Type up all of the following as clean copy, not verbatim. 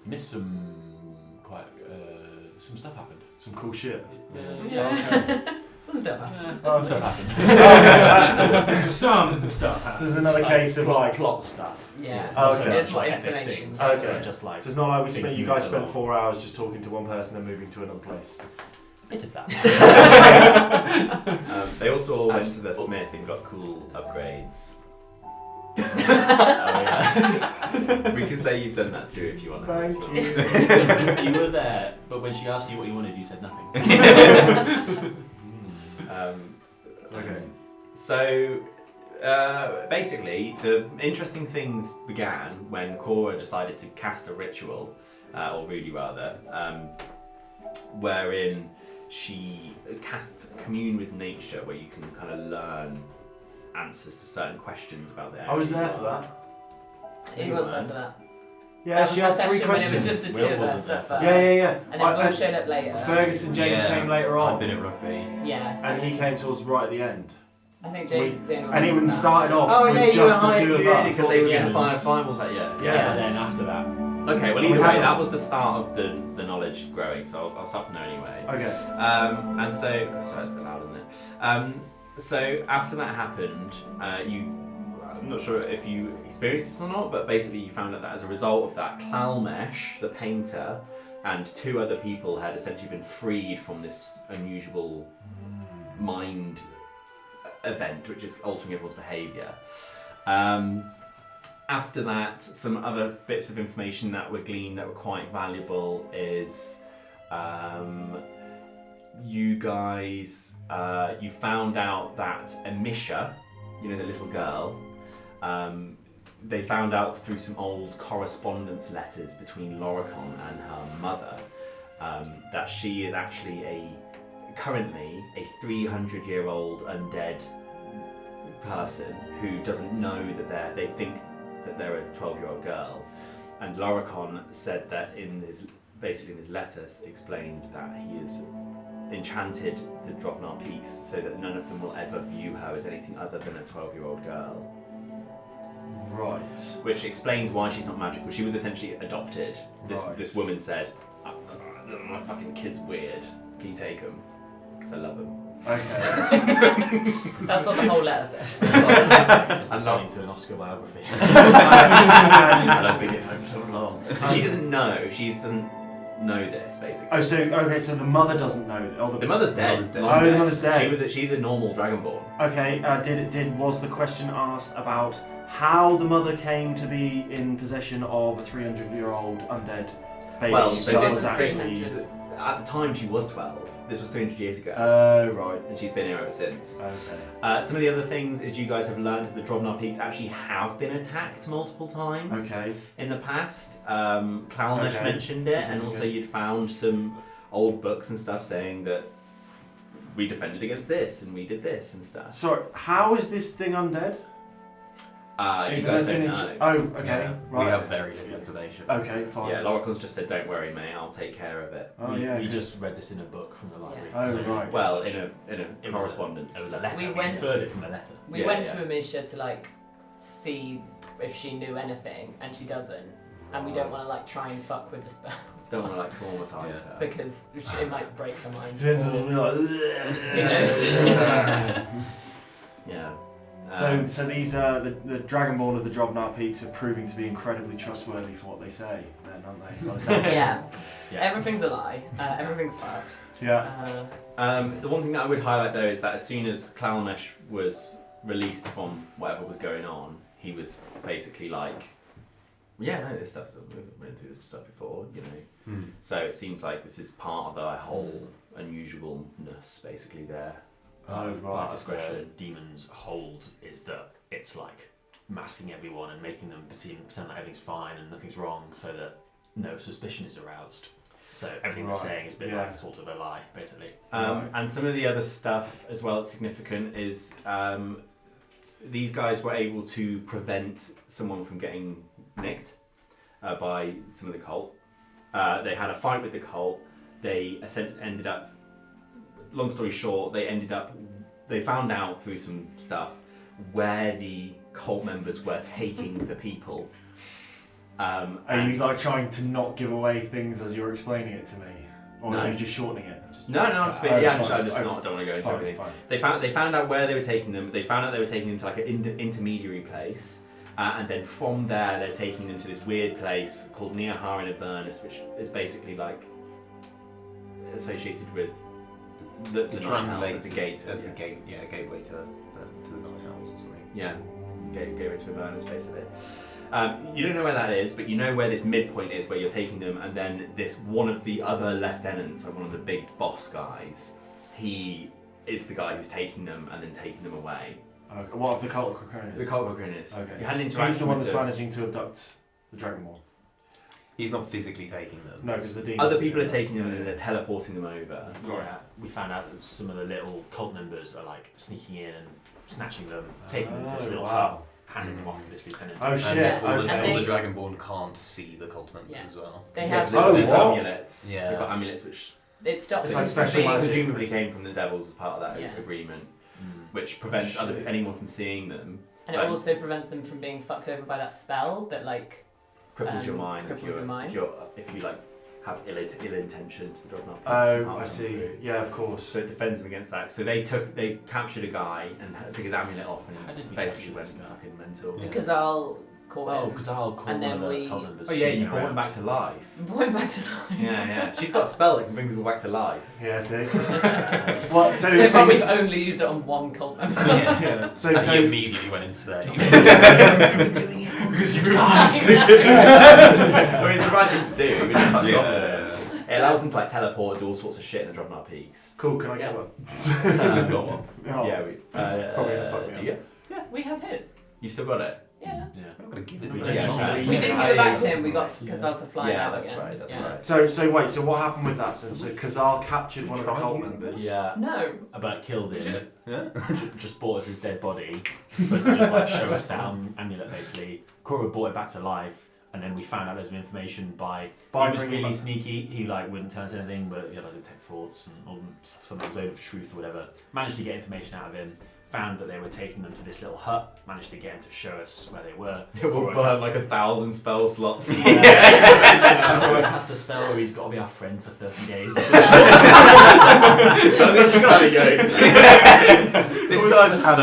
missed some some stuff happened. Some cool shit. Yeah. Okay. Some stuff happened. Some stuff happened. Some stuff So there's another case of plot stuff. Yeah. Okay. There's more Epic information. things. Okay. Just like So it's not like you guys spent along. 4 hours just talking to one person and moving to another place. bit of that. They also all went to the smith and got cool upgrades. We can say you've done that too if you want. Thank you. You were there, but when she asked you what you wanted, you said nothing. Okay. So basically, the interesting things began when Cora decided to cast a ritual, or really rather, wherein she cast Commune with Nature, where you can kind of learn answers to certain questions about the area. I was there for that. He was there for that. Yeah, she had 3 When it questions. was just the two of us at first. Yeah. And then Will showed up later. Ferguson James came later on. I've been at rugby. Yeah. And he came to us right at the end. I think James is the only one. And he who even was there. started off with just the 2 of us. because they were Yeah. in finals that year. Yeah. And then after that. Okay, well We either had way, a- that was the start of the knowledge growing, so I'll start from there anyway. Okay. And so, sorry, it's a bit loud, isn't it? So after that happened, I'm not sure if you experienced this or not, but basically you found out that as a result of that, Clalmesh, the painter, and 2 other people had essentially been freed from this unusual mind event, which is altering everyone's behaviour. After that, some other bits of information that were gleaned that were quite valuable is you guys, you found out that Amisha, you know, the little girl, they found out through some old correspondence letters between Loricon and her mother that she is actually currently a 300-year-old undead person who doesn't know that they think that they're a 12-year-old girl, and Loricon said that in his letters explained that he has enchanted the Drovnar Peaks so that none of them will ever view her as anything other than a 12-year-old girl. Right. Which explains why she's not magical. She was essentially adopted. Right. This woman said, my fucking kid's weird. Can you take him? Because I love him. Okay. That's what the whole letter says. I'm turning to an Oscar biography. And I've been here for so long. She doesn't know. She doesn't know this, basically. Oh, so the mother doesn't know. The mother's dead. The mother's dead. She's a normal dragonborn. Okay. Was the question asked about how the mother came to be in possession of a 300-year-old undead baby? Well, so that this was is actually. at the time she was 12. This was 300 years ago. Oh, right. And she's been here ever since. Okay. Some of the other things is you guys have learned that the Drovnar Peaks actually have been attacked multiple times in the past. Clalmesh mentioned it, and also you'd found some old books and stuff saying that we defended against this and we did this and stuff. Sorry, how is this thing undead? You guys don't know. Oh, okay. Yeah, Right. We have very little information. Okay, fine. Yeah, Loricon's just said, don't worry, mate, I'll take care of it. Oh, we yeah. we just read this in a book from the library. Oh, right. Well, in a It correspondence. It was a letter. We We went- inferred it from a letter. We Yeah, went yeah. to Amisha to see if she knew anything, and she doesn't. And we don't want to try and fuck with the spell Don't want to traumatise her. because it might break her mind. Depends on Who knows? Yeah. So these the Dragonborn of the Drovnar Peaks are proving to be incredibly trustworthy for what they say, then, aren't they? By the sounds of it. Yeah. Yeah. Everything's a lie. Everything's fucked. Yeah. The one thing that I would highlight though is that as soon as Clalmesh was released from whatever was going on, he was basically this stuff's we've been through this stuff before, you know. So it seems like this is part of the whole unusualness basically there. Oh, By right. discretion, the demons hold is that it's like masking everyone and making them pretend like everything's fine and nothing's wrong, so that no suspicion is aroused. So everything we're saying is a bit like sort of a lie, basically. And some of the other stuff as well that's significant is these guys were able to prevent someone from getting nicked by some of the cult. They had a fight with the cult. They ended up, long story short, they found out through some stuff where the cult members were taking the people. Are you like trying to not give away things as you're explaining it to me, or No. are you just shortening it? No, I'm just, I don't want to go into Fine, everything. fine. They found out where they were taking them. They found out they were taking them to like an intermediary place, and then from there they're taking them to this weird place called Neahar in Avernus, which is basically like associated with the It Night translates House as a gate. as the gate, gateway to the Night House or something. Yeah, gateway to Avernus basically. You don't know where that is, but you know where this midpoint is, where you're taking them, and then this one of the other lieutenants, like one of the big boss guys, he is the guy who's taking them and then taking them away. Okay. What of the cult of Crocronus? The Cult of Grinnis. Okay. You had an interaction. He's the one with that's them. managing to abduct the Dragonborn. He's not physically taking them. No, because the demons. Other people are taking them and then they're teleporting them over. Yeah, we found out that some of the little cult members are like sneaking in and snatching them, taking them to this little hut, handing them off to this lieutenant. Oh shit! Yeah. All the Okay. Dragonborn can't see the cult members Yeah. as well. They Yeah, have. so there's what? amulets. Yeah. They've got amulets which It stops It's them like from special being- magic. presumably came from the devils as part of that Yeah. agreement, Mm. which prevents Shit. anyone from seeing them. And it Like- also prevents them from being fucked over by that spell that like Cripples your mind cripples your mind. if you like have ill intention to drop up. Oh, I see. Yeah, of course. So it defends them against that. So they captured a guy and took his amulet off, How and did he we basically capture went this guy? fucking mental. Yeah. because I'll call Oh, him. because I'll call And one then of the we- cult members. Oh yeah, you sneaking brought him around. back to life. Going back to life. Yeah. She's got a spell that can bring people back to life. Yeah, see. What? So So you're far we've saying? only used it on one cult member. Yeah. So And so he immediately went insane. Because you refused to. I mean, it's the right thing to do. We just fucked off with it. It allows them to like teleport, do all sorts of shit in the Drovnar Peaks. cool. Can I get one? We've got one. Oh. Yeah, we. Probably gonna fuck me do up. you? We have his. You still got it? Yeah. Yeah. We're not going to give it We to didn't him. just- We didn't give it back to him. We got Khazal to fly Yeah, out that's again. right. That's Yeah. right. So wait. So what happened with that then? So Khazal captured one of the Tried cult using members. Yeah. No. About killed him. Should've. Yeah. Just bought us his dead body. He's supposed to just like show us that amulet basically. Kura brought it back to life, and then we found out loads of information by. By He was bringing really back- sneaky. He like wouldn't tell us anything, but he had like detect thoughts and all some zone of truth or whatever. Managed to get information out of him. Found that they were taking them to this little hut. Managed to get him to show us where they were. We'll burn like 1,000 spell slots. Kura cast a spell where he's got to be our friend for 30 days. This is kind of yoked. This guy's had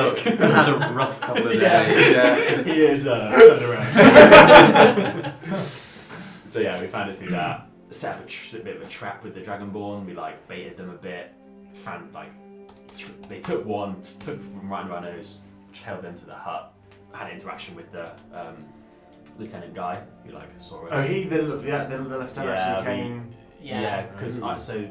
a rough couple of days. Yeah, he is turned around. So yeah, we found it through that. Set up a bit of a trap with the Dragonborn. We like baited them a bit. Found like they took one, took from right under our nose, held them to the hut. Had an interaction with the lieutenant guy who like saw us. Oh, the lieutenant Yeah, actually came. Yeah. because so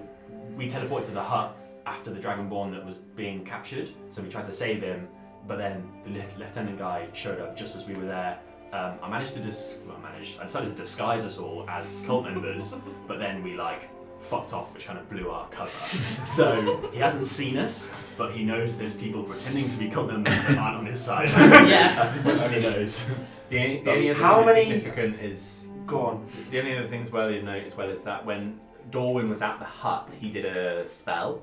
we teleported to the hut after the Dragonborn that was being captured. So we tried to save him, but then the lieutenant guy showed up just as we were there. I decided to disguise us all as cult members, but then we like fucked off, which kind of blew our cover. So he hasn't seen us, but he knows there's people pretending to be cult members that aren't on his side. Yeah. That's as much as he knows. The only other How thing that's many- significant is Go on. the only other things worthy of note as well is that when Dorwin was at the hut, he did a spell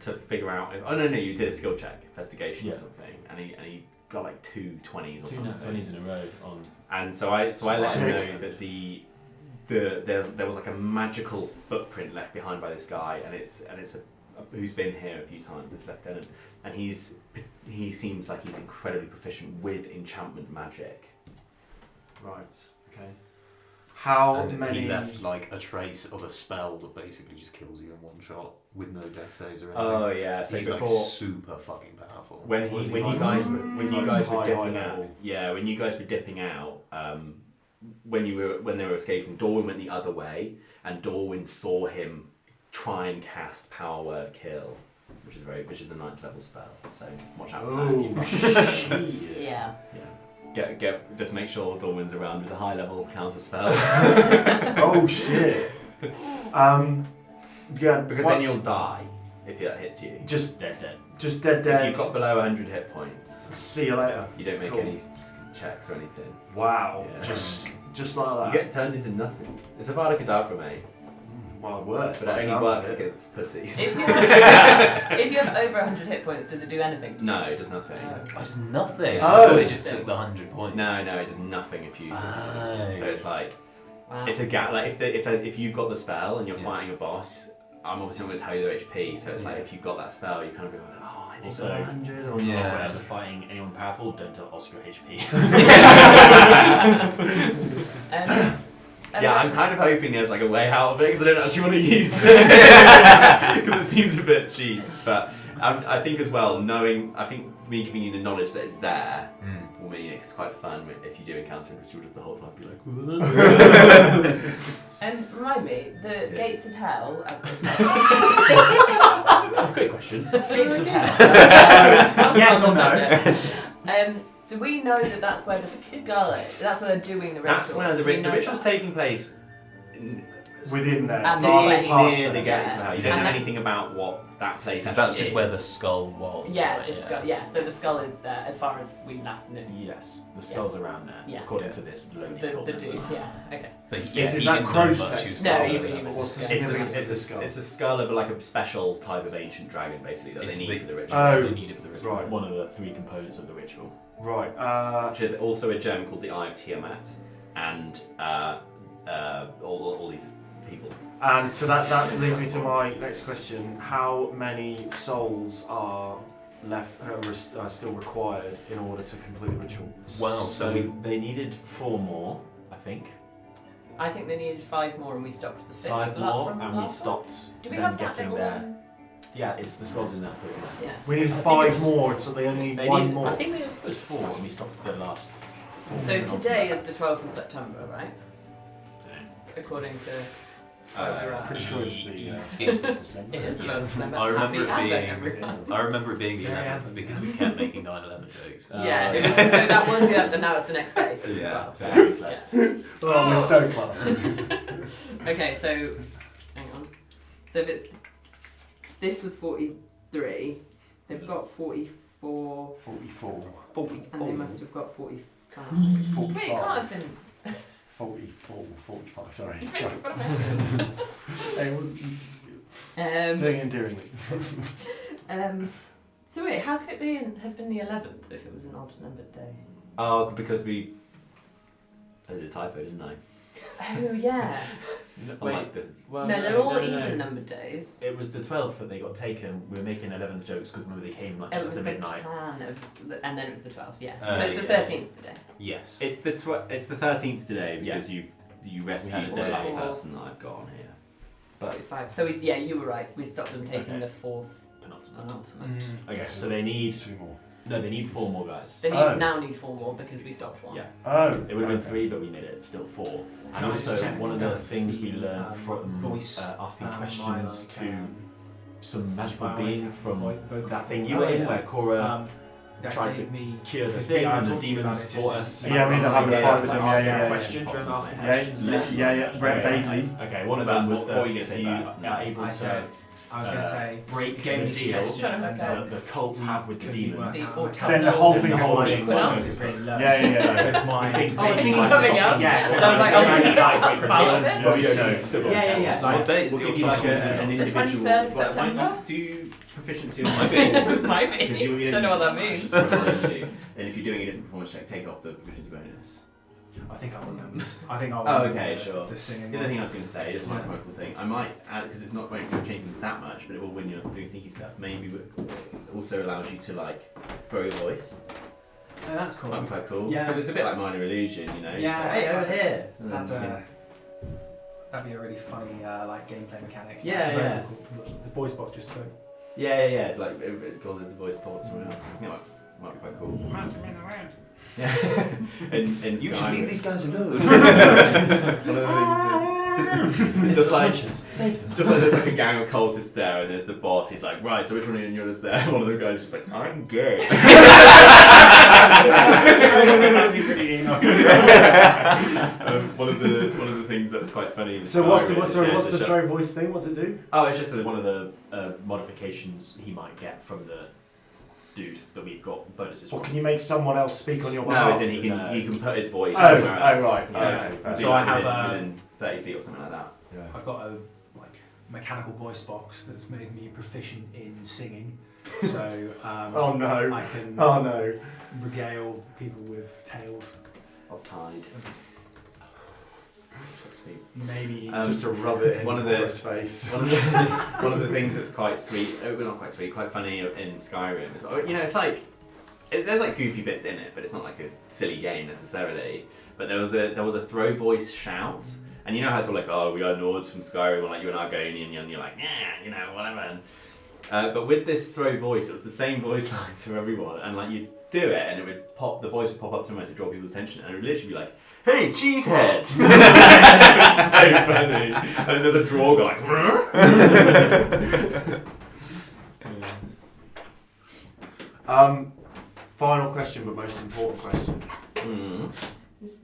to figure out. You did a skill check, investigation or Yeah. something, and he got like 2 20s or Two something. nat 20s in a row on. And so I let him Sick. know that there was like a magical footprint left behind by this guy, and it's who's been here a few times, this lieutenant, and he seems like he's incredibly proficient with enchantment magic. Right. Okay. How And many? he left like a trace of a spell that basically just kills you in one shot with no death saves or anything. Oh yeah, so He's like before super fucking powerful. when Was you he like- guys were high dipping out, level? when you guys were dipping out, when they were escaping, Dorwin went the other way, and Dorwin saw him try and cast Power Word Kill, which is the 9th level spell. So watch out for that. Oh, Yeah. Yeah. Just make sure Dorwin's around with a high level counter spell. oh shit. Yeah. Because what- then you'll die if that hits you. just Dead. just dead. If you've got below 100 hit points, See you later. you don't make Cool. any checks or anything. Wow. Yeah. Just like that. You get turned into nothing. It's a Vada Kedavra, mate. well, worse. But by it the only sounds works of it. against pussies. If you have over 100 hit points, does it do anything to you? No, it does nothing. Oh. Oh, it's nothing. Oh. I thought it just took the 100 points. No, it does nothing if you. Aye. So it's like Wow. it's a gap. Like if you've got the spell and you're Yeah. fighting a boss, I'm obviously not going to tell you their HP. So it's like if you've got that spell, you kind of go, oh, is it Also, 100 or yeah. not? whenever fighting anyone powerful, don't tell Oscar HP. Yeah, I'm kind of hoping there's like a way out of it because I don't actually want to use it because it seems a bit cheap. But I think as well, I think me giving you the knowledge that it's there will mean it's quite fun if you do encounter it because you'll just the whole time be like. Remind me, the gates of hell. Great question. Gates of hell. Yes or no? Do we know that that's where the skull is? That's where they're doing the ritual. That's where the Do we know ritual's that? taking place. Within there. And Near the Yeah. gates of hell. You don't And know that- anything about what that place Because that's actually just where is. the skull was. Yeah, right? the skull. Yeah, so the skull is there as far as we last knew. Yes, the skull's around there, Yeah. according to this lonely The dude, yeah, okay. But Is he that didn't know Crow much, text? was No, skull he level. was What's the just. significance of the skull? It's a skull of like a special type of ancient dragon, basically, that It's they the- need for the ritual. Oh. They needed for the ritual. Right. One of the 3 components of the ritual. Right. Actually, also a gem called the Eye of Tiamat, and all these people. And so that leads me to my next question. How many souls are still required in order to complete the ritual? Wow, So so they needed 4 more, I think. I think they needed 5 more and we stopped the 5th. 5 more, and we stopped Do we them have that getting little there. one? Yeah, it's the scrolls in that book. Yeah. We need I think 5 it was- more, so they only need They 1 needed- more. I think it was 4, and we stopped the last 4. So today is the 12th of September, right? According to where we're at. Pretty sure it's the Yes. 1st of December. It is the 1st of December. I remember Happy it Advent, being. everyone. I remember it being the Yeah, 11th because we kept making 9/11 jokes. Yeah, it was, so that was the 11th and now it's the next day, so it's Yeah. the 12th. So it's left. Oh, we're so close. Okay, so hang on. So if it's this was 43, they've got 44, 44. and they must have got 45. 45. Wait, it can't have been. 44, 45, sorry. Wait, sorry. what am I It was doing? doing it endearingly. So wait, how could it have been the 11th if it was an odd numbered day? Oh, because I did a typo, didn't I? Oh yeah. Unlike the, Well, No, they're all no. even numbered days. It was the 12th that they got taken. We were making 11th jokes because remember they came like It just was after the midnight. plan and then it was the 12th, yeah. Oh, So it's the yeah. 13th today. Yes. it's the 13th today because you rescued had a the day. last person that I've got on here. 45. So yeah, you were right. We stopped them taking Okay. the 4th Penultimate. penultimate. Okay, so they need 2 more. no, they need 4 more guys. They Oh. now need 4 more because we stopped one. Yeah, Oh. it would have been 3, but we made it still 4. And Can I just also, check one of the that things we the, learned from voice, asking my, questions like, to some magical my, being from vocal- that thing you were in, where Cora that tried gave to me cure the because thing, I and the talked to you about demons it just fought as- us. Yeah, we ended up having a fight with them, yeah, asking yeah, yeah. questions, Do you remember asking Yeah, questions? vaguely. Okay, one of them was What were you that gonna if say you first? are able I to said I was going to say break it gave the me deal suggestion Trying to and work that the cult have with the could be demons. worse. The autumn. Then the whole Then thing's the whole already thing fun. was- Yeah. My, think Oh, this is is he coming up? Yeah, And I was like, oh, that's part of it. Well, you don't know. Still got Yeah. counts. What date is We'll your give you like conference? an The individual. 23rd of Well, it might September? not do proficiency on my bit. Might be. Because you Don't know what that means. Then if you're doing a different performance check, take off the proficiency bonus. I think I will. I think I'll. Oh, okay, sure. The singing. The other thing I was going to say, just my Yeah. practical thing, I might add, because it's not going to change things that much, but it will when you're doing sneaky stuff, maybe it also allows you to like throw your voice. Oh, that's cool. That'd be quite cool. Yeah. Because it's a bit like minor illusion, you know? You Yeah, say, hey, over that's- here. And That's then, a. That'd be a really funny like gameplay mechanic. Yeah, Very yeah. cool. The voice box just go. yeah. Like it causes the voice port somewhere else. I think that might be quite cool. Yeah. and You should leave these guys alone. just like there's like a gang of cultists there, and there's the boss. He's like, right, so which one of you is there? One of the guys is just like, I'm gay. That's actually pretty emo. One of the things that's quite funny. in So what's the Skyrim is the throw voice thing? What's it do? Oh, it's just one of the modifications he might get from the dude that we've got bonuses Or from. can you make someone else speak on your No, behalf? as in he can put his voice. Oh, somewhere else. right. Yeah. Okay, fair Be So like I have, within 30 feet or something like that. I've got a like mechanical voice box that's made me proficient in singing. So Oh no. I can Oh no. regale people with tales. Of Tide. Maybe Just to rub it in one of the- Cora's face. One of the things that's quite sweet, well, not quite sweet, quite funny in Skyrim is, it's like, there's like goofy bits in it, but it's not like a silly game necessarily. But there was a throw voice shout, and you know how it's all like, oh, we are Nords from Skyrim, or like you're an Argonian, and you're like, yeah, whatever. But with this throw voice, it was the same voice lines for everyone, and like you'd do it, and the voice would pop up somewhere to draw people's attention, and it would literally be like, hey, cheesehead! It's so funny. And then there's a draw go like, Final question, but most important question.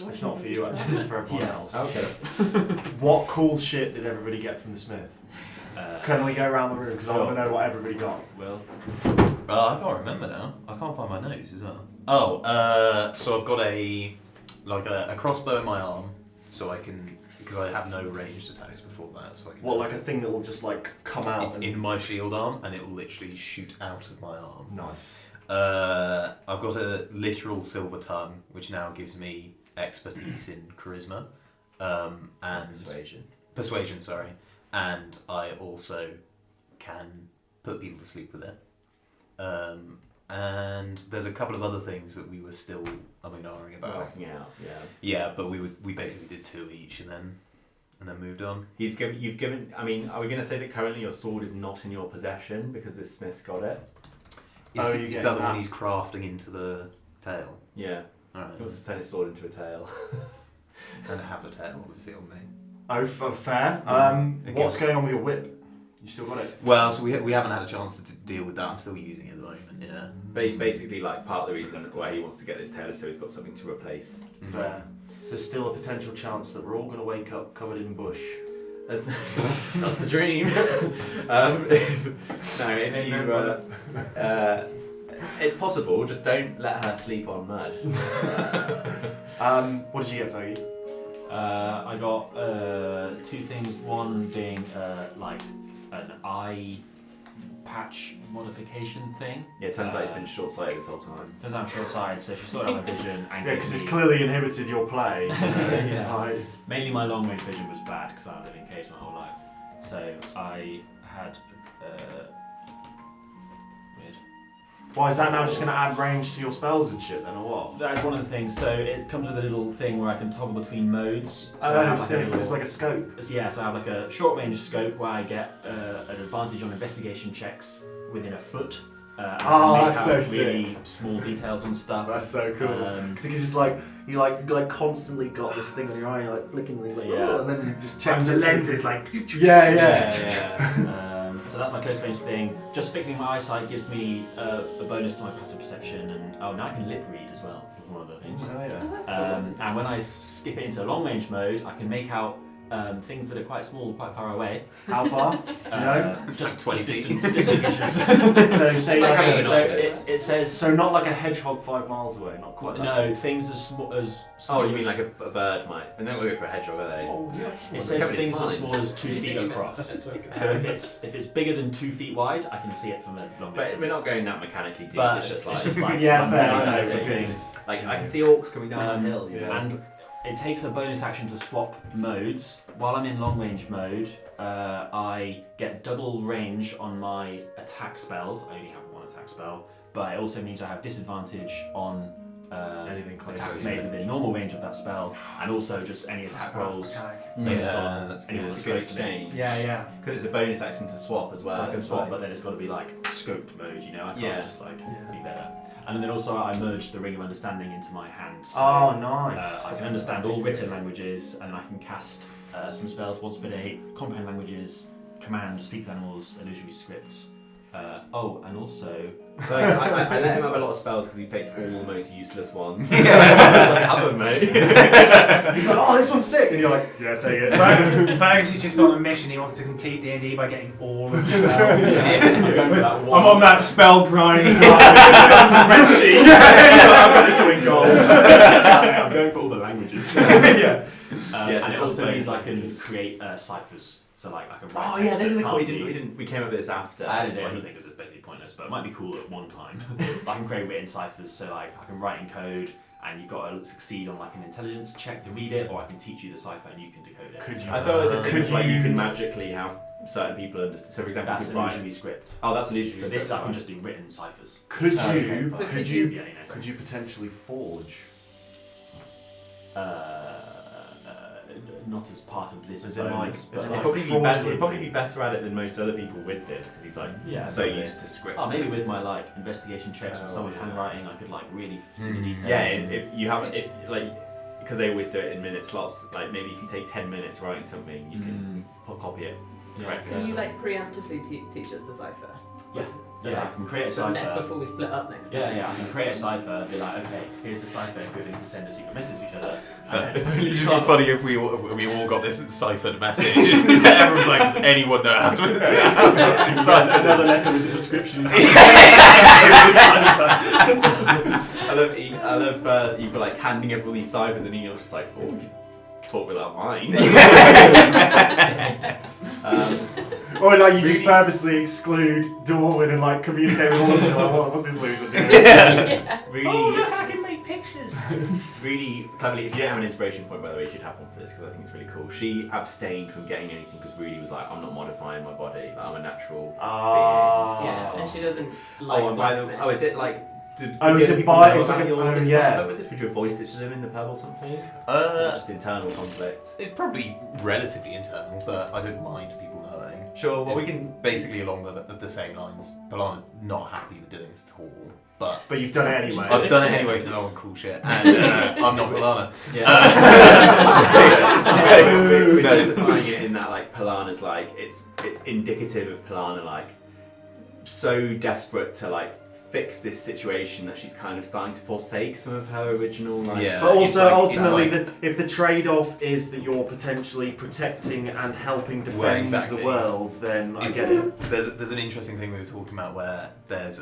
It's not for you actually, it's for everyone else. Okay. What cool shit did everybody get from the smith? Can we go around the room? Because I want to know what everybody got. Will. I can't remember now. I can't find my notes as well. Oh, so I've got a crossbow in my arm, so I can, because I have no ranged attacks before that, so I can. What, like a thing that will just like come out? It's in my shield arm, and it'll literally shoot out of my arm. Nice. I've got a literal silver tongue, which now gives me expertise in charisma, and persuasion, sorry, and I also can put people to sleep with it. And there's a couple of other things that we were still umming about. Working out, yeah. Yeah, but we basically did 2 each, and then moved on. You've given. I mean, are we going to say that currently your sword is not in your possession because this smith's got it? Is that the one he's crafting into the tail? Yeah. Alright. He wants to turn his sword into a tail. And have a tail, obviously, on me. Oh, fair. What's going on with your whip? You still got it? Well, so we haven't had a chance to deal with that. I'm still using it at the moment, yeah. But he's basically like part of the reason why he wants to get this tail is so he's got something to replace. Fair. So there's still a potential chance that we're all going to wake up covered in bush. That's the dream. It's possible. Just don't let her sleep on mud. What did you get, Fergie? I got 2 things. One being like an eye patch modification thing. Yeah, it turns out he's been short-sighted this whole time. Turns out I'm short-sighted, so she sorted out my vision. And Yeah, because it's clearly inhibited your play. Yeah. Like, Mainly my long range vision was bad because I lived in caves my whole life. So I had weird. why is that now just going to add range to your spells and shit then, or what? That's one of the things. So it comes with a little thing where I can toggle between modes. So I Oh, have sick. a So it's like a scope. yeah, so I have like a short range scope where I get an advantage on investigation checks within a foot. And I can make that's out so really sick. small details on stuff. That's so cool. Because it's just like, you like constantly got this thing on your eye, you're like flicking the Yeah. and then you just check And the lens is like. Yeah. So that's my close range thing. Just fixing my eyesight gives me a bonus to my passive perception, and now I can lip read as well. Was one of the things. Oh, yeah. Oh, that's cool. And when I skip it into long range mode, I can make out things that are quite small, quite far away. How far? Do you know? Just 20 distant, feet. distant visions. So say It's like like a, so it says so not like a hedgehog 5 miles away, not quite. no things as small as. Oh, you mean like a bird might? And then we'll go for a hedgehog, are they? Oh, yeah. It says Covered in things as spines. small as 2 feet across. So if it's bigger than 2 feet wide, I can see it from a long distance. But we're not going that mechanically deep. But it's just like Yeah, I'm fair. really I know, good at because- things. like I can see orcs coming down the hill. You know? yeah. And it takes a bonus action to swap modes. While I'm in long range mode, I get double range on my attack spells. I only have 1 attack spell, but it also means I have disadvantage on Anything close attacks to made range. within normal range of that spell, and also just any attack rolls Yeah, based on that's anyone good. that's close to me. exchange. Yeah. Because it's a bonus action to swap as well. So I can It's swap, like- but then it's got to be like scoped mode, you know. I can't Yeah. just like Yeah. be better. And then also I merged the Ring of Understanding into my hand. So, Oh, nice. I can understand all written languages, and I can cast some spells once per day, comprehend languages, command, speak with animals, illusory scripts. And also... So I let him have a lot of spells because he picked all the most useless ones. I was like, have them, mate. He's like, oh, this one's sick, and you're like, yeah, take it. Fergus is just on a mission. He wants to complete D&D by getting all of the spells. You're going for that I'm one. on that spell grind. spreadsheet. I've got this one in gold. I'm going for all the languages. Yeah. And so it also both means I can languages. create ciphers So like I can write. Oh text yeah, this is that a cool. can't We came up with this after. I don't know anything because it's basically pointless, but it might be cool at one time. I can create written ciphers, so like I can write in code, and you've got to succeed on like an intelligence check to read it, or I can teach you the cipher and you can decode it. Could you? I thought it was a thing could of, like you can magically have certain people understand. So for example, That's you could write. illusory script. Oh, that's illusory. So this script, I can right. just do written ciphers. Could you? Okay, But Could you? Yeah, Could you potentially forge? Not as part of this. As in, like- bonus, as in, but- like, He'd probably be better at it than most other people with this because he's like Yeah, so probably. used to script. Oh, maybe with my like investigation checks Oh, or someone's yeah. handwriting, I could like really to the details. Yeah, if you have if like because they always do it in minute slots. Like maybe if you take 10 minutes writing something, you can copy it. Correct. Can you like preemptively teach us the cipher? Yeah. So Yeah, I like can create a so cipher. before we split up next time. Yeah, I can create a cipher. Be like, okay, here's the cipher. We're going to send a secret message to each other. And then It'd just be funny if we all got this ciphered message. Everyone's like, does anyone know how to decipher Another this? letter with the description. I love you like handing over all these ciphers and you're just like, oh, you talk without mind. Or like you just purposely exclude Darwin and like communicate with all of them. Like, what's this loser doing? Really, I can make pictures. really cleverly. If you don't have an inspiration point, by the way, you should have one for this because I think it's really cool. She abstained from getting anything because Rudy was like, I'm not modifying my body. Like, I'm a natural. Yeah, and she doesn't like And by the blacksmiths. is it like? Oh, it's a bi- it's like a yeah. With this? Would you have voice stitches him in the pub or something? Or just internal conflict. It's probably relatively internal, but I don't mind people knowing. Sure. Well, It's we can. basically along the same lines. Polana's not happy with doing this at all, but But you've done it anyway. I've done it anyway because I want cool shit, and I'm not Polana. We're justifying it in that like Polana's like it's indicative of Polana like so desperate to like fix this situation that she's kind of starting to forsake some of her original like. Yeah. But It's also, like- ultimately, it's if the trade-off is that you're potentially protecting and helping defend exactly. the world, then I It's- get it. There's an interesting thing we were talking about where there's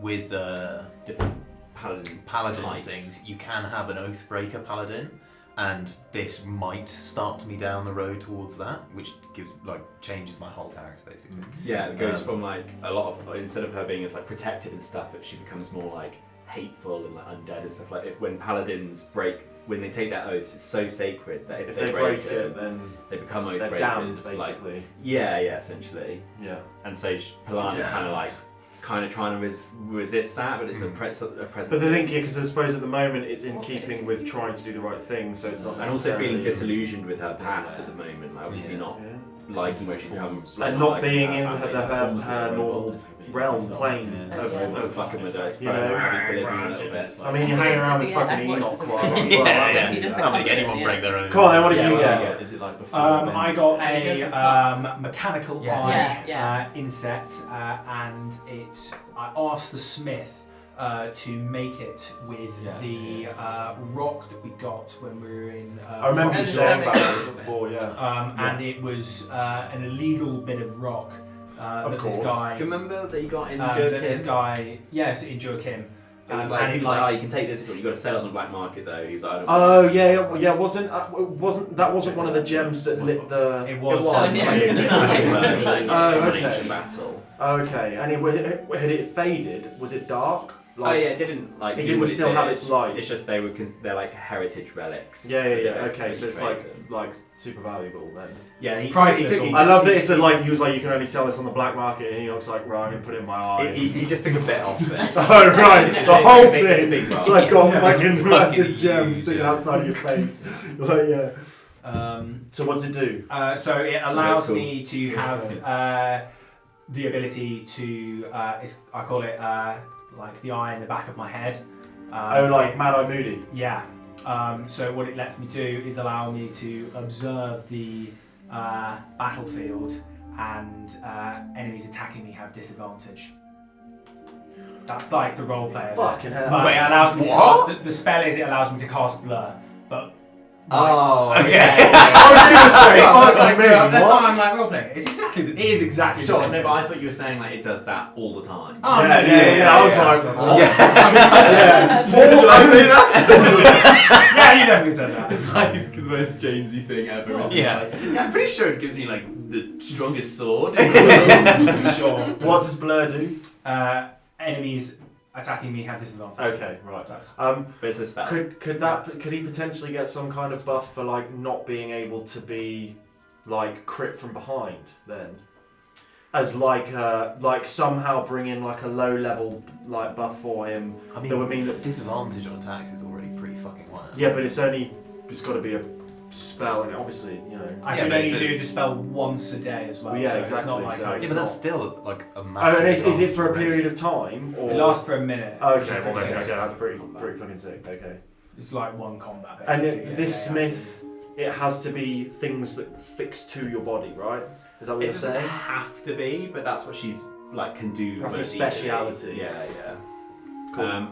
with Different paladin paladin types. things, you can have an oathbreaker paladin, and this might start me down the road towards that, which changes my whole character basically. Yeah, it goes from like a lot of instead of her being as like protective and stuff, she becomes more like hateful and like undead and stuff. Like when paladins when they take their oaths, it's so sacred that if they break it, then they become oath they're breakers. damned, Like, basically. yeah, essentially. Yeah. And so Polana's kind of trying to resist that, but it's a present. But the thing, because I suppose at the moment it's in keeping with trying to do the right thing, so it's not and also necessarily... feeling disillusioned with her past at the moment, like obviously not liking where she's come, And not being in her normal realm, plane of fucking with her, you know, equilibrium a little bit. I mean, you're hanging around with fucking Enoch quite a lot as well. Yeah. He does the I don't think concept, anyone yeah. break their own. Come on then, what did Yeah, you what do get? Is it like before? I got He does the a mechanical Yeah. eye Yeah, inset, and I asked the smith to make it with the rock that we got when we were in. I remember you Rock saying about Summit. this before, yeah. And it was an illegal bit of rock Of that course. this guy. Do you remember that you got in that this Joachim? guy, yeah, in Joachim. It was And like, he he was was like, like- oh, you can take this, but you got to sell it on the black market though. He was like, I don't Oh want it. yeah. Wasn't one of the gems that lit the? It was. Oh, yeah, I was gonna say. Oh, Domination okay. battle. Okay, and had it faded? Was it dark? Oh yeah, it didn't like. It do didn't what still did. have its light. It's just they're like heritage relics. Yeah. So they don't Okay, so really it's trade them. like super valuable then. Yeah, he Priceless took- he I just- love that it's like he was like, you can only sell this on the black market, and he looks like, right, I'm gonna put it in my eye. He just took a bit off it. Oh right, It's the a whole big- it's a thing. big rock. It's like got Yeah, fucking it's massive fucking gems huge, sticking yeah. outside your face. Like yeah. So what's it do? So it allows cool. me to have the ability to. I call it like the eye in the back of my head. Like Mad Eye Moody. Yeah. So what it lets me do is allow me to observe the battlefield, and enemies attacking me have disadvantage. That's like the role player. Fucking hell. But it allows me What? to. The spell is it allows me to cast blur, but Oh, okay. I was going to say, That's fuck me. why What? I'm like roleplaying. It is exactly the Sure, same no, thing. but I thought you were saying like it does that all the time. Oh, Yeah, no, yeah. I was like, Yeah. Did I say that? Yeah, you definitely said that. It's like the most Jamesy thing ever. Isn't Yeah. It? Like, yeah, I'm pretty sure it gives me like the strongest sword in the world. Sure. What does Blur do? Enemies attacking me have disadvantage. Okay, right. That's But it's a spell. Could he potentially get some kind of buff for like not being able to be like crit from behind then? As like somehow bring in like a low level like buff for him. I mean, that would mean that disadvantage on attacks is already pretty fucking low. yeah, but it's got to be a spell, and obviously I Yeah, can but only it's do the spell once a day as well. Well, yeah, so exactly, It's not like so I Yeah, it's but that's not- still like a Oh, massive. and is it for a advantage period of time? Or It lasts for a minute. Okay, well, okay, that's pretty fucking sick. Okay. It's like one combat And basically. this smith, it has to be things that fix to your body, right? Is that what It you're doesn't saying? have to be, but that's what she's like can do. That's a most easily. speciality. Yeah, yeah. Cool.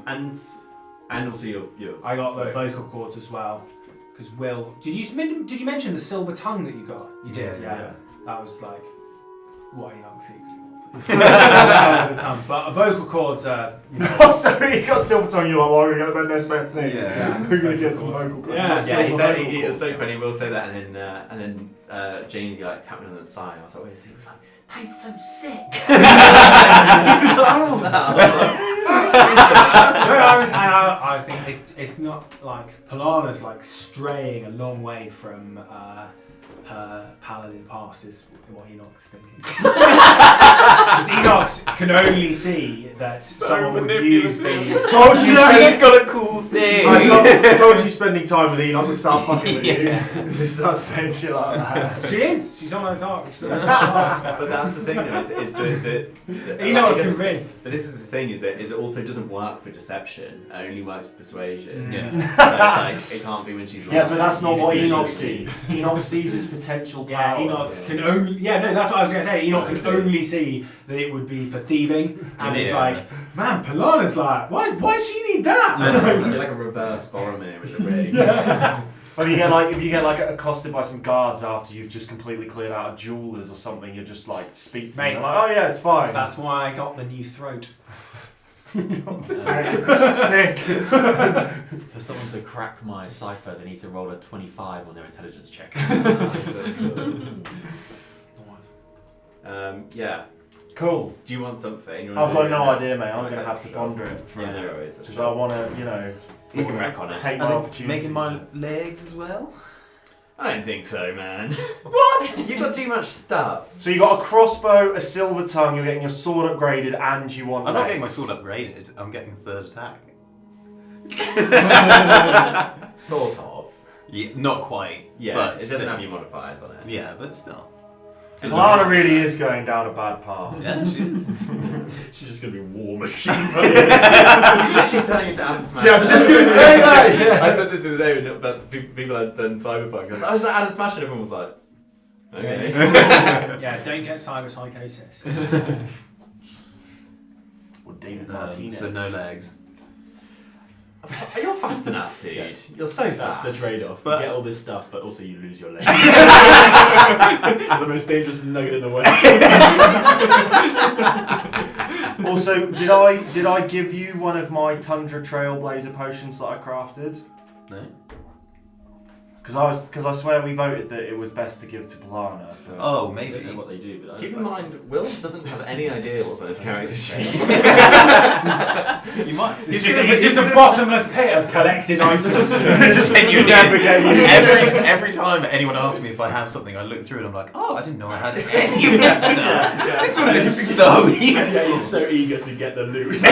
And also your I got the vocal cords as well. Because Will, did you mention the silver tongue that you got? You did, yeah. That was like, what you know, the tongue. But vocal cords are, you know. Oh, sorry, you got silver tongue. You're like, well, we're going to best best thing. Yeah. We're going to get some vocal cords. Yeah, Yeah, he said Silver it was vocal so funny. We'll say that, and then James like tapped me on the side. I was like, "Wait," he was like, "That is so sick." He was like, "Oh, I was thinking it's not like Polana's like straying a long way from her paladin past is what Enoch's thinking. Because Enoch can only see that someone would use the. Told you, She's got a cool thing. I told you spending time with Enoch would start fucking with you. They start saying shit like that. She is. She's on her target. But that's the thing, though, is the Enoch's like, convinced. But this is the thing, is it also doesn't work for deception. It only works for persuasion. Yeah. So it's like it can't be when she's. Yeah, but that's not what Enoch sees. sees. Enoch sees his potential Yeah, power. Enoch can only. Yeah, no, that's what I was going to say. Enoch can only see that it would be for thieving, and it's Yeah. like, man, Polana's like, why does she need that? You're like a reverse Boromir with the ring. Or if you get accosted by some guards after you've just completely cleared out a jewelers or something, you just like speak to them. Mate, They're like, oh yeah, it's fine. That's why I got the new throat. Sick. For someone to crack my cipher, they need to roll a 25 on their intelligence check. Yeah. Cool. Do you want something? You I've wanna got do no it? idea, mate. I'm Okay. going to have to ponder it for Yeah, a no bit. worries. Because I want to, We can wreck on it. take my Are they opportunities. making my legs as well? I don't think so, man. What? You've got too much stuff. So you got a crossbow, a silver tongue, you're getting your sword upgraded, and you want I'm not legs. getting my sword upgraded. I'm getting a third attack. Sort of. Yeah, not quite. Yeah, but it doesn't still. have your modifiers on it. Yeah, but still. Lana really is going down a bad path. Yeah, she is. She's just going to be war machine. She's literally turning into Ant Smash. Yeah, I was just going to say that. Yeah. I said this the other day when about people had done Cyberpunk. I was like, Ant Smash, and everyone was like, okay. Yeah, don't get cyber psychosis. Or David Martinez. So no legs. You're fast enough, dude. Yeah. You're so That's fast. the trade-off. But- You get all this stuff, but also you lose your leg. The most dangerous nugget in the West. Also, did I give you one of my Tundra Trailblazer potions that I crafted? No. Because I swear we voted that it was best to give to Polana. But Oh, I maybe. don't know what they do, but Keep in mind, Will doesn't have any idea what's on his character sheet. You might. It's just a bottomless pit of collected items. You never get used. every time anyone asks me if I have something, I look through and I'm like, oh, I didn't know I had any of that stuff. This would have been so Yeah, useful. he's so eager to get the loot.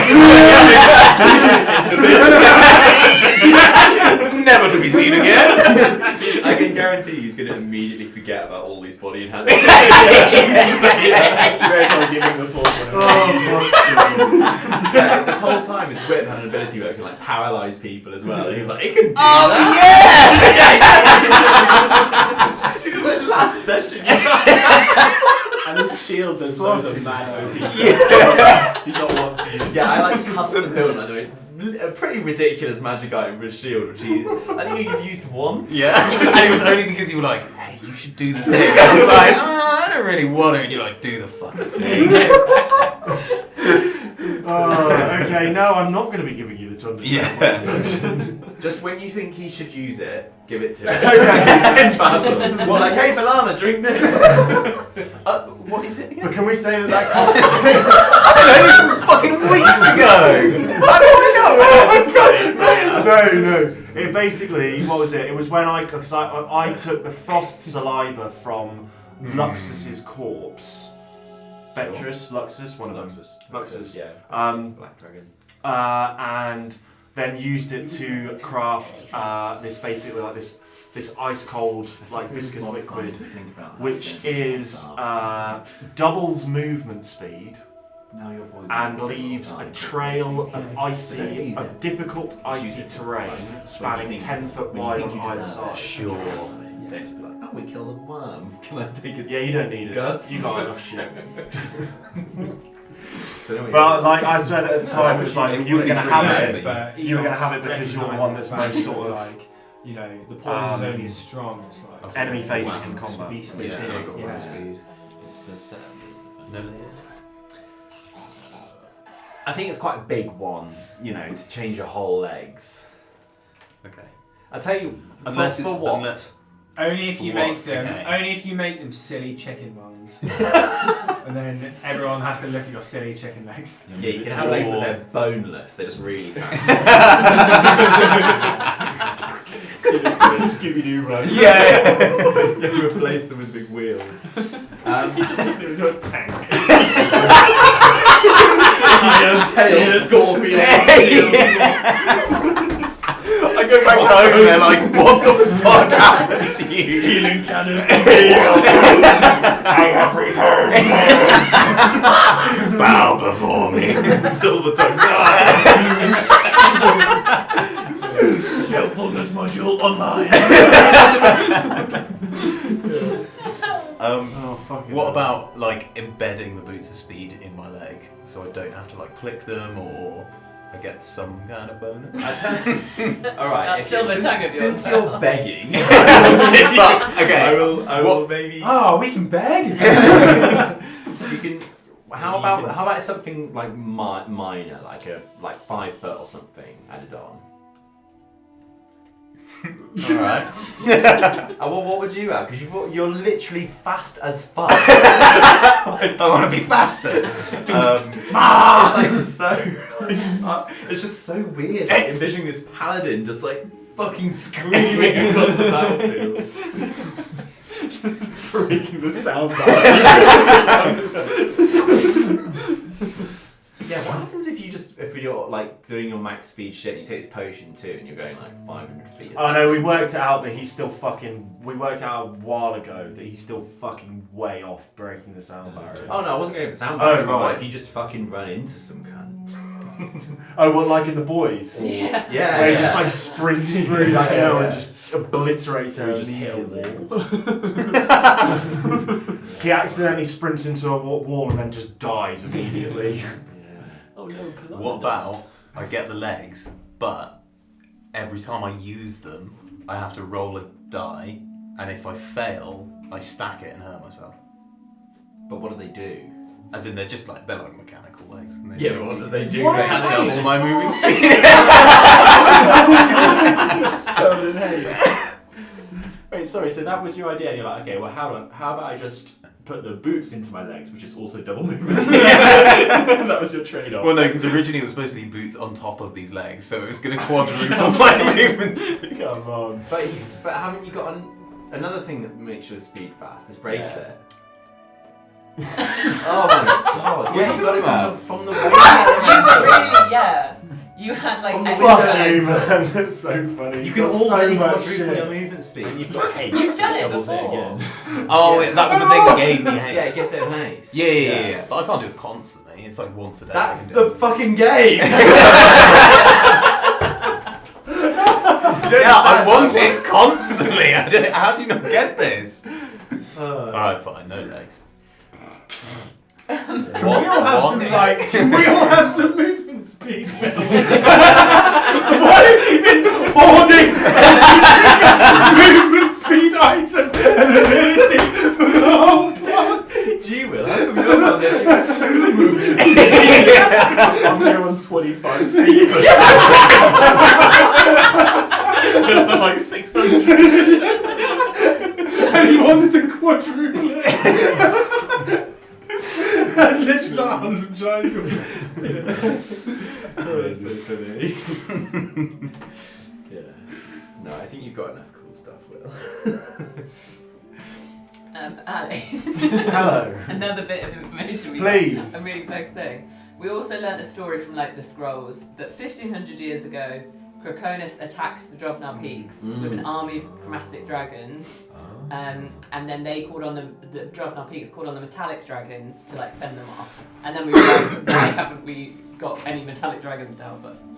Never to be seen again. I can guarantee he's going to immediately forget about all these body enhancers. Give him the fourth one. Oh, Yeah, this whole time his whip had an ability where it can like paralyze people as well. And he was like, it can do Oh that. It was like last session. And his shield does loads of mad OP stuff. He's not once used. Yeah, I like custom build. I know it a pretty ridiculous magic item for a shield, which I think you've used once. Yeah, and it was only because you were like, hey, you should do the thing. I was like, I don't really want to. And you're like, do the fucking thing. Okay, no, I'm not going to be giving you the tons of potion. Just when you think he should use it, give it to him. Basil. Well, like, hey, Balana, drink this. What is it again? But can we say that costs... This was fucking weeks ago. How do I know? No. It basically, what was it? It was when I took the frost saliva from Luxus's corpse. Luxus, one of them. Luxus. Yeah. Black dragon. And then used it to craft this basically like this ice cold like viscous liquid, which is doubles movement speed. And leaves a trail of difficult icy terrain spanning 10 foot wide on either side. Sure. You don't just be like, oh, we killed a worm. Can I take it? Yeah, you don't need guts? it. You got enough shit. So But like I swear that at the time it was like you were going to have it. But You were going to have it because you're the one that's most sort of like, you know, the poison is only as strong as like enemy faces in combat. beast Yeah, that's in I've it, got yeah. one speed. It's the setup. No. I think it's quite a big one, you know, to change your whole legs. Okay. I'll tell you, Unless for it's what? unless- Only if For you what? make them. Okay. Only if you make them silly chicken ones, and then everyone has to look at your silly chicken legs. Yeah, you can have legs, but they're boneless. They're just really fast. Scooby-Doo run. Yeah. You replace them with big wheels. Into a tank. Tail scorpion. I go back home and they're like, what the fuck happened to you? Healing cannon. I have returned. Bow before me. Silver tongue. Helpfulness module online. What about like embedding the boots of speed in my leg so I don't have to like click them or I get some kind of bonus? All right. That silver tongue of yours. Since you're begging, But, okay. I will maybe. Oh, we can beg. You can. How about something like minor, like 5 foot or something added on? Alright. What would you have? Because you're literally fast as fuck. I want to be faster. It's just so weird. Like, envisioning this paladin just like fucking screaming across the battlefield. Freaking the sound Yeah, what happens if you're like doing your max speed shit and you take this potion too and you're going like 500 feet? Oh no, we worked out that he's still fucking. We worked out a while ago that he's still fucking way off breaking the sound barrier. Oh no, I wasn't going for sound Oh, barrier. but right. what if you just fucking run into some cunt? Oh, well, like in The Boys? Yeah. Yeah. Where he just like sprints through that girl and just obliterates her Just hit a immediately. He accidentally sprints into a wall and then just dies immediately. Oh no, What about I get the legs, but every time I use them, I have to roll a die, and if I fail, I stack it and hurt myself. But what do they do? As in, they're like mechanical legs. And Yeah, but what do they do? What? They have Double my moving feet. Wait, sorry, so that was your idea, and you're like, okay, well, how about I just put the boots into my legs, which is also double movement? That was your trade-off. Well, no, because originally it was supposed to be boots on top of these legs, so it was going to quadruple my movement speed. Come on. But haven't you got another thing that makes your speed fast? This bracelet. Oh my god! Yeah, you got it from the You were really, yeah. You had like Fuck you, man. That's so funny. You He's can got so already much quadruple your shit. movement speed. And you've got haste. You've done which it doubles before. again. Oh, that was the thing that gave me haste. Yeah, it gets it haste. Yeah. But I can't do it constantly. It's like once a day. That's I can do the it. fucking game. Yeah, I want it constantly. How do you not get this? Alright, fine. No legs. Can we all have some Can we all have some movement speed? Why have you been hoarding every single movement speed item and ability for the whole party? Gee, Will, how come you're not this? You have 2 movements. I'm here on 25 feet. Like 600. And he wanted to quadruple it. And literally like 100 times your movement speed. Oh, that's so funny. Yeah. No, I think you've got enough cool stuff, Will. Ali. Hello. Another bit of information we Please. got. A really quick thing. We also learnt a story from the scrolls that 1500 years ago, Krakonis attacked the Drovnar peaks with an army of chromatic dragons, and then they called on them. The Drovnar peaks called on the metallic dragons to fend them off. And then we were like, why haven't we got any metallic dragons to help us?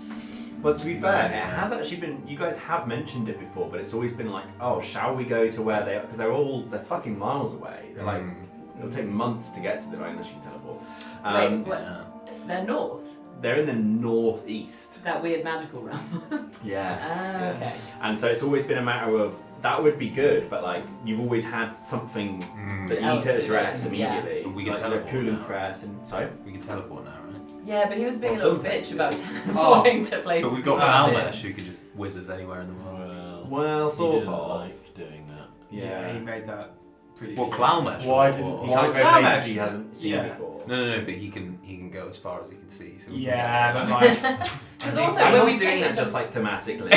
Well, to be fair, it has actually been. You guys have mentioned it before, but it's always been like, oh, shall we go to where they are? Because they're fucking miles away. They're it'll take months to get to them unless you can teleport. Wait, what? They're north. They're in the northeast. That weird magical realm. Yeah. Okay. And so it's always been a matter of that would be good, but you've always had something that you need Else to to address do, immediately. But we can like teleport Cool and now. Crest and sorry. We can teleport now, right? Yeah, but he was being Well, a little some bitch things, about yeah. teleporting to places. But we've got he's not been. Kalmesh who can just whiz us anywhere in the world. Well, he sort didn't of. like doing that. Yeah, he made that pretty Well, clear. Kalmesh. Why didn't- He why can't go Kalmesh? places he hasn't seen Yeah. before. No, but he can go as far as he can see. So we Yeah, can but Because also I'm when not we doing painted that just them- thematically.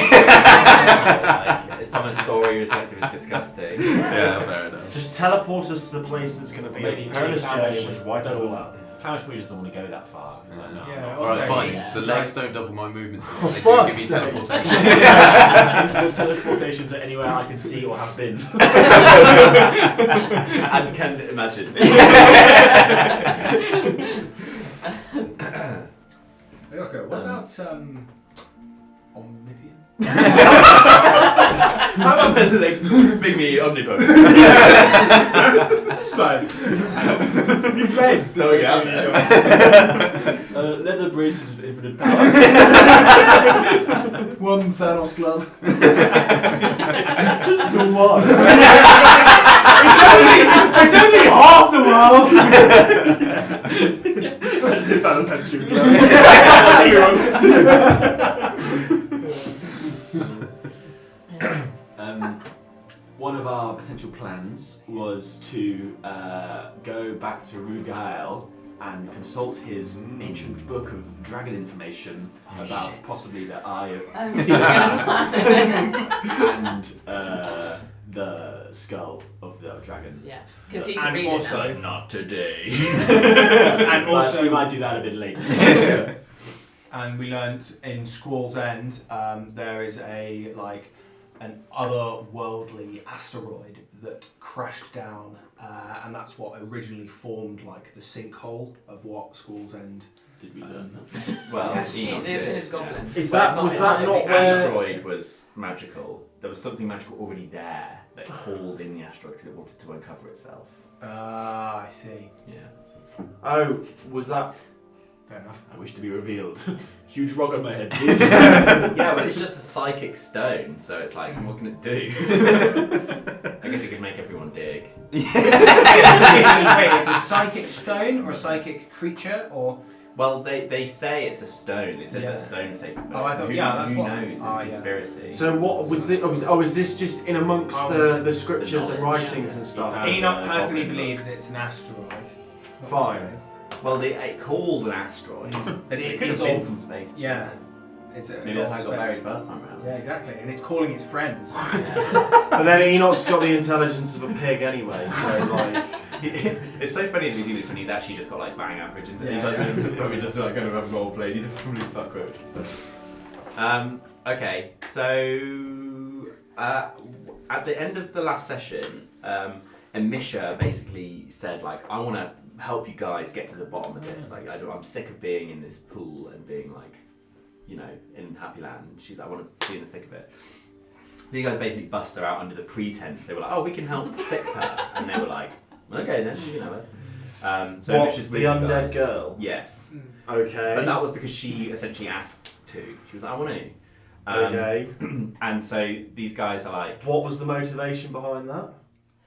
From a story perspective, it's disgusting. yeah, fair enough. Just teleport us to the place that's going to be Maybe a perilous journey, which why does all doesn't that. Clash probably just doesn't want to go that far. He's like, no, Yeah, Alright, also fine. yeah. The legs don't double my movement speed. For They do fuck's give me sake. teleportation. Full teleportation to anywhere I can see or have been. And can imagine. Hey, Oscar, what about Omnidian? How about my legs make me omnipotent? Fine. These legs Throwing it out there. Leather braces of infinite power. One Thanos glove. Just the one. It's only half the world. Thanos had 2 gloves. One of our potential plans was to go back to Rugail and consult his ancient book of dragon information about possibly the Eye of and the skull of the dragon. Yeah, because he And can read also- it now. Not today. And But also, we might do that a bit later. and we learnt in Squall's End, there is an otherworldly asteroid that crashed down, and that's what originally formed the sinkhole of what Squall's End. Did we learn that? Well, Yes. He Enoch is in did, his goblin. Is But that it's was it's that the not where? asteroid was magical? There was something magical already there that called in the asteroid because it wanted to uncover itself. Ah, I see. Yeah. Oh, was that? Fair enough. I wish to be revealed. Huge rock on my head, please. Yeah, but it's just a psychic stone, so it's what can it do? I guess it could make everyone dig. Wait, it's a psychic stone or a psychic creature or? Well, they say it's a stone. They said Yeah. that stone saved the Oh, I thought- that's who what- knows? It's yeah. a conspiracy. So what was this? Is this just in amongst the scriptures and writings and stuff? Enoch personally goblin believes it's an asteroid. not a Fine. stone. Well, it called an asteroid, But it could have is been all- from space. Yeah. It's Maybe that's how it got buried first time round. Yeah, exactly. And it's calling its friends. And then Enoch's got the intelligence of a pig anyway, so It's so funny at the beginning when he's actually just got bang average, and he's probably just kind of a role play. He's probably fuckwit. Okay, so at the end of the last session, Amisha basically said I want to help you guys get to the bottom of this. I'm sick of being in this pool and being in Happy Land. She's I want to be in the thick of it. You guys basically bust her out under the pretense. They were like, oh, we can help fix her. And they were like, okay then, you know it. So What, Amisha's with the you undead guys. girl? Yes. Okay. But that was because she essentially asked to. She was like, I want to. Okay. And so these guys are like, What was the motivation behind that?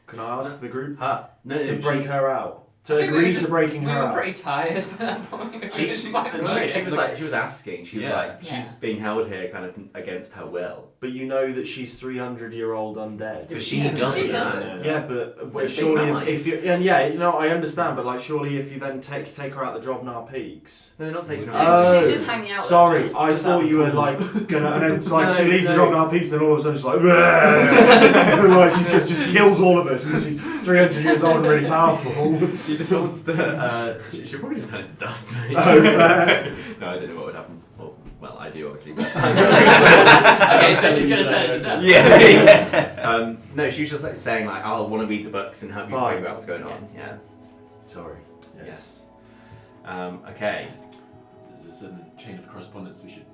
Can I ask the group? her. No, To break her out. I To think we were agree just- to breaking We her were out. pretty tired at that point. She, We were she, just like, no, she was like, she was asking. She was Yeah. like, she's Yeah. being held here kind of against her will. But you know that she's 300-year-old undead. But she Yeah, doesn't. she doesn't. Yeah, but They surely nice. if you and yeah, you know I understand, but like surely if you then take her out the Drovnar Peaks. No, they're not taking her Yeah, out. she's just hanging out with Sorry, us. I just thought out you were cool. like gonna, and then like No, she leaves the no. Drovnar Peaks, and then all of a sudden she's like, like she just kills all of us because she's 300 years old and really powerful. She just wants to. She'll probably just turn into dust. Mate. Oh, fair. No, I don't know what would happen. Well, I do obviously. But Okay, so she's going to turn into dust. Yeah. no, she was just like saying like, I'll want to read the books and help you Fine. figure out what's going on. Yeah. Sorry. Yes. Okay. There's a certain chain of correspondence we should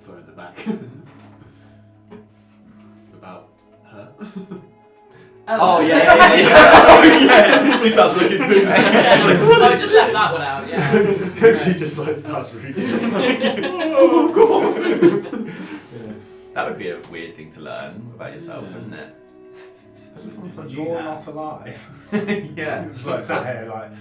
throw in the back about her. Oh yeah. Oh yeah. She starts looking through. Oh, I just left that one out, yeah. She just like starts reading. Oh god. That would be a weird thing to learn about yourself, wouldn't it? Someone told you You're that. not alive. Yeah. It's like sat here like.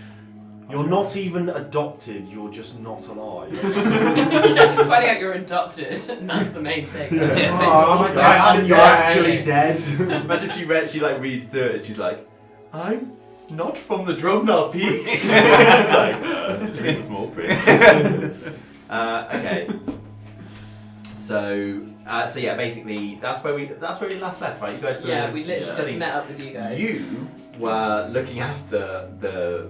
You're not even adopted. You're just not alive. Finding out you're adopted, and that's the main thing. Yeah. That's the Oh, bit I'm more sorry, You're sad. actually dead. Imagine if she like reads through it. She's like, I'm not from the Drovnar Peaks. It's like, did you read the small print? Okay. So yeah, basically that's where we last left, right? You guys were Yeah, we literally just studying met up with you guys. You were looking after the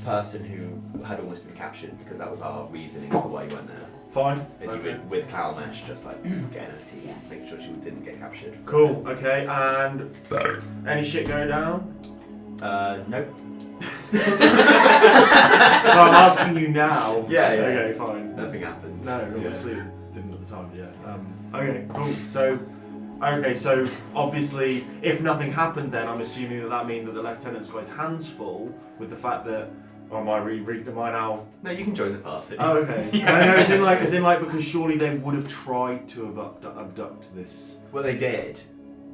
person who had almost been captured because that was our reasoning for why you went there. Fine. Is Okay. you were with Kalmesh, just like getting her tea, making sure she didn't get captured. Cool. Okay. And any shit go down? No. No, I'm asking you now. Yeah. Okay. Fine. Nothing happened. No, Yeah. obviously didn't at the time. Yeah. Okay. Cool. So obviously, if nothing happened, then I'm assuming that means that the lieutenant's got his hands full with the fact that. Or am I now? No, you can join the party. Oh, okay. I know, as in like because surely they would have tried to have abduct this. Well, they did.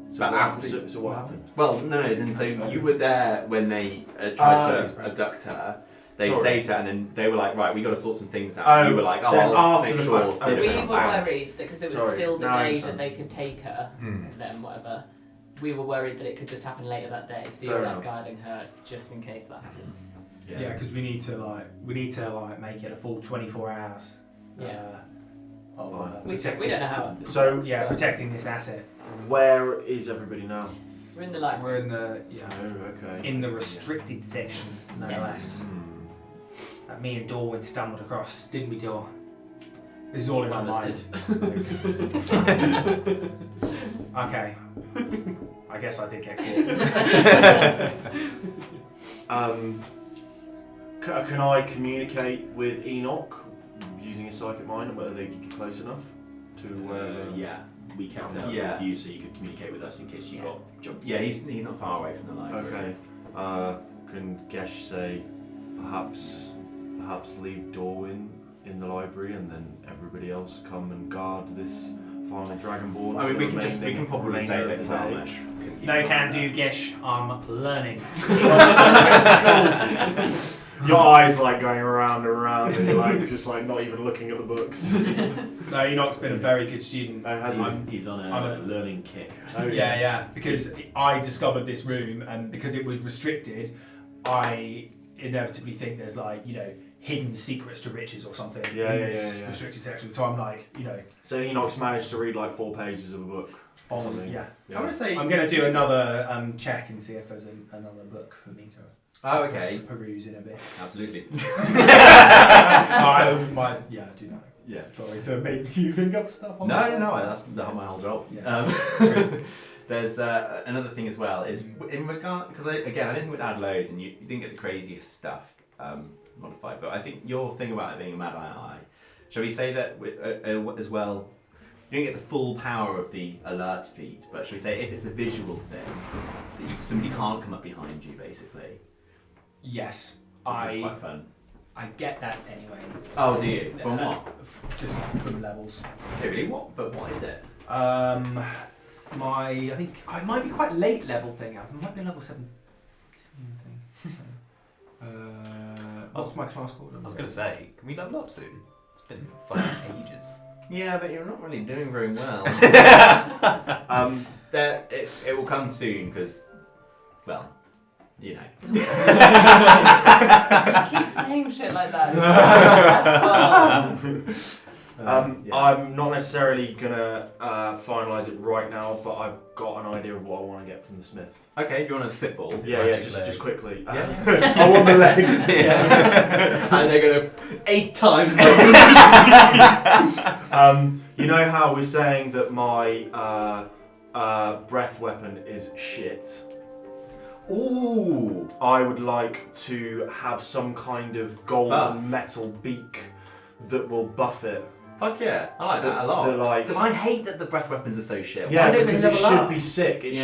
So But what, after- so what happened? Well, no, as in, so you were there when they tried to abduct her. They Sorry. saved her, and then they were like, right, we got to sort some things out. Oh, and you were like, oh, then I'll after make the sure fact. they Okay. don't We get were found. worried that because it was Sorry, still the now I day understand. that they could take her, then whatever. We were worried that it could just happen later that day, so you Fair were enough. guarding her just in case that happens. Yeah, because we need to make it a full 24 hours. Yeah. We protecting- don't know how. So, Yeah, but protecting this asset. Where is everybody now? we're in the library. We're in the Oh, okay. in the restricted section, no Yeah. less. Hmm. That me and Dorwin stumbled across, didn't we, Dor? This is all in our mind. Okay. I guess I did get caught. Can I communicate with Enoch using his psychic mind and whether they get close enough to? Yeah, we kept it up Yeah. with you so you could communicate with us in case you got jumped. Yeah, he's not far away from the library. Okay. Can Gesh say perhaps leave Dorwin in the library and then everybody else come and guard this final Dragonborn? I mean, for we the can probably remainder say of that the day? Kalmesh can keep No an eye can on do, that. Gish. I'm learning. Your eyes like going around and around, and you're like just like not even looking at the books. No, Enoch's been a very good student. Oh, has he? He's on I'm a learning kick. Oh, Yeah, because I discovered this room, and because it was restricted, I inevitably think there's hidden secrets to riches or something in this restricted section. So I'm So Enoch's managed to read like 4 pages of a book. Or something. yeah. I want to say. I'm going to do another check and see if there's another book for me to Oh, okay. peruse in a bit. Absolutely. I do that. Yeah. Sorry to make you think of stuff. On No, that. that's my whole job. Yeah. There's another thing as well is in regard because I didn't think we'd add loads and you didn't get the craziest stuff modified, but I think your thing about it being a mad eye, shall we say that as well? You don't get the full power of the alert feat, but shall we say if it's a visual thing that somebody can't come up behind you basically? Yes. It's quite fun. I get that anyway. Oh, do you? From what? Just from levels. Okay, really? What? But what is it? I think it might be quite late level thing. It might be a level 7 thing. What's my class called? I was going to say, can we level up soon? It's been fucking ages. Yeah, but you're not really doing very well. It will come soon because, well, you know. You keep saying shit like that. Yeah. I'm not necessarily gonna finalise it right now, but I've got an idea of what I want to get from the smith. Okay, do you want to spitball? Yeah, just quickly. Yeah. I want the legs. And they're gonna 8 times. You know how we're saying that my breath weapon is shit? Ooh. I would like to have some kind of golden metal beak that will buff it. Fuck yeah, I like that a lot. Because I hate that the breath weapons are so shit. Yeah, Why don't because they it level should up? be sick. It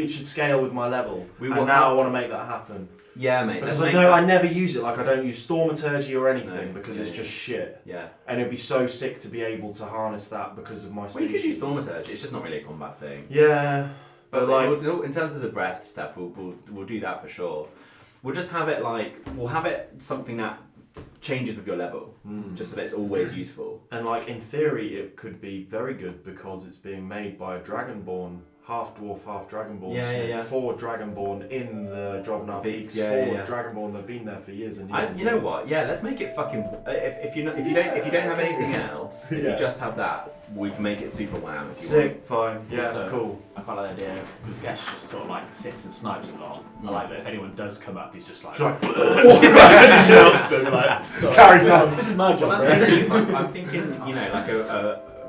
should scale with my level. And now I want to make that happen. Yeah, mate. Because I never use it. Like I don't use thaumaturgy or anything because it's just shit. Yeah. And it'd be so sick to be able to harness that because of my species. Well, you could use thaumaturgy. It's just not really a combat thing. Yeah, but like in terms of the breath stuff, we'll do that for sure. We'll just have it something that changes with your level, just so that it's always useful. And like in theory, it could be very good because it's being made by a dragonborn, half dwarf, half dragonborn. Yeah. 4 dragonborn in the Drovnar Peaks. 4 dragonborn that've been there for years and years. You know what? Yeah, let's make it fucking. If you don't have anything else, if you just have that, we can make it super wow. If you Sick, fine, yeah, Also, cool. I quite like the idea because Gesh just sort of like sits and snipes a lot. I like that if anyone does come up, he's just like melts them, like carries on. This is my job. Well, that's the thing. I'm thinking,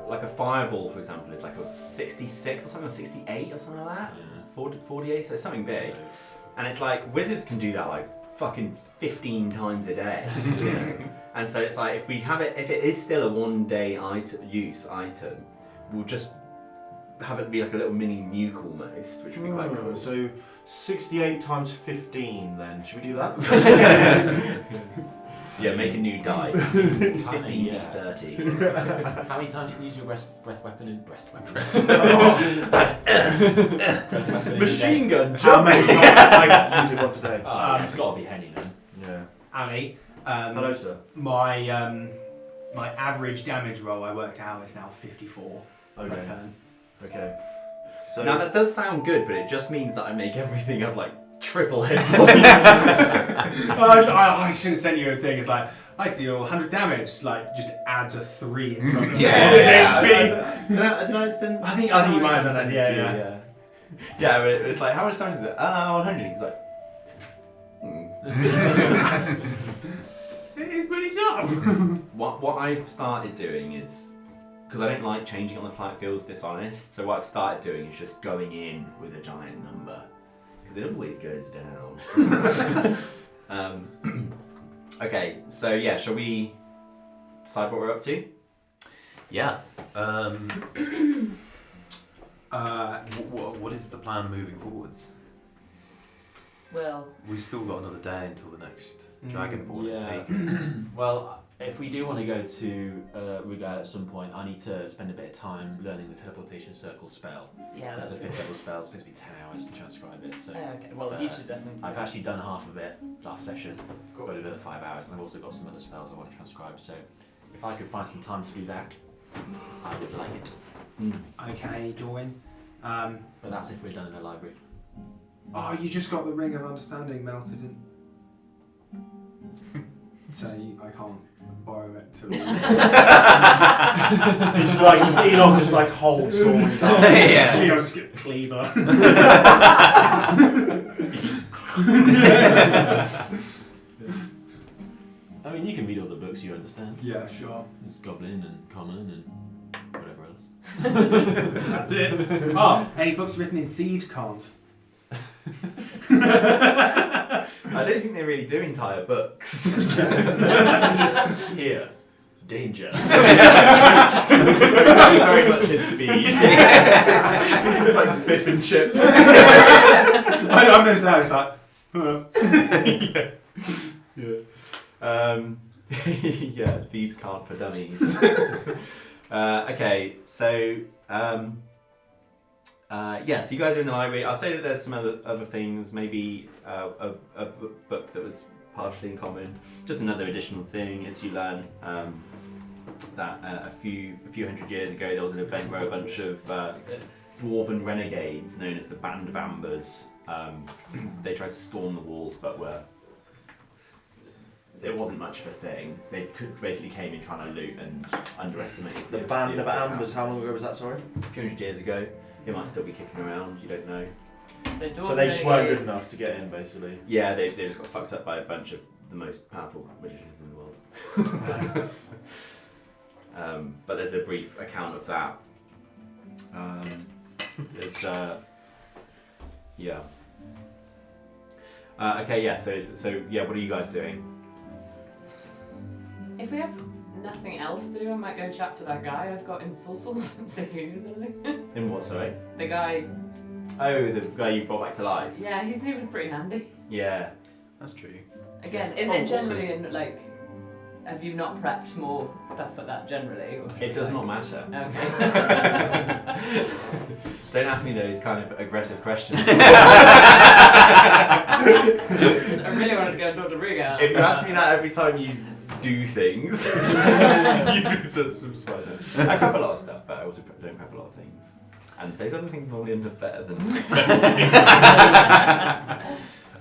like a fireball, for example, is like a 66 or something, or 68 or something like that. Yeah. 48, so it's something big. And it's like wizards can do that like fucking 15 times a day, you know. And so it's like if it is still a 1-day use item, we'll just have it be like a little mini nuke almost, which would be quite cool. So 68 times 15 then, should we do that? Yeah, make a new dice. It's 15d30. How many times can you use your breath weapon in breast weapon? Machine gun How many times I use it once a day? It's got to be Henny then. Yeah. Ali, Hello, sir. my average damage roll I worked out is now 54 per Okay. turn. Okay. So Now that does sound good, but it just means that I make everything have like triple hit points. I should have sent you a thing. It's like I deal 100 damage. Like just adds a 3 in front of it. Did I send? I think you might have done that. Yeah. Yeah, but it's like how much damage is it? 100. He's like. It's pretty tough. What I've started doing is, because I don't like changing on the fly, it feels dishonest. So what I've started doing is just going in with a giant number, because it always goes down. Okay, so yeah, shall we decide what we're up to? Yeah. What is the plan moving forwards? Well, We've still got another day until the next Dragonborn is yeah. taken. Well, if we do want to go to Rugal at some point, I need to spend a bit of time learning the teleportation circle spell. yeah, It's that's a 5th level spell, so it's going to be 10 hours to transcribe it. So okay. Well, you should definitely do I've that. actually done half of it last session, got another 5 hours, and I've also got some other spells I want to transcribe. So if I could find some time to do that, I would like it. Okay, Dorwin. But that's if we're done in the library. Oh, you just got the Ring of Understanding melted in. So I can't borrow it to. It's just like Enoch just like holds Dorwin's arm. Yeah. I'll just get cleaver. I mean, you can read all the books you understand. Yeah, sure. Goblin and Common and whatever else. That's it. Oh, any books written in thieves' can't. I don't think they really do entire books. Here, danger. Very much his speed. It's like Biff and Chip. I'm just there, it's like. Yeah, thieves can't for dummies. Okay, so so you guys are in the library. I'll say that there's some other things, maybe a book that was partially in common. Just another additional thing is you learn that a few hundred years ago there was an event where a bunch of dwarven renegades known as the Band of Ambers, they tried to storm the walls, but it wasn't much of a thing. They basically came in trying to loot and underestimated The Band of Ambers, how long ago was that, sorry? A few hundred years ago. It might still be kicking around, you don't know. So But they just weren't good enough to get in, basically. Yeah, they just got fucked up by a bunch of the most powerful magicians in the world. But there's a brief account of that. There's so what are you guys doing? If we have nothing else to do, I might go chat to that guy I've got in Sorcel and see if he knows anything. In what, sorry? The guy. Oh, the guy you brought back to life? Yeah, he was pretty handy. Yeah. That's true. Again, is it generally in, like, have you not prepped more stuff for that generally? Or It does not matter. Okay. Don't ask me those kind of aggressive questions. I really wanted to go and talk to Ruga. If you ask me that every time you do things, that's fine. I prep a lot of stuff, but I also don't prep a lot of things. And those other things normally end up better than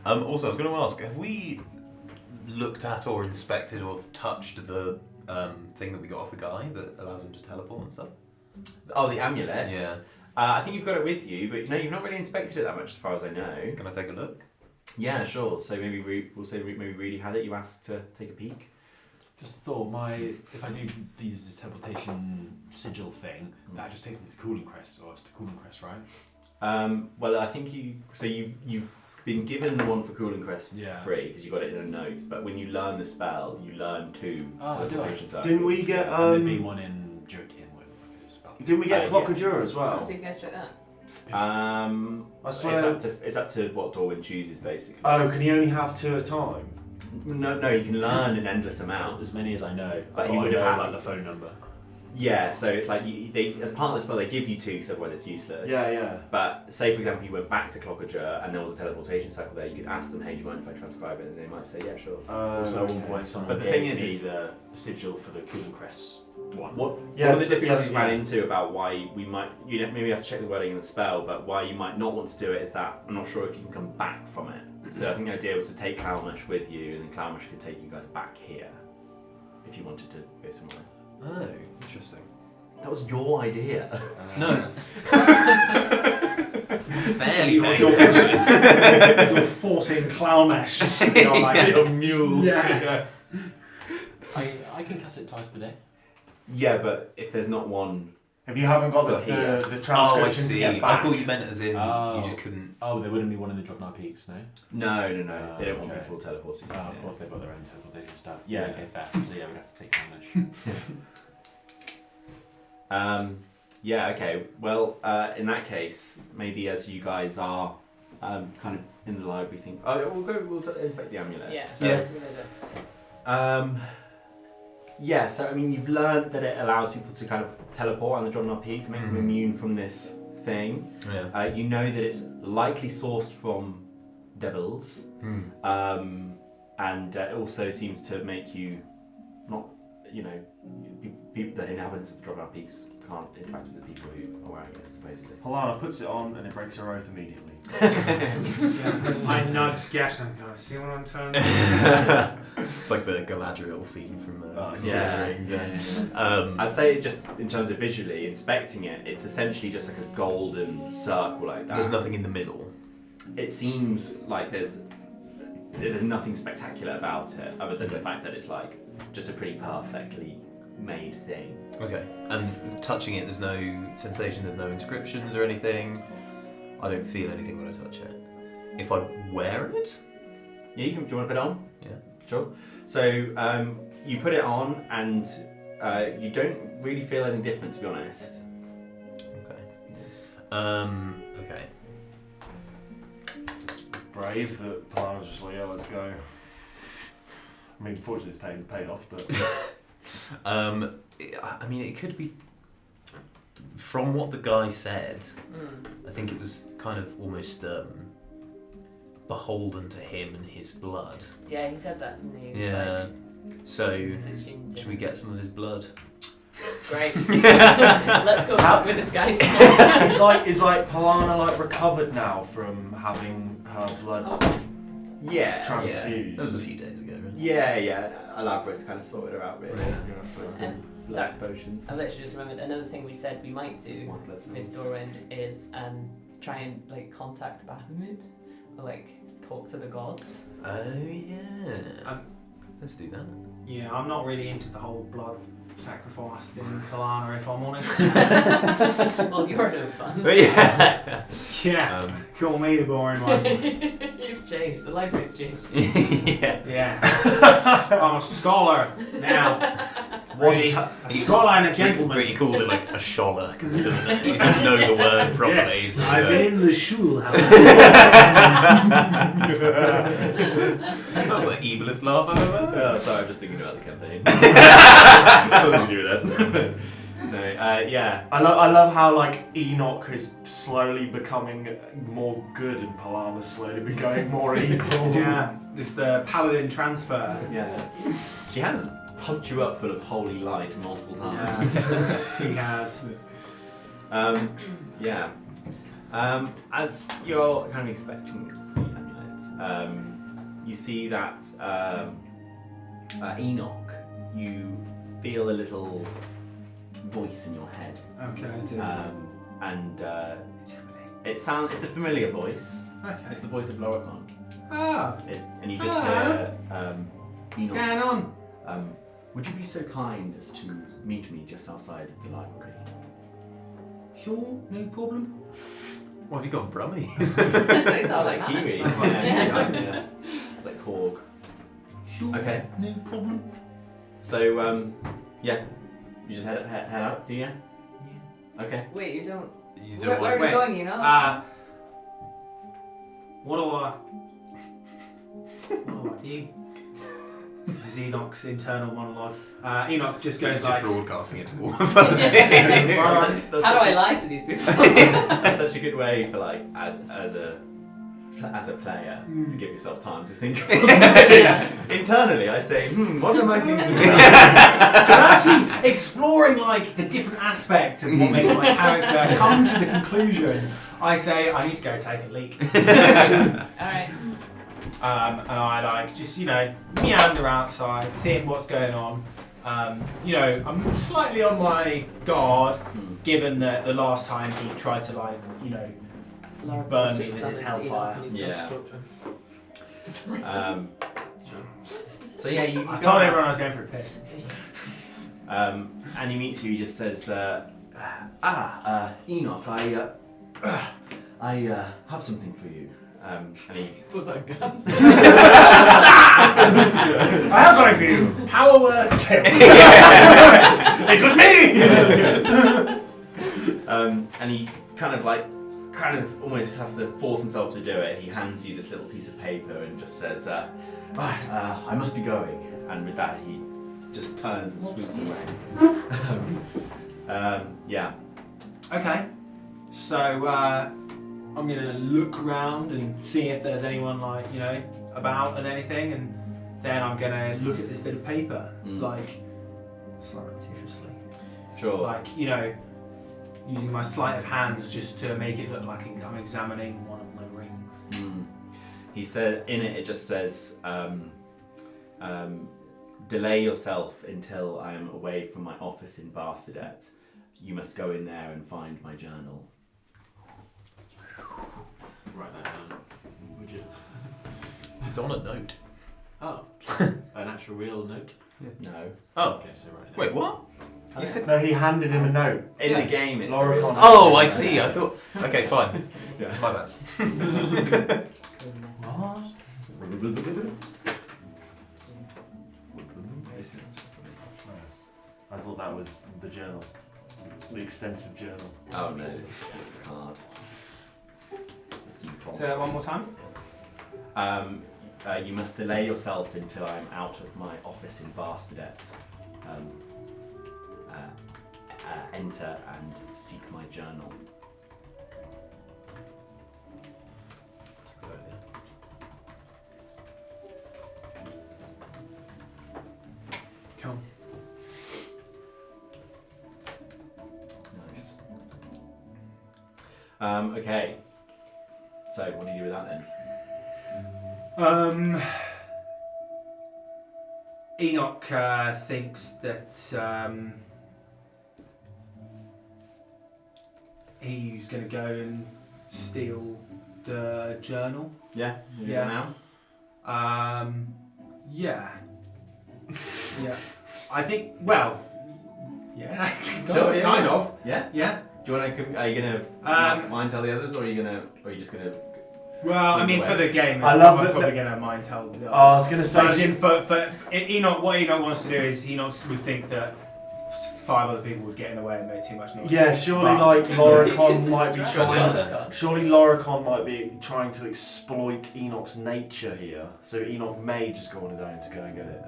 Also, I was going to ask, have we looked at or inspected or touched the thing that we got off the guy that allows him to teleport and stuff? Oh, the amulet? Yeah. I think you've got it with you, but you've not really inspected it that much as far as I know. Can I take a look? Yeah, sure. So maybe we'll say maybe Reedy had it, you asked to take a peek. Just thought if I do this teleportation sigil thing, that just takes me to Cooling Crest, or it's to Cooling Crest, right? Well, I think you've been given the one for Cooling Crest Yeah. free because you got it in a note. But when you learn the spell, you learn two teleportation circles. Didn't we get And there'd be one in Jerkin, whatever it is. Didn't we get yeah. Clockadura as well? So you go straight that. I swear. It's up to what Dorwin chooses basically. Oh, can he only have 2 at a time? No, you can learn an endless amount. As many as I know, But but he would have had- like the phone number. Yeah, so it's like they as part of the spell they give you two because otherwise it's useless. Yeah. But say for example you went back to Clockadura and there was a teleportation cycle there, you could ask them, hey, do you mind if I transcribe it? And they might say, yeah, sure. So at one point someone But the gave thing is, me the sigil for the Cooling Crest one. One of the so- difficulties we yeah. ran into about why we might, maybe have to check the wording in the spell, but why you might not want to do it is that I'm not sure if you can come back from it. So I think the idea was to take Clownmash with you, and then Clownmash could take you guys back here if you wanted to go somewhere. Oh, interesting. That was your idea. No. Barely You're paying attention. sort of forcing Clownmash to be on like a mule. Yeah. I can cast it twice per day. Yeah, but if there's not one. If you haven't got Got here. the Oh, I transcription to see. get I back. thought you meant as in Oh. you just couldn't. Oh, there wouldn't be one in the Drovnar Peaks, no? No. They don't want Okay. people teleporting. Oh, of course they've got their own teleportation stuff. Yeah, okay, fair. So yeah, we'd have to take damage. Yeah, okay. Well, in that case, maybe as you guys are kind of in the library, we'll inspect the amulet. Yeah. So, Yeah. That's what they do. Yeah, so I mean, you've learned that it allows people to kind of teleport on the Drovnar Peaks, makes them immune from this thing. Yeah. You know that it's likely sourced from devils, and it also seems to make you not, people, the inhabitants of the Drovnar Peaks can't interact with the people who are wearing it, supposedly. Halana puts it on and it breaks her oath immediately. I nudge Gash and go, see what I'm telling you? It's like the Galadriel scene from Lord of the Yeah, Rings, yeah. I'd say just in terms of visually inspecting it, it's essentially just like a golden circle like that. There's nothing in the middle. It seems like there's nothing spectacular about it other than the fact that it's like just a pretty perfectly made thing. Okay. And touching it, there's no sensation, there's no inscriptions or anything. I don't feel anything when I touch it. If I wear it? Yeah, do you want to put it on? Yeah. Sure. So you put it on and you don't really feel any different, to be honest. Okay. Okay. Brave that Halana's just like, yeah, let's go. I mean, fortunately, it's paid off, but I mean, it could be. From what the guy said, I think it was kind of almost beholden to him and his blood. Yeah, he said that, didn't he? Yeah. So, Like, should we get some of his blood? Great. Let's go fuck with this guy. Is like Polana like recovered now from having her blood transfused? That was a few days ago, right? Yeah. Elaborate's kind of sorted her out, really. Sorry. Blood potions. I literally just remembered another thing we said we might do with Doran is try and like contact Bahamut or like talk to the gods. Oh yeah. Let's do that. Yeah, I'm not really into the whole blood sacrifice thing, Kalana, if I'm honest. Well, you're no fun. Yeah. Yeah, call me the boring one. You've changed. The library's changed. Yeah. I'm a scholar now. Really, a scholar and a gentleman. But he calls it like a scholar because he doesn't know the word properly. Yes, I've been in the shul house. That was like evilest laugh I've ever heard. Oh, sorry, I'm just thinking about the campaign. Nothing to do with that. No, yeah. I love how like Enoch is slowly becoming more good and Polana's slowly becoming more evil. Yeah, it's the paladin transfer. Yeah. She has pumped you up full of holy light multiple times. Yes, she has. Yeah. As you're kind of expecting the amulets, you see that Enoch, you feel a little voice in your head. Okay. And it's a familiar voice. Okay. It's the voice of Loricon. Ah, And you just hear what's Enoch. going on? Would you be so kind as to meet me just outside of the library? Sure, no problem. What have you got, Brummy? It's all like Kiwi. Yeah. It's like Korg. Sure, Okay. no problem. So, yeah. You just head out, do you? Yeah. Okay. Wait, you don't. You Where are you Wait. going? You know. What do I do? This is Enoch's internal monologue. Enoch just goes just like, broadcasting it to all of us. That's How do such I lie to these people? That's such a good way for like as a player to give yourself time to think. Yeah. Internally, I say, what am I thinking about? I'm actually exploring like the different aspects of what makes my character come to the conclusion. I say I need to go take a leak. Alright. And I like just meander outside, seeing what's going on. I'm slightly on my guard, given that the last time he tried to burn me with his hellfire. Yeah. So yeah, you. I told everyone I was going for a piss. And he meets you. He just says, Enoch, I have something for you. And he Pulls out a gun. I have something for you. Power word kill. It was me. and he kind of almost has to force himself to do it. He hands you this little piece of paper and just says, I must be going. And with that, he just turns and swoops away. Yeah. Okay. So I'm gonna look around and see if there's anyone about and anything, and then I'm gonna look at this bit of paper surreptitiously. Sure. Using my sleight of hands just to make it look like I'm examining one of my rings. He said in it just says, delay yourself until I am away from my office in Barsedet. You must go in there and find my journal. Write that down, would you? It's on a note. Oh, an actual real note? No. Oh, Okay, so right now. wait, what? You said. No, he handed him a note. In the game, it's Laura a real Connor. Oh, I see. I thought. Okay, fine. Yeah. My bad. This is I thought that was the journal, the extensive journal. oh no, this is just a card. It's Say that one more time. You must delay yourself until I am out of my office in Barstedet. Enter and seek my journal. That's a good idea. Cool. Nice. Okay. So, what do you do with that then? Enoch thinks that he's going to go and steal the journal. Yeah. You do Yeah. that now. Yeah. Yeah. I think. Well. Yeah. Sure, yeah, kind yeah. of. Yeah. Yeah. Do you want to? Are you gonna mind tell the others, or are you just gonna? Well, I Sleep mean, away. for the game, I love I'm that- probably going to mind tell the others. I was going to But as say. in for Enoch, what Enoch wants to do is Enoch would think that 5 other people would get in the way and make too much noise. Yeah, surely But- like You Loricon can might be distract trying to. Loricon. Surely Loricon might be trying to exploit Enoch's nature here, so Enoch may just go on his own to go and get it.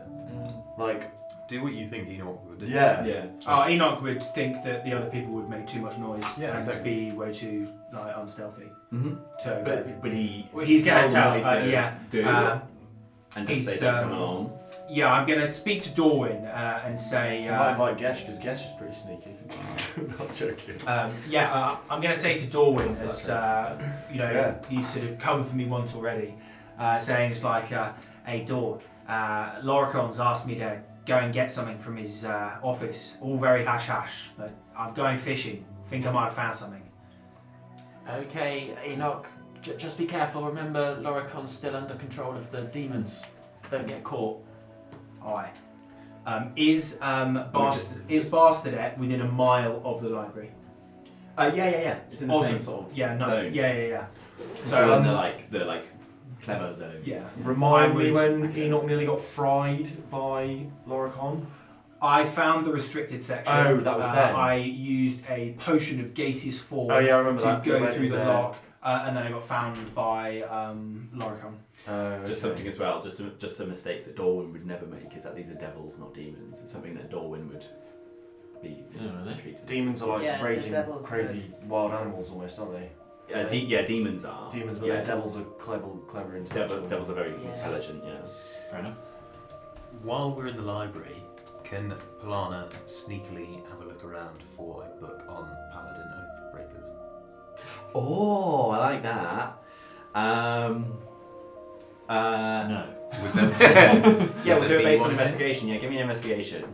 Like, Do what you think Enoch would do. yeah. Yeah. Oh, Enoch would think that the other people would make too much noise Yeah, and exactly. be way too like unstealthy. Mm-hmm. So, But he. well, he's going to tells them tell. what he's gonna Yeah. Do. And just he's, say don't come along. Yeah, I'm going to speak to Dorwin and say. You might invite Gesh because Gesh is pretty sneaky. Not joking. I'm going to say to Dorwin as you know, Yeah. he's sort of covered for me once already, saying it's like, "Hey, Dor, Loricon's asked me to go and get something from his office. All very hash hash, but I'm going fishing. Think I might have found something." Okay, Enoch, just be careful. Remember, Loricon's still under control of the demons. Don't get caught. Aye. Is Barstedet within a mile of the library? Yeah. It's in the Awesome. same sort of. Yeah, nice. zone. Yeah. So in the clever zone. Yeah. Remind me I when would- Enoch nearly got fried by Loricon. I found the restricted section. Oh, that was then. I used a potion of gaseous form Oh yeah, I remember to that. go We went through the there. lock, and then I got found by Loricon. Just something as well, just a mistake that Dorwin would never make is that these are devils, not demons. It's something that Dorwin would be really? treated. Demons are like Yeah, the raging, devils crazy wild animals almost, aren't they? Demons are. Demons, but yeah. then devils are clever intellectual. Devils are very Yes. intelligent. Yes. Fair enough. While we're in the library, can Polana sneakily have a look around for a book on Paladin Oathbreakers? Oh, I like that. No. Would there, Yeah, we'll would do there it be based on one there? investigation. Yeah, give me an investigation.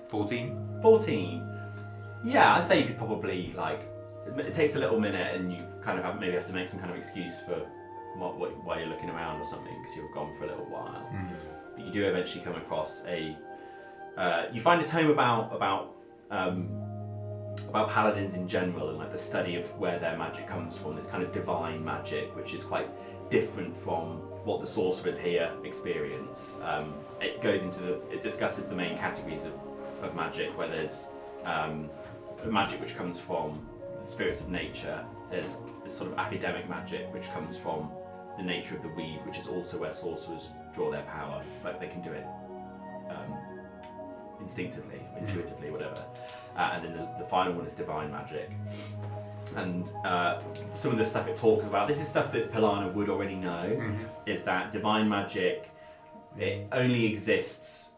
$14. 14. Yeah, I'd say you could probably it takes a little minute, and you kind of maybe have to make some kind of excuse for why you're looking around or something because you've gone for a little while. But you do eventually come across you find a tome about paladins in general and like the study of where their magic comes from. This kind of divine magic, which is quite different from what the sorcerers here experience. It discusses the main categories of magic, where there's magic which comes from the spirits of nature. There's this sort of academic magic which comes from the nature of the weave, which is also where sorcerers draw their power. Like they can do it instinctively, intuitively, whatever. And then the final one is divine magic. And some of the stuff it talks about, this is stuff that Polana would already know, is that divine magic, it only exists,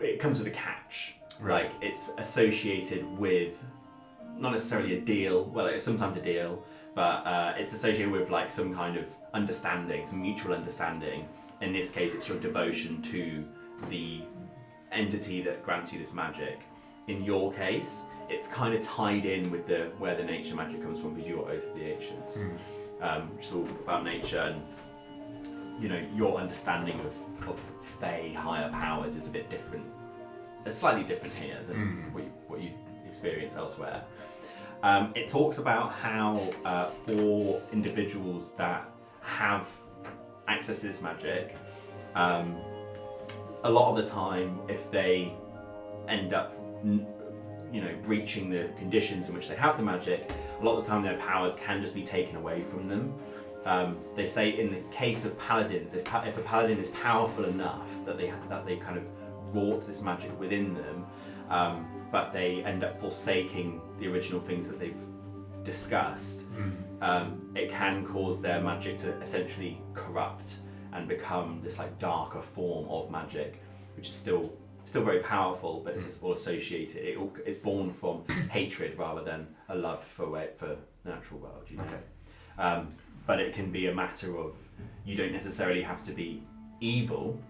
it comes with a catch. Right. Like it's associated with, not necessarily a deal, well it's sometimes a deal, but it's associated with like some kind of understanding, some mutual understanding. In this case it's your devotion to the entity that grants you this magic. In your case, it's kind of tied in with where the nature magic comes from, because you're Oath of the Ancients, which is all about nature, and your understanding of Fey higher powers is a bit different. It's slightly different here than what you experience elsewhere. It talks about how for individuals that have access to this magic, a lot of the time, if they end up breaching the conditions in which they have the magic, a lot of the time their powers can just be taken away from them. They say in the case of paladins, if a paladin is powerful enough that they kind of wrought this magic within them, but they end up forsaking the original things that they've discussed, it can cause their magic to essentially corrupt and become this like darker form of magic, which is still very powerful, but it's all associated. It's born from hatred rather than a love for the natural world. Okay. But it can be a matter of, you don't necessarily have to be evil.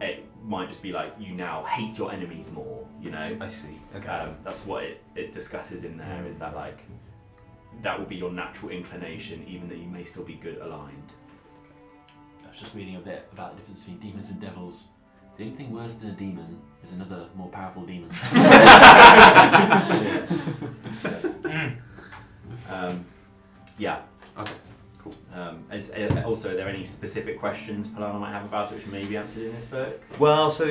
It might just be like you now hate your enemies more. I see. Okay. That's what it discusses in there. Is that like that will be your natural inclination, even though you may still be good aligned. I was just reading a bit about the difference between demons and devils. The only thing worse than a demon is another more powerful demon. Yeah. Okay. Cool. Also, are there any specific questions Polana might have about it which may be answered in this book? Well, so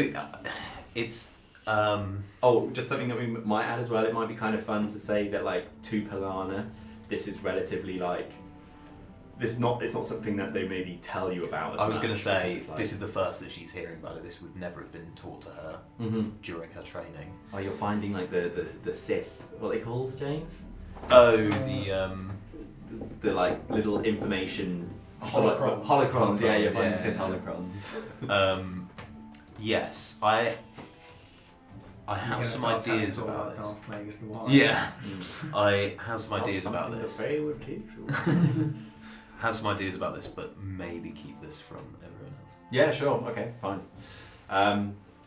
it's. Just something that we might add as well. It might be kind of fun to say that, like, to Polana, this is relatively like. It's not something that they maybe tell you about. I was going to say, this is the first that she's hearing about it. This would never have been taught to her during her training. Oh, you're finding like the Sith, what are they called, James? Oh, the like little information Holocrons. Holocrons, yeah, you're finding Sith holocrons. Yes, I have some ideas about this. Yeah. I have some ideas about this. Faye would teach you. Have some ideas about this, but maybe keep this from everyone else. Yeah, sure. Okay, fine.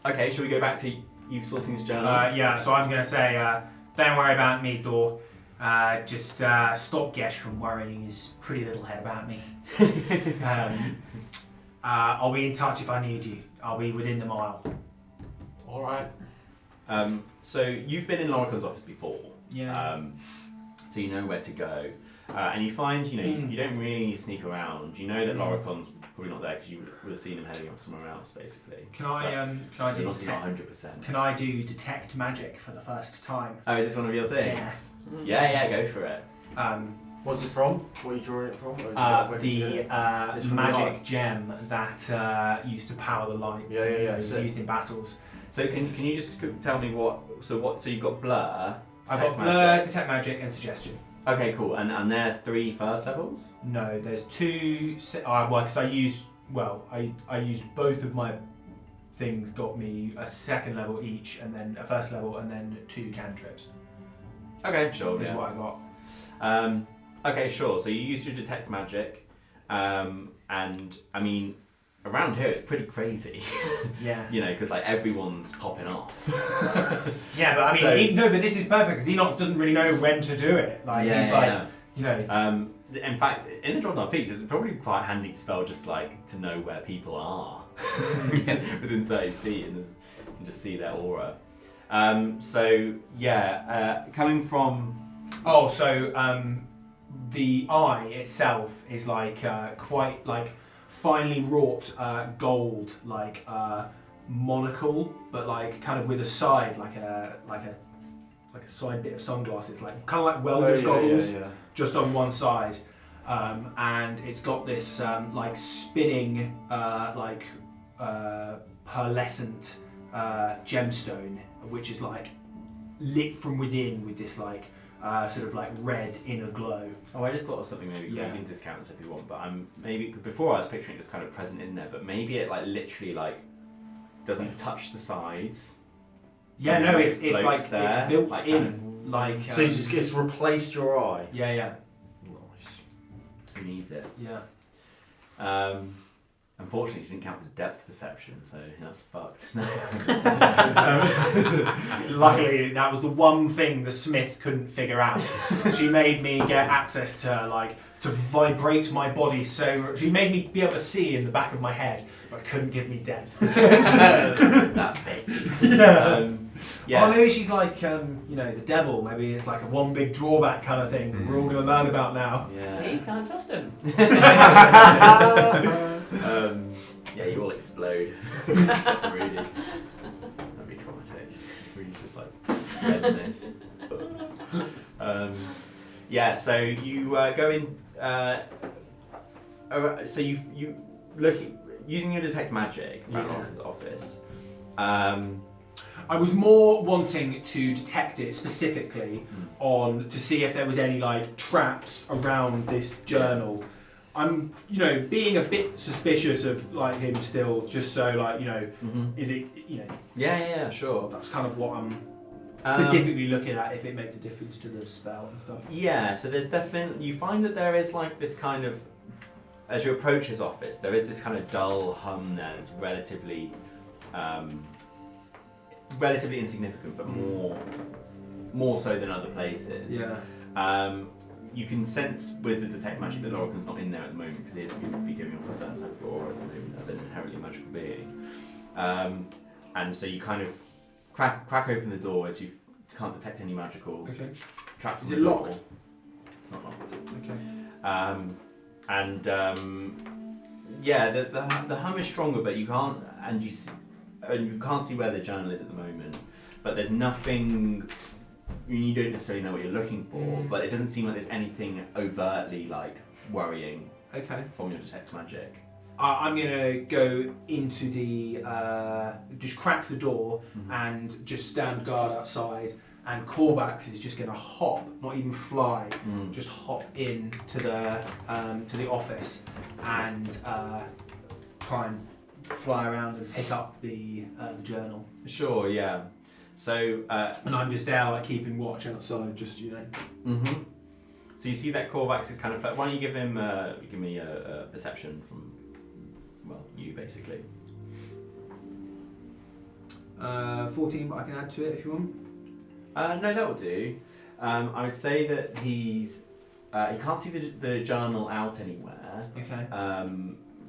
Okay, shall we go back to you sourcing this journal? Yeah, so I'm going to say, don't worry about me, Dor. Just stop Gesh from worrying his pretty little head about me. I'll be in touch if I need you. I'll be within the mile. Alright. So you've been in Loricon's office before. Yeah. So you know where to go. And you find, you don't really need to sneak around. You know that Loricon's probably not there because you would have seen him heading off somewhere else, basically. Can I do You're not detect? 100%. Can I do detect magic for the first time? Oh, is this one of your things? Yes. Yeah, go for it. What's this from? What are you drawing it from? The magic gem that used to power the lights. Yeah. It was used in battles. So can you just tell me what? So you've got blur. I've got blur, detect magic, and suggestion. Okay, cool. And they're 3 first levels? No, there's 2. Because I used both of my things. Got me a second level each, and then a first level, and then 2 cantrips. Okay, sure. Is Yeah. what I got. Okay, sure. So you use your detect magic, and I mean, around here it's pretty crazy. Yeah. Because like everyone's popping off. Yeah, but I mean, but this is perfect because he doesn't really know when to do it. Like he's like, In fact, in the Drovnar Peaks, it's probably quite a handy spell just like to know where people are within 30 feet and just see their aura. Coming from. Oh, so the eye itself is like quite like finely wrought gold, like monocle, but like kind of with a side, like a side bit of sunglasses, like kind of like welder's goggles, just on one side, and it's got this like spinning, pearlescent gemstone, which is like lit from within with this like sort of like red inner glow. Oh, I just thought of something maybe you can discount this if you want, but before I was picturing it just kind of present in there, but maybe it like literally like doesn't touch the sides. Yeah, no, it's like there, it's built like in, kind of, like. So it's replaced your eye. Yeah. Nice. Who needs it? Yeah. Unfortunately, she didn't count for depth perception, so that's fucked. Luckily, that was the one thing the Smith couldn't figure out. She made me get access to vibrate my body, so she made me be able to see in the back of my head, but couldn't give me depth perception. That bitch. Yeah. Or maybe she's like, the devil. Maybe it's like a one big drawback kind of thing that we're all going to learn about now. Yeah. See, can't trust him. You all explode. Except for Rudy. That'd be traumatic. Rudy's just like redness. Yeah, so you go in. So you look using your detect magic around his office. I was more wanting to detect it specifically to see if there was any like traps around this journal. I'm, being a bit suspicious of like him still, just so like, is it, Yeah, sure. That's kind of what I'm specifically looking at, if it makes a difference to the spell and stuff. Yeah, so there's definitely, you find that there is like this kind of, as you approach his office, there is this kind of dull hum there that's relatively insignificant, but more so than other places. Yeah. You can sense with the detect magic that Lorican's not in there at the moment because he would be giving off a certain type of aura at the moment as an inherently magical being. And so you kind of crack open the door as you can't detect any magical traps. Is it locked? Not locked. Okay. The hum is stronger, but you can't see where the journal is at the moment. But there's nothing. You don't necessarily know what you're looking for, but it doesn't seem like there's anything overtly like worrying. Okay. From your detect magic. I'm gonna go into the just crack the door and just stand guard outside. And Corvax is just gonna hop, not even fly, just hop in to the office and try and fly around and pick up the journal. Sure, yeah. So and I'm just there, like keeping watch outside, just Mm-hmm. So you see that Corvax is kind of. Why don't you give me a perception from, you basically. 14, but I can add to it if you want. No, that will do. I would say that he can't see the journal out anywhere. Okay.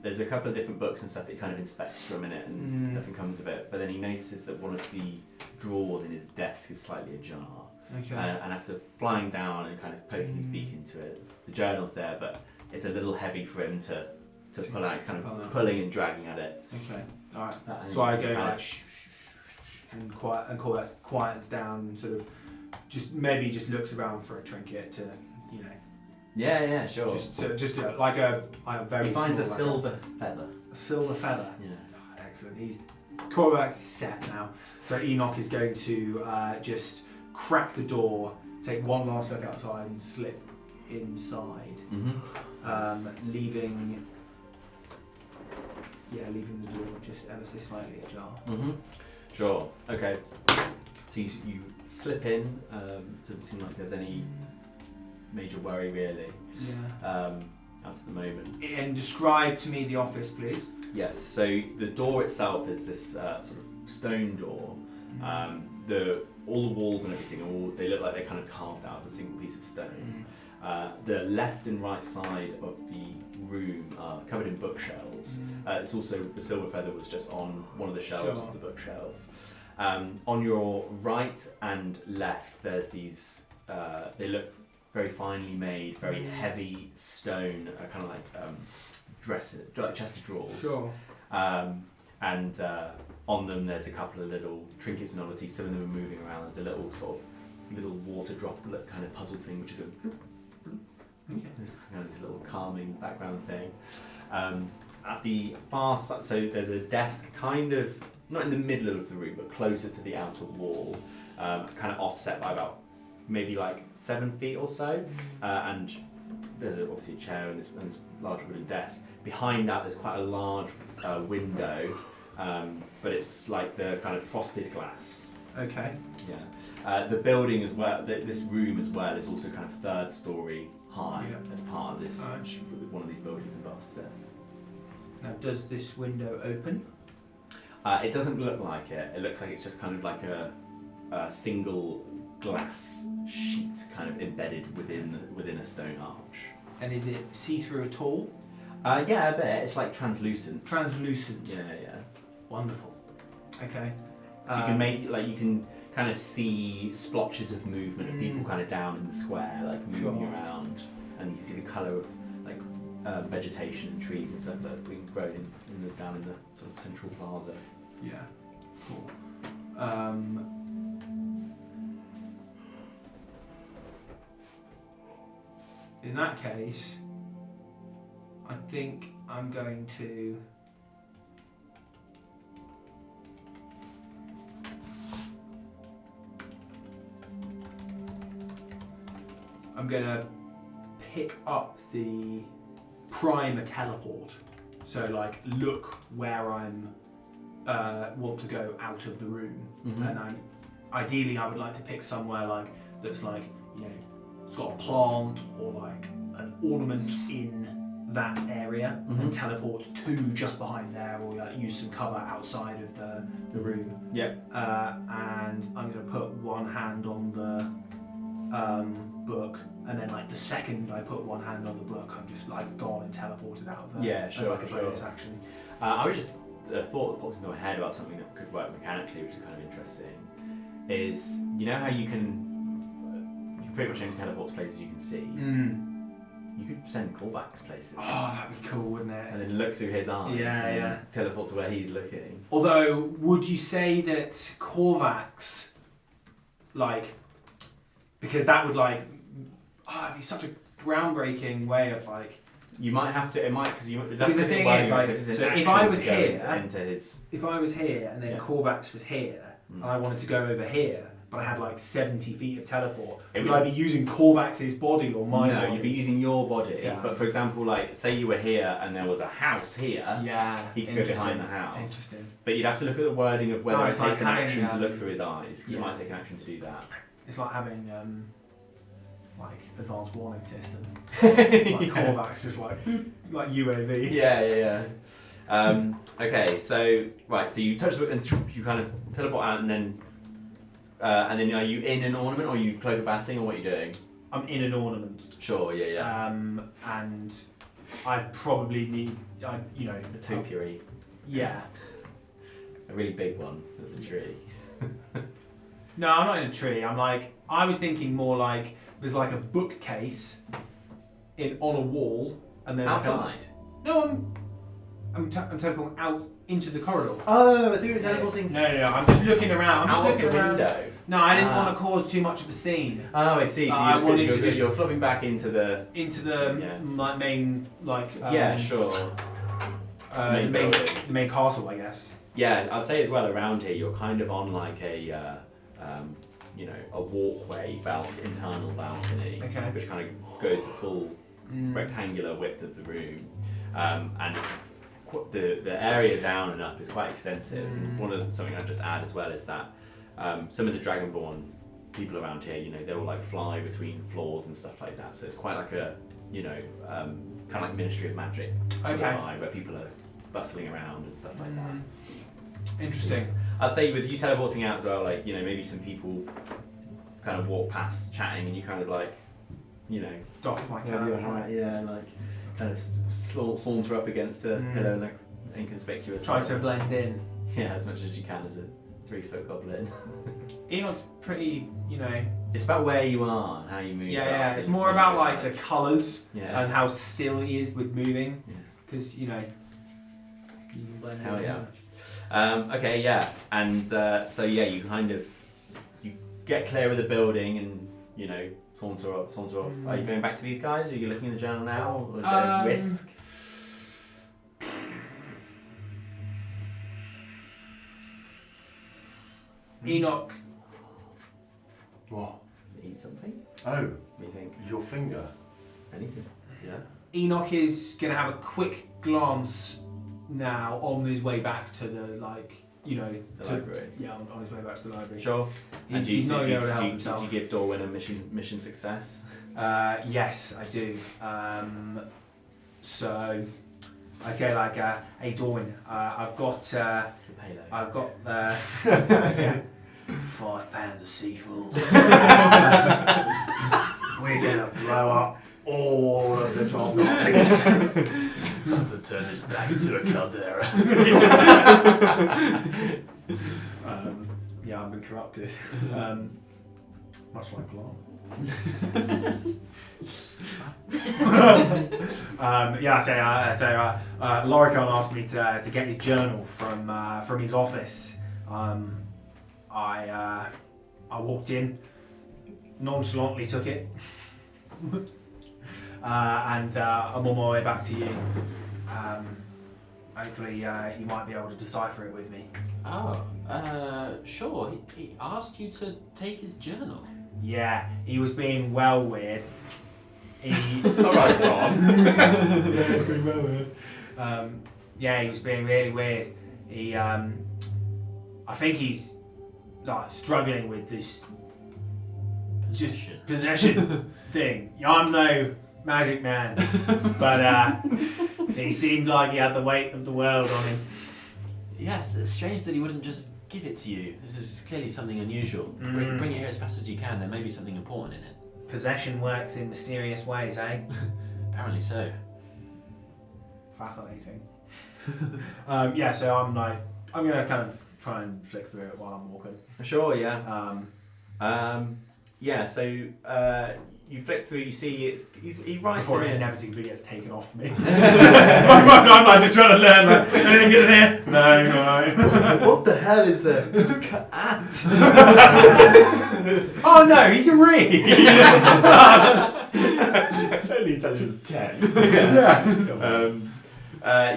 There's a couple of different books and stuff that he kind of inspects for a minute and nothing comes of it. But then he notices that one of the drawers in his desk is slightly ajar. Okay. And after flying down and kind of poking his beak into it, the journal's there, but it's a little heavy for him to pull out. He's kind of pulling and dragging at it. Okay. All right. So I go like and quiets down and sort of just looks around for a trinket to, Yeah, sure. Just like a very. He finds small, a silver feather. A silver feather. Yeah. Oh, excellent. Corvax is set now. So Enoch is going to just crack the door, take one last look outside, and slip inside, leaving the door just ever so slightly ajar. Sure. Okay. So you slip in. Doesn't seem like there's any major worry really. Yeah. Out at the moment. And describe to me the office, please. Yes. So the door itself is this sort of stone door. All the walls and everything, they look like they're kind of carved out of a single piece of stone. The left and right side of the room are covered in bookshelves. It's also, the silver feather was just on one of the shelves of the bookshelf. On your right and left, there's these, they look very finely made, very heavy stone, kind of like chest of drawers. Sure. And on them there's a couple of little trinkets and oddities. Some of them are moving around. There's a little sort of little water droplet kind of puzzle thing, which is this is kind of this little calming background thing. At the far side, so there's a desk kind of not in the middle of the room, but closer to the outer wall, kind of offset by about maybe like 7 feet or so, and there's obviously a chair and this large wooden desk. Behind that there's quite a large window, but it's like the kind of frosted glass. Okay. Yeah. The building as well, this room as well, is also kind of 3rd story high as part of this one of these buildings in Boston. Now, does this window open? It doesn't look like it. It looks like it's just kind of like a single glass sheet kind of embedded within a stone arch. And is it see-through at all? Yeah, a bit. It's like translucent. Translucent. Yeah. Wonderful. Okay. So you can you can kind of see splotches of movement of people kind of down in the square, like moving around, and you can see the colour of like vegetation and trees and stuff that have been grown down in the sort of central plaza. Yeah. Cool. in that case, I think I'm going to. I'm gonna pick up the primer teleport. So like look where I'm want to go out of the room, and ideally I would like to pick somewhere like that's like, you know, it's got a plant or like an ornament in that area and teleport to just behind there, or like use some cover outside of the room. Yep. And I'm going to put one hand on the book, and then like the second I put one hand on the book, I'm just like gone and teleported out of there. Yeah, As sure, like a bonus action. I was just a thought that popped into my head about something that could work mechanically, which is kind of interesting. Is, you know how you can pretty much only teleport to places you can see. You could send callbacks places. Oh, that'd be cool, wouldn't it? And then look through his eyes. Yeah. Teleport to where he's looking. Although, would you say that Korvax, like, because that would like, it'd be such a groundbreaking way of like. You might have to. It might because you. Because the thing is, like, so if I was here, into his. If I was here and then Korvax was here, and I wanted to go over here, but I had like 70 feet of teleport, would I be using Korvax's body or my body? No, you'd be using your body. Yeah. But for example, like, say you were here and there was a house here. Yeah. He could go behind the house. Interesting. But you'd have to look at the wording of whether it like takes an having, action to look through his eyes, because yeah. it might take an action to do that. It's like having like advanced warning system. Like Korvax just like UAV. Yeah. Okay, so so you touch the book and you kind of teleport out, and then are you in an ornament, or are you cloak of batting, or what are you doing? I'm in an ornament. Sure, yeah. And I probably need, a topiary. Yeah. A really big one. That's a tree. No, I'm not in a tree. I was thinking more like there's like a bookcase on a wall, and then outside. I'm teleporting out into the corridor. Oh, I think you're teleporting. No. I'm just looking around. Out of the window. No, I didn't want to cause too much of a scene. Oh, I see. So you're flopping back into the main sure. The main castle, I guess. Yeah, I'd say as well around here you're kind of on like a walkway internal balcony, which kind of goes the full rectangular width of the room, and it's the area down and up is quite extensive. Something I'd just add as well is that some of the Dragonborn people around here, they will like fly between floors and stuff like that. So it's quite like a kind of like Ministry of Magic sort of vibe, where people are bustling around and stuff like that. Interesting. I'd say with you teleporting out as well, like, maybe some people kind of walk past chatting and you kind of like, doff my cap. Like kind of saunter up against a pillar and like inconspicuous. Try to blend in. Yeah, as much as you can as a 3-foot goblin. Enoch's pretty, It's about where you are and how you move. Yeah. It's more about like the colours and how still he is with moving. Because, you can blend in. Hell yeah. Okay, yeah, and you kind of get clear of the building and saunter off. Are you going back to these guys? Are you looking in the journal now, or is there a risk? Enoch. What? Eat something? Oh, What do you think? your finger. Anything? Yeah. Enoch is going to have a quick glance now on his way back to the library. Yeah, on his way back to the library. Sure. And do he's not you able to help himself. Do you give Dorwin a mission success? Yes, I do. So, okay, like, hey Dorwin, I've got 5 pounds of seafood. We're gonna blow up all of the Drovnar pigs. Time to turn this back into a caldera. Yeah, I've been corrupted. Much like Blanc. Loricon asked me to get his journal from his office. I walked in, nonchalantly took it. and I'm on my way back to you. Hopefully, you might be able to decipher it with me. Oh, sure. He asked you to take his journal. Yeah, he was being well weird. He. Alright, go on. Yeah, he was being really weird. He, I think he's like struggling with this just possession thing. I'm no magic man, but he seemed like he had the weight of the world on him. Yes, it's strange that he wouldn't just give it to you. This is clearly something unusual. Bring it here as fast as you can. There may be something important in it. Possession works in mysterious ways, eh? Apparently so. Fascinating. Yeah, so I'm gonna kind of try and flick through it while I'm walking. Sure, yeah. Yeah, so you flick through, you see he writes Before in it it. inevitably gets taken off me. I'm like just trying to learn. Like, anything good in here? No. What the hell is a cat? Oh no, he can read. Totally intelligence 10.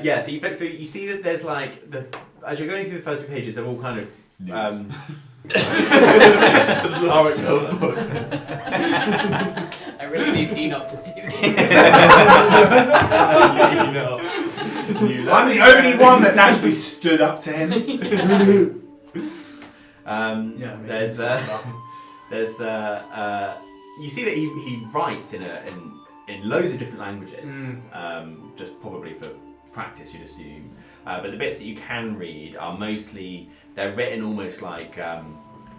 Yeah, so you flick through, you see that there's like, as you're going through the first few pages, they're all kind of... I really need Enoch to see these. I'm the only one that's actually stood up to him. There's you see that he writes in loads of different languages, just probably for practice, you'd assume. But the bits that you can read are mostly, they're written almost like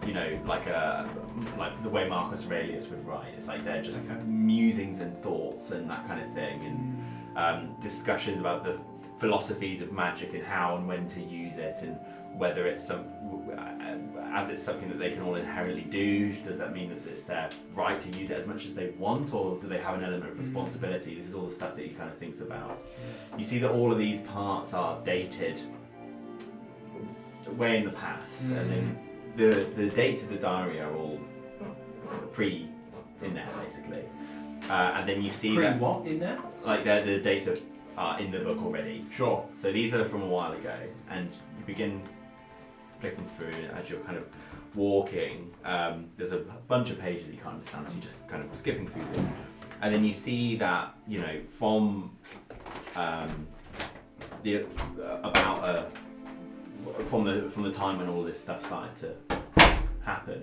like the way Marcus Aurelius would write. It's like they're just musings and thoughts and that kind of thing, and discussions about the philosophies of magic and how and when to use it, and whether it's something that they can all inherently do. Does that mean that it's their right to use it as much as they want, or do they have an element of responsibility? This is all the stuff that he kind of thinks about. You see that all of these parts are dated way in the past, and then the dates of the diary are all pre in there basically, and then you see that what in there? like the dates are in the book already. Sure. So these are from a while ago, and you begin flicking through as you're kind of walking. There's a bunch of pages you can't understand, so you're just kind of skipping through them, and then you see that from from the time when all this stuff started to happen.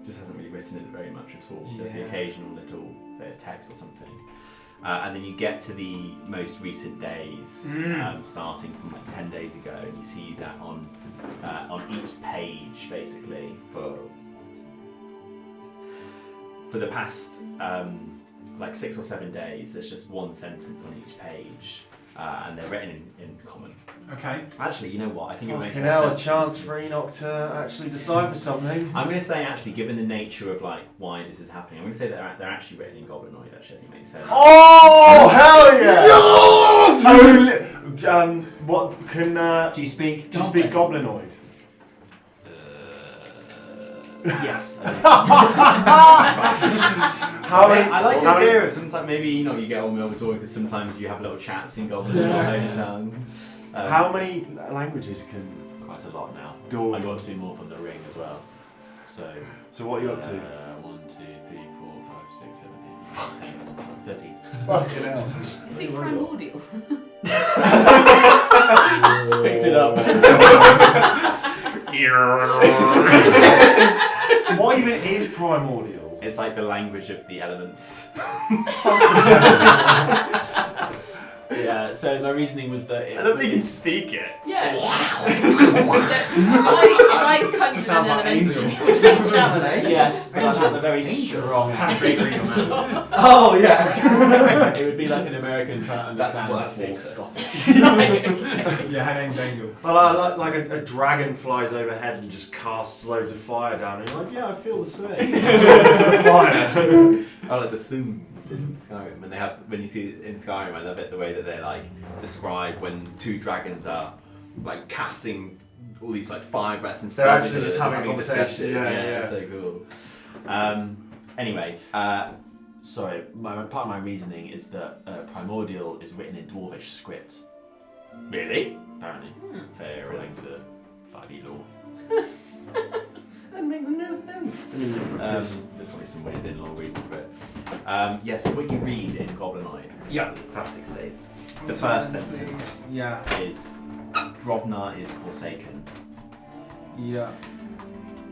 Just hasn't really written it very much at all. There's the occasional little bit of text or something. And then you get to the most recent days, starting from like 10 days ago, and you see that on each page, basically, for the past like 6 or 7 days, there's just one sentence on each page, and they're written in common. Okay. Actually, you know what? I think it makes Fucking more hell, a sense. chance for Enoch to actually decipher something. I'm going to say, actually, given the nature of like why this is happening, I'm going to say that they're actually written in Goblinoid. Actually, I think makes sense. Oh, hell yeah! Yes! What can... Do you speak? do you speak Goblinoid? Yes. How many... I like the how many- idea of sometimes maybe you get on with Door because sometimes you have little chats in Goblin in your home tongue. How many languages can... Quite a lot now. Door. I got 2 more from the ring as well. So So what are you up to? 1, 2, 3, 4, 5, 6, 7, 8, 9, 10, 13. Fucking hell. You speak primordial. Picked it up. What even is primordial? It's like the language of the elements. Yeah, so my reasoning was that I don't think you can speak it. Yes. So if I conjure Just an sounds like elemental, angel. would you shout at me? yes, but I'd have a very strong Oh yeah. It would be like an American trying to That's understand what I a think full so. Scottish. Yeah, her name's Angel. Well, like a dragon flies overhead and just casts loads of fire down, and you're like, yeah, I feel the same. It's a fire. Oh, like the Thunes in Skyrim. When you see it in Skyrim, I love it the way that they like describe when 2 dragons are like casting all these like fire breaths and They're stuff. actually just having a conversation. Yeah, yeah. It's so cool. Anyway, sorry, part of my reasoning is that Primordial is written in Dwarvish script. Really? Apparently. Fair According enough. to 5e law. That makes no sense. There's probably some weird in-law reason for it. Yes, what you read in Goblinoid. Yeah. It's past 6 days. The first sentence Yeah. is Drovnar is forsaken. Yeah.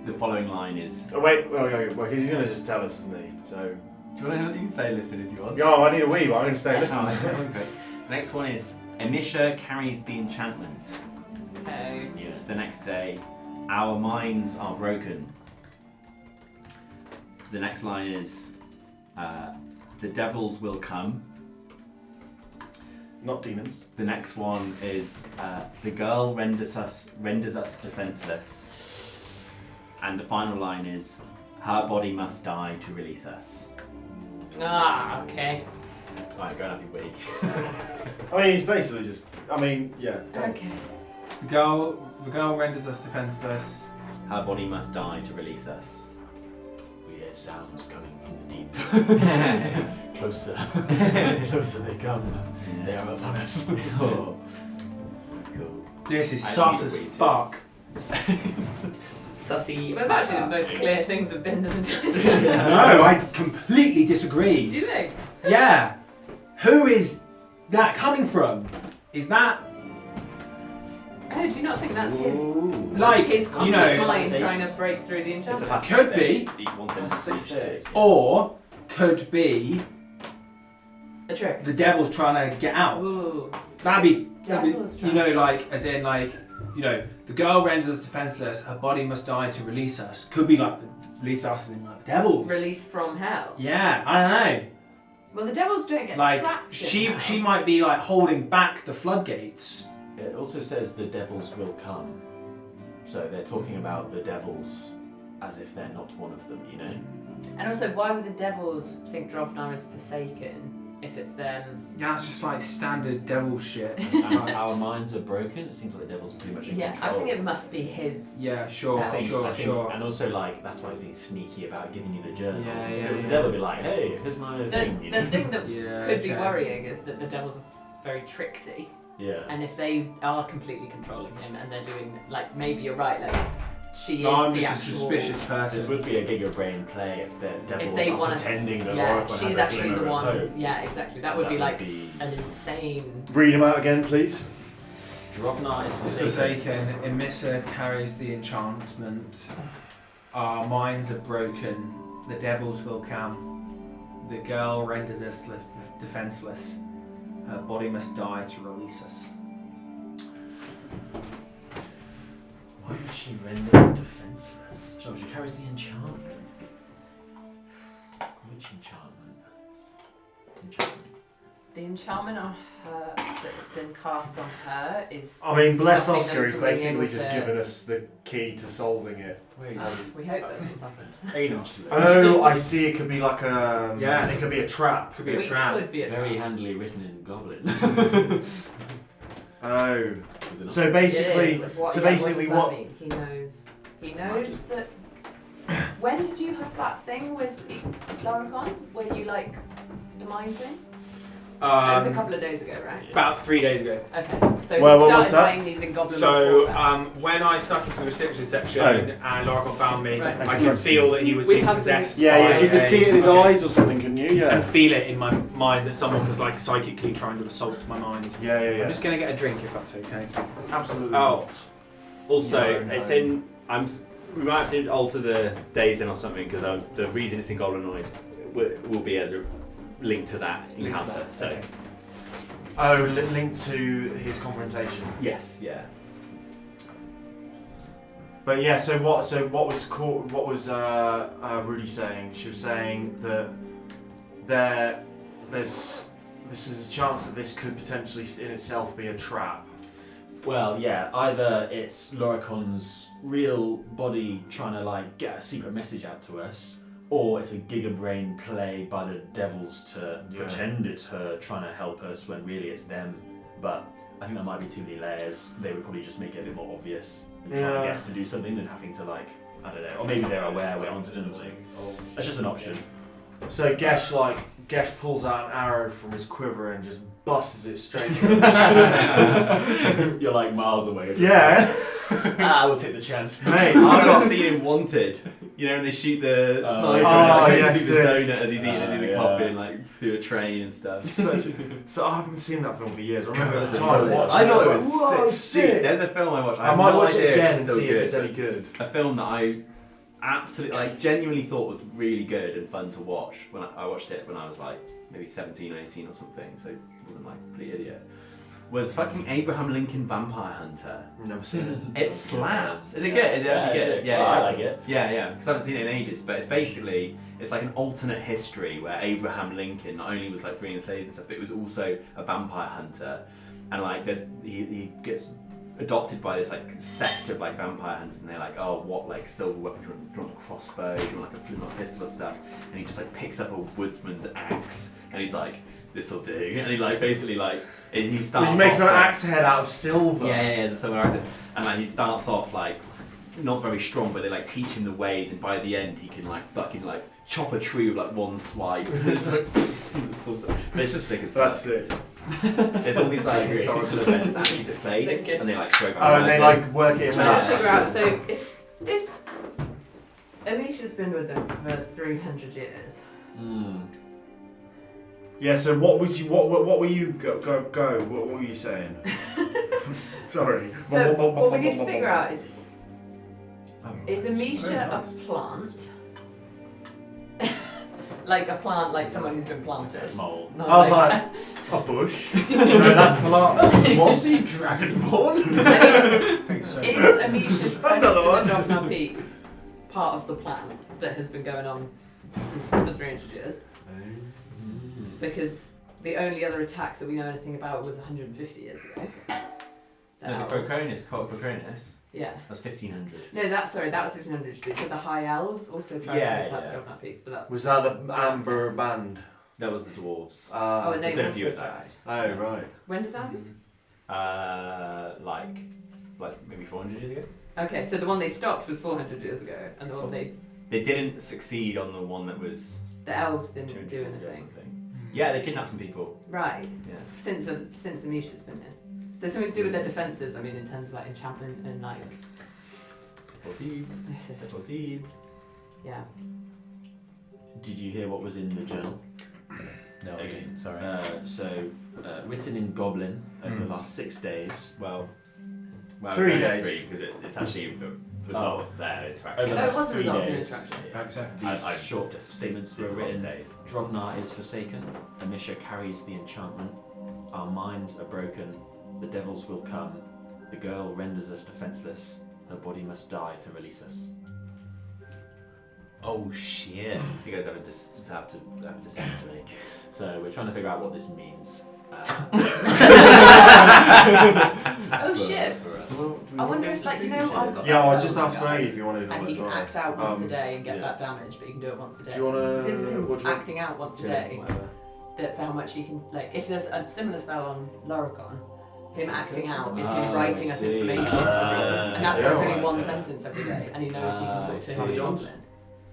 The following line is. Oh, wait, well, he's going to just tell us, isn't he? So. Do you want to you can say listen if you want? Yo, I need a wee, but I'm going to stay listening. Okay. The next one is Amisha carries the enchantment. Okay. Yeah. The next day, our minds are broken. The next line is the devils will come. Not demons. The next one is the girl renders us defenseless. And the final line is her body must die to release us. Ah, okay. Right, go and have your wee. I mean, he's basically just. I mean, yeah. Okay. The girl renders us defenseless. Her body must die to release us. We hear sounds coming from the deep. Closer. Closer they come. They are upon us. Oh, that's cool. This is I sus need as to read it. fuck. Sussy. That's actually the most clear things have been this entire time. No, I completely Do disagree. you think? Yeah. Who is that coming from? Is that Oh, do you not think that's his like his you conscious know, mind dates. trying to break through the It's the enchantment? past Could 6 be. days. One sentence 6 each day. days. or could be A trick. the devil's trying to get out? Ooh. That'd be Devil's you know, like as in like you know, the girl renders us defenseless. Her body must die to release us. Could be like release us as in like the devils. Release from hell. Yeah, I don't know. Well, the devils don't get Like trapped in hell. she might be like holding back the floodgates. It also says the devils will come. So they're talking about the devils as if they're not one of them, you know? And also, why would the devils think Drovnar is forsaken if it's them? Yeah, it's just like standard devil shit. Our minds are broken. It seems like the devils are pretty much in Yeah, control. I think it must be his. Yeah, sure, self. sure. And also, like, that's why he's being sneaky about giving you the journal. Yeah, If yeah, it was the yeah. devil, would be like, hey, here's my thing. You The know? thing that Yeah, could be okay. worrying is that the devils are very tricksy, Yeah. and if they are completely controlling him and they're doing like maybe you're right, like she is No, I'm the just a actual. suspicious This person. would be a Giga Brain play if the devils If they are want to, pretending that yeah, Oracle she's has a actually the glimmer of one. hope. Yeah, exactly. That So would be like be an insane. Read him out again, please. Drovnar is forsaken. Forsaken, Amisha carries the enchantment. Our minds are broken. The devils will come. The girl renders us defenseless. Her body must die to release us. Why would she render them defenseless? So she carries the enchantment. Which enchantment? The enchantment on her that's been cast on her is. I mean, bless stopping Oscar, them he's from being basically able just to- given us the key to solving it. Wait. We hope that's what's happened. Oh, I see. It could be like a. Yeah. It could be a trap. Could be a We trap. could be a Very trap. handily written in Goblin. Oh. Is it not? So basically, It is. What, so yeah, basically, what? what? Does that mean? He knows that. When did you have that thing with Laracon where you like the mind thing? It was a couple of days ago, right? About 3 days ago. Okay, so Well, he what was started that? playing these in Goblin So before that. when I stuck into the restriction section Oh. and Loracon found me, Right. I could feel that he was We've being had some- possessed. Yeah, by yeah. You could a- see it in his okay. eyes or something, couldn't you? Yeah. And feel it in my mind that someone was like psychically trying to assault my mind. Yeah, yeah, yeah. I'm just gonna get a drink if that's okay. Absolutely. Oh. not. Also, No, it's no. in. We might have to alter the days in or something because the reason it's in Goblinoid will be as a link to that encounter. So Okay. Oh, linked to his confrontation. yes, yeah. But yeah, so what was Rudy saying? She was saying that this is a chance that this could potentially in itself be a trap. Well, yeah, either it's Loricon's real body trying to like get a secret message out to us, or it's a Giga Brain play by the devils to Yeah. pretend it's her trying to help us when really it's them. But I think that might be too many layers. They would probably just make it a bit more obvious and try to Yeah. get us to do something than having to like, I don't know, or maybe they're aware we're onto them. That's just an option. So Gesh pulls out an arrow from his quiver and just busts it straight through Amish's You're like miles away. Yeah. We'll take the chance. Mate, I've got seen him Wanted. You know when they shoot the sniper and yeah, through the sick. donut as he's eating the coffin, like through a train and stuff. So I haven't seen that film for years. I remember at the time I watching I thought it. it was was like, whoa, sick. sick. There's a film I watched. I might watch it again and still see if it's good, any good. A film that I absolutely, like, genuinely thought was really good and fun to watch. When I watched it when I was like maybe 17 or 18 or something, so it wasn't like a complete idiot. Was fucking Abraham Lincoln Vampire Hunter. Never seen it. It slaps. Is it good? Is it actually good? I like it. Yeah, because I haven't seen it in ages. But it's basically, it's like an alternate history where Abraham Lincoln not only was like freeing slaves and stuff, but he was also a vampire hunter. And like, he gets adopted by this like sect of like vampire hunters, and they're like, oh, what like silver weapon? Do you want a crossbow? Do you want like a flint or pistol or stuff? And he just like picks up a woodsman's axe, and he's like, this will do. And he like basically like. He starts. He makes off, an like, axe head out of silver. Yeah, it's a silver axe. And like he starts off like not very strong, but they like teach him the ways, and by the end he can like fucking like chop a tree with like one swipe. It's like, but it's just sick as fuck. That's sick. There's all these like historical events that actually took place, and they like throw Oh, and they like work it in. Trying to Yeah. figure out. So if this Amisha's been with them for 300 years. Yeah. So what was you? What were you? Go. What were you saying? Sorry. So what we need to figure out is Amisha a plant? Like a plant, like someone who's been planted. Mole. Not I was like, a bush. No, that's plant. Was he dragonborn? I mean, So, is Amisha's presence Another in one. the Drovnar Peaks part of the plan that has been going on since for 300 years? Because the only other attack that we know anything about was 150 years ago. The No, elves. the Croconus. Yeah. That was 1500. No, that was 1500. But so the High Elves also tried Yeah, to attack yeah. Drovnar Peaks, but that's. Was that the Amber Band? That was the dwarves. Oh, and There's they been a few also attacks. tried. Oh, right. When did that happen? Like maybe 400 years ago. Okay, so the one they stopped was 400 years ago, and the one They didn't succeed on the one that was the elves didn't 200 do years ago or anything. something. Yeah, they kidnapped some people. Right. Yeah. Since Amisha's been in. So something to do with their defences. I mean, in terms of like enchantment and like. Proceed. This is. Proceed. Yeah. Did you hear what was in the journal? No, I didn't. Sorry. Written in Goblin over the last 6 days. Well 3 days. because it's actually the result of their interaction. Over Oh, the it last was a 3 result of days. interaction. exactly. These short statements were written. days. Drovnar is forsaken. Amisha carries the enchantment. Our minds are broken. The devils will come. The girl renders us defenseless. Her body must die to release us. Oh shit. So you guys have a decision to make. So we're trying to figure out what this means. Oh shit! For us. I wonder if like I've got. Yeah, that I'll spell just on ask my guy, Fergie if you wanted to. And he can act out once a day and get yeah. that damage, but he can do it once a day. Do you want If this is to? him What do you want? acting out once a day, that's how much he can. Like, if there's a similar spell on Loricon, him acting out is him writing us information, and that's why it's only one sentence every day, and he knows he can talk to Tommy him Jones? Goblin.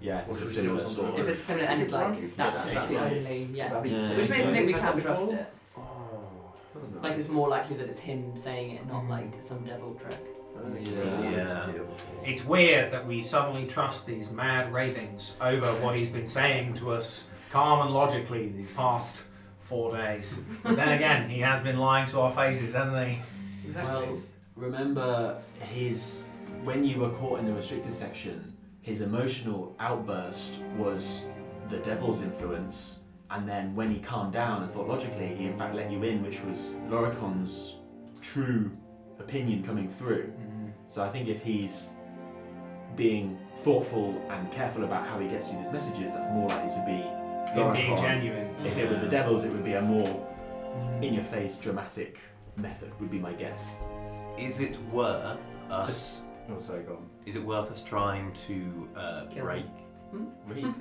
Yeah, What's it's a the similar sort sort of- If of. it's similar, and he's like, that's the only, yeah. Which makes me think we can trust it. Like, it's more likely that it's him saying it, not like some devil trick. Yeah. It's weird that we suddenly trust these mad ravings over what he's been saying to us calm and logically the past 4 days. But then again, he has been lying to our faces, hasn't he? Exactly. Well, remember when you were caught in the restricted section, his emotional outburst was the devil's influence, and then when he calmed down and thought logically, he in fact let you in, which was Loricon's true opinion coming through. So I think if he's being thoughtful and careful about how he gets you these messages, that's more likely to be Him being Loricon. genuine. If it were the devils, it would be a more in-your-face dramatic method, would be my guess. Is it worth us? Oh, sorry, go on. Is it worth us trying to Kill break? Really?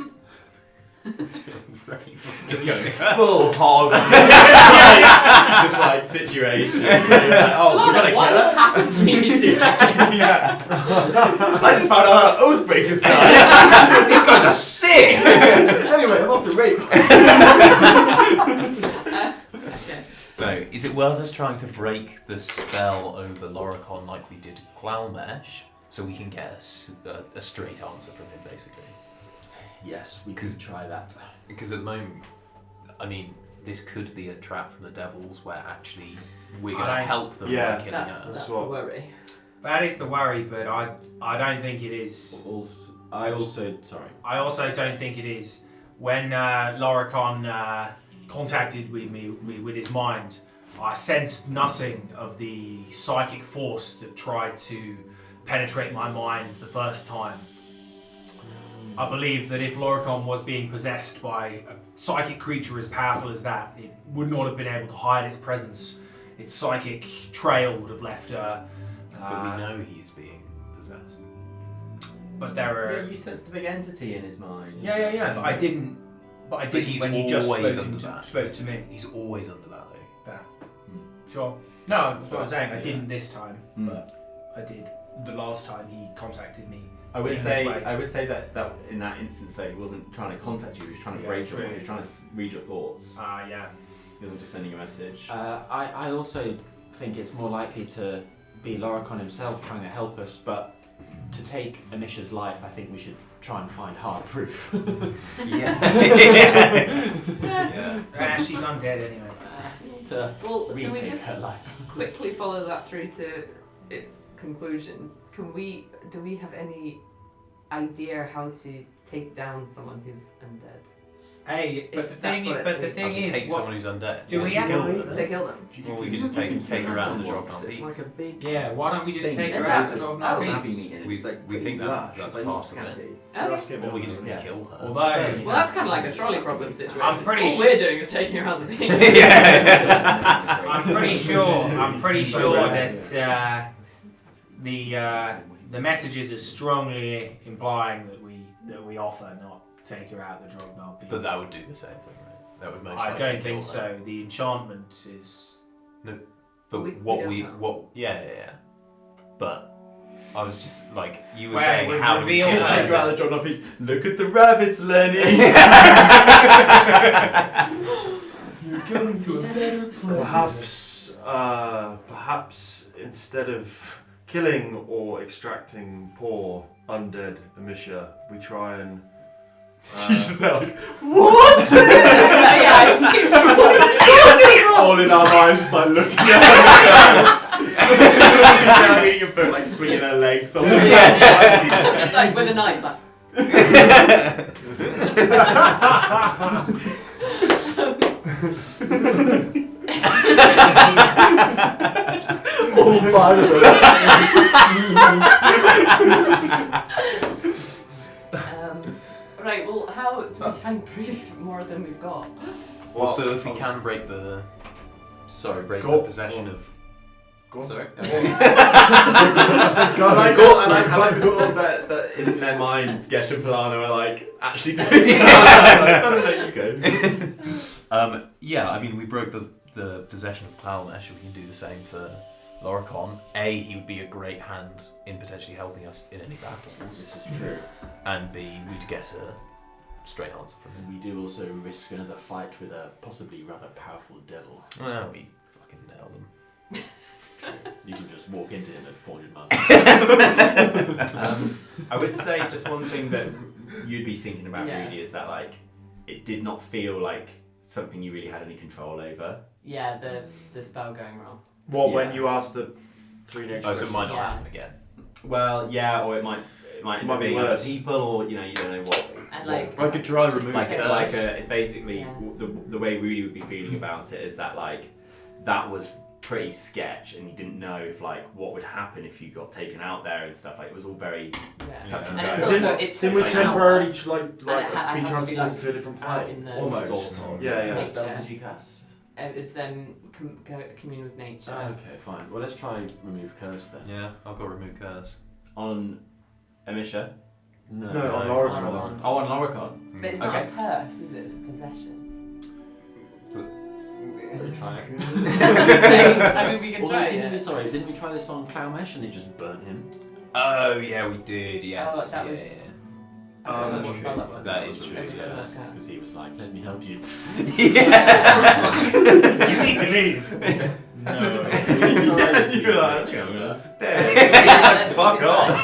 Just going full hog on this like situation. Like, oh, we gotta what kill has her. happened to you today? Yeah. I just found out about Oathbreakers, guys. These guys are sick. sick! Anyway, I'm off to rape. Okay. No, is it worth us trying to break the spell over Loricon like we did Clownmesh, so we can get a straight answer from him, basically? Yes, we could try that. Because at the moment, I mean, this could be a trap from the devils where actually we're going to help them by killing That's us. the worry. That is the worry, but I don't think it is. I also don't think it is. When Loricon contacted me with his mind, I sensed nothing of the psychic force that tried to penetrate my mind the first time. I believe that if Loricon was being possessed by a psychic creature as powerful as that, it would not have been able to hide its presence. Its psychic trail would have left her. But we know he's being possessed. But there are. you sensed a big entity in his mind. Yeah. But I didn't. But he's when he just always spoke under that. spoke to me. He's always under that, though. Fair. Sure. No, that's what I'm saying. I Yeah. didn't this time, but I did the last time he contacted me. I would In this say way. that in that instance though, he wasn't trying to contact you, he was trying to break your mind, he was trying to read your thoughts. Yeah. He wasn't just sending a message. I also think it's more likely to be Loricon himself trying to help us, but to take Amisha's life, I think we should try and find hard proof. She's undead anyway. To Well, can we retake just her life. quickly follow that through to its conclusion? Do we have any idea how to take down someone who's undead? Hey, but If the that's thing what is, it but the means. Have thing to is, take someone who's undead. do we To have kill to- them? To kill them. Well, we could just take her out of the Drovnar It's Peaks. like a big. yeah, why don't we just thing. take Is her out that- to oh, Drovnar Peaks? We think that's part of it. Okay. Or we can just Yeah. kill her. Although, Well, that's kind of like a trolley problem situation. I'm pretty All su- we're doing is taking her around the thing. I'm pretty sure that the messages are strongly implying that we offer not take her out the Drovnar Peaks. But that would do the same thing, right? That would most I likely don't kill think her. so. The enchantment is. But We what don't we know. yeah. But I was just like you were Well, saying, we how do we reveal kill that- Take her out of the Drovnar Peaks. Look at the rabbits, Lenny. You're going to a better place. Perhaps instead of killing or extracting poor undead Amisha, we try and. She's just there like, what? Yeah, I skipped All in our minds, just like looking at her. Reading a book, like swinging her legs. On Just like with a knife. Like. All violent. Right, well, how do we find proof more than we've got? Also, if we can break the possession of. Go on. Sorry. I said go. I like that in their minds, Gesh and Polana are like actually doing that. I don't know, you go. Yeah, I mean, we broke the possession of Clownmesh. We can do the same for Loricon. A, he would be a great hand in potentially helping us in any battles. This is true. And B, we'd get a straight answer from him. And we do also risk another fight with a possibly rather powerful devil. Well, we fucking nailed him. You can just walk into him at 400 miles. I would say just one thing that you'd be thinking about Yeah. really is that like it did not feel like something you really had any control over. Yeah, the spell going wrong. What when Yeah. you ask the three nature Oh, so it might not Yeah. happen again. Well, yeah, or it might Might be be other worse. people, or you don't know what. And like, I could try Just remove like It's a- like it's basically Yeah. the way Rudy would be feeling about it is that like that was pretty sketch, and you didn't know if like what would happen if you got taken out there and stuff. Like it was all very yeah. touch and And go. it's Didn't- also it's Didn't we like temporarily out like it be has to be, transported like, to a different out plane? in the Almost. Almost. Yeah, yeah. What spell Nature. did you cast? It's commune with nature. Okay, fine. Well, let's try remove curse then. Yeah, I've got to remove curse. on Amisha. No, on Loricon. Loricon. Oh, on Loricon. But it's Okay. not a curse, is it? It's a possession. Try it. I mean, we can Although try didn't we, it. sorry, didn't we try this on Clownmesh and it just burnt him? Oh, yeah, we did, yes. Oh, that yeah, was- yeah. I don't know what true. spell that was. That is true, Every single yes. cast. Because he was like, let me help you. You need to leave. No. You're like, I'm gonna stay. Yeah, Fuck off.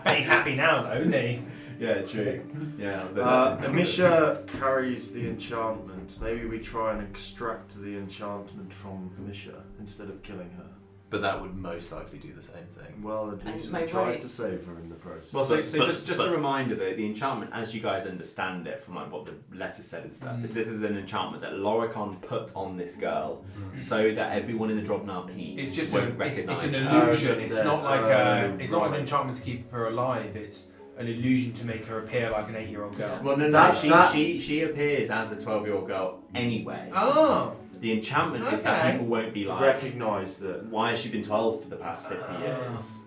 But he's happy now, though, isn't he? Yeah, true. Yeah. Amisha carries the enchantment. Maybe we try and extract the enchantment from Amisha instead of killing her. But that would most likely do the same thing. Well, at And least my we tried right. to save her in the process. Well, so But- just but- a reminder that the enchantment, as you guys understand it from like what the letter said and stuff, is this is an enchantment that Loricon put on this girl so that everyone in the Drovnar Peak It's just won't it's recognise an her. illusion. It's not like it's not an right. enchantment to keep her alive. It's an illusion to make her appear like an 8-year-old girl. Well, no, That's that- she appears as a 12-year-old girl anyway. Oh. The enchantment is that Okay. people won't be like, Recognise that. why has she been 12 for the past 50 years?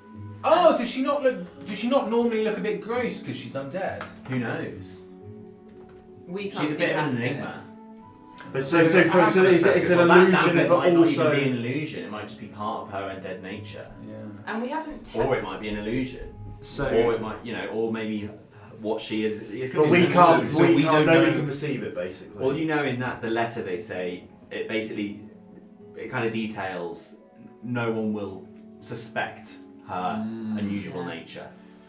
Oh, does she not normally look a bit gross because she's undead? Who knows? We can't She's a see bit of an past it. enigma. But so it's an Well, illusion, that but might not also. even be an illusion. It might just be part of her undead nature, Yeah. And we haven't. or it might be an illusion, So. or it might, or maybe what she is. But we can't. So we we can't don't know. We know- can perceive it basically. Well, in that the letter they say it basically it kind of details no one will suspect her unusual Yeah. nature.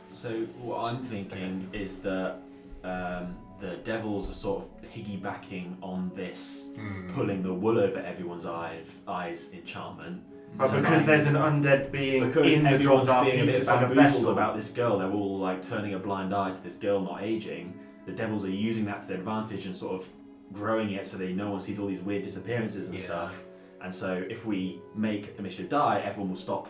So what I'm thinking is that the devils are sort of piggybacking on this, pulling the wool over everyone's eyes enchantment. But So, because like, there's an undead being because in the everyone's Drovnar being a Peaks, bit it's like a bamboozled vessel. about this girl, they're all like turning a blind eye to this girl not aging. The devils are using that to their advantage and sort of growing it so that no one sees all these weird disappearances and Yeah. stuff. And so if we make Amisha die, everyone will stop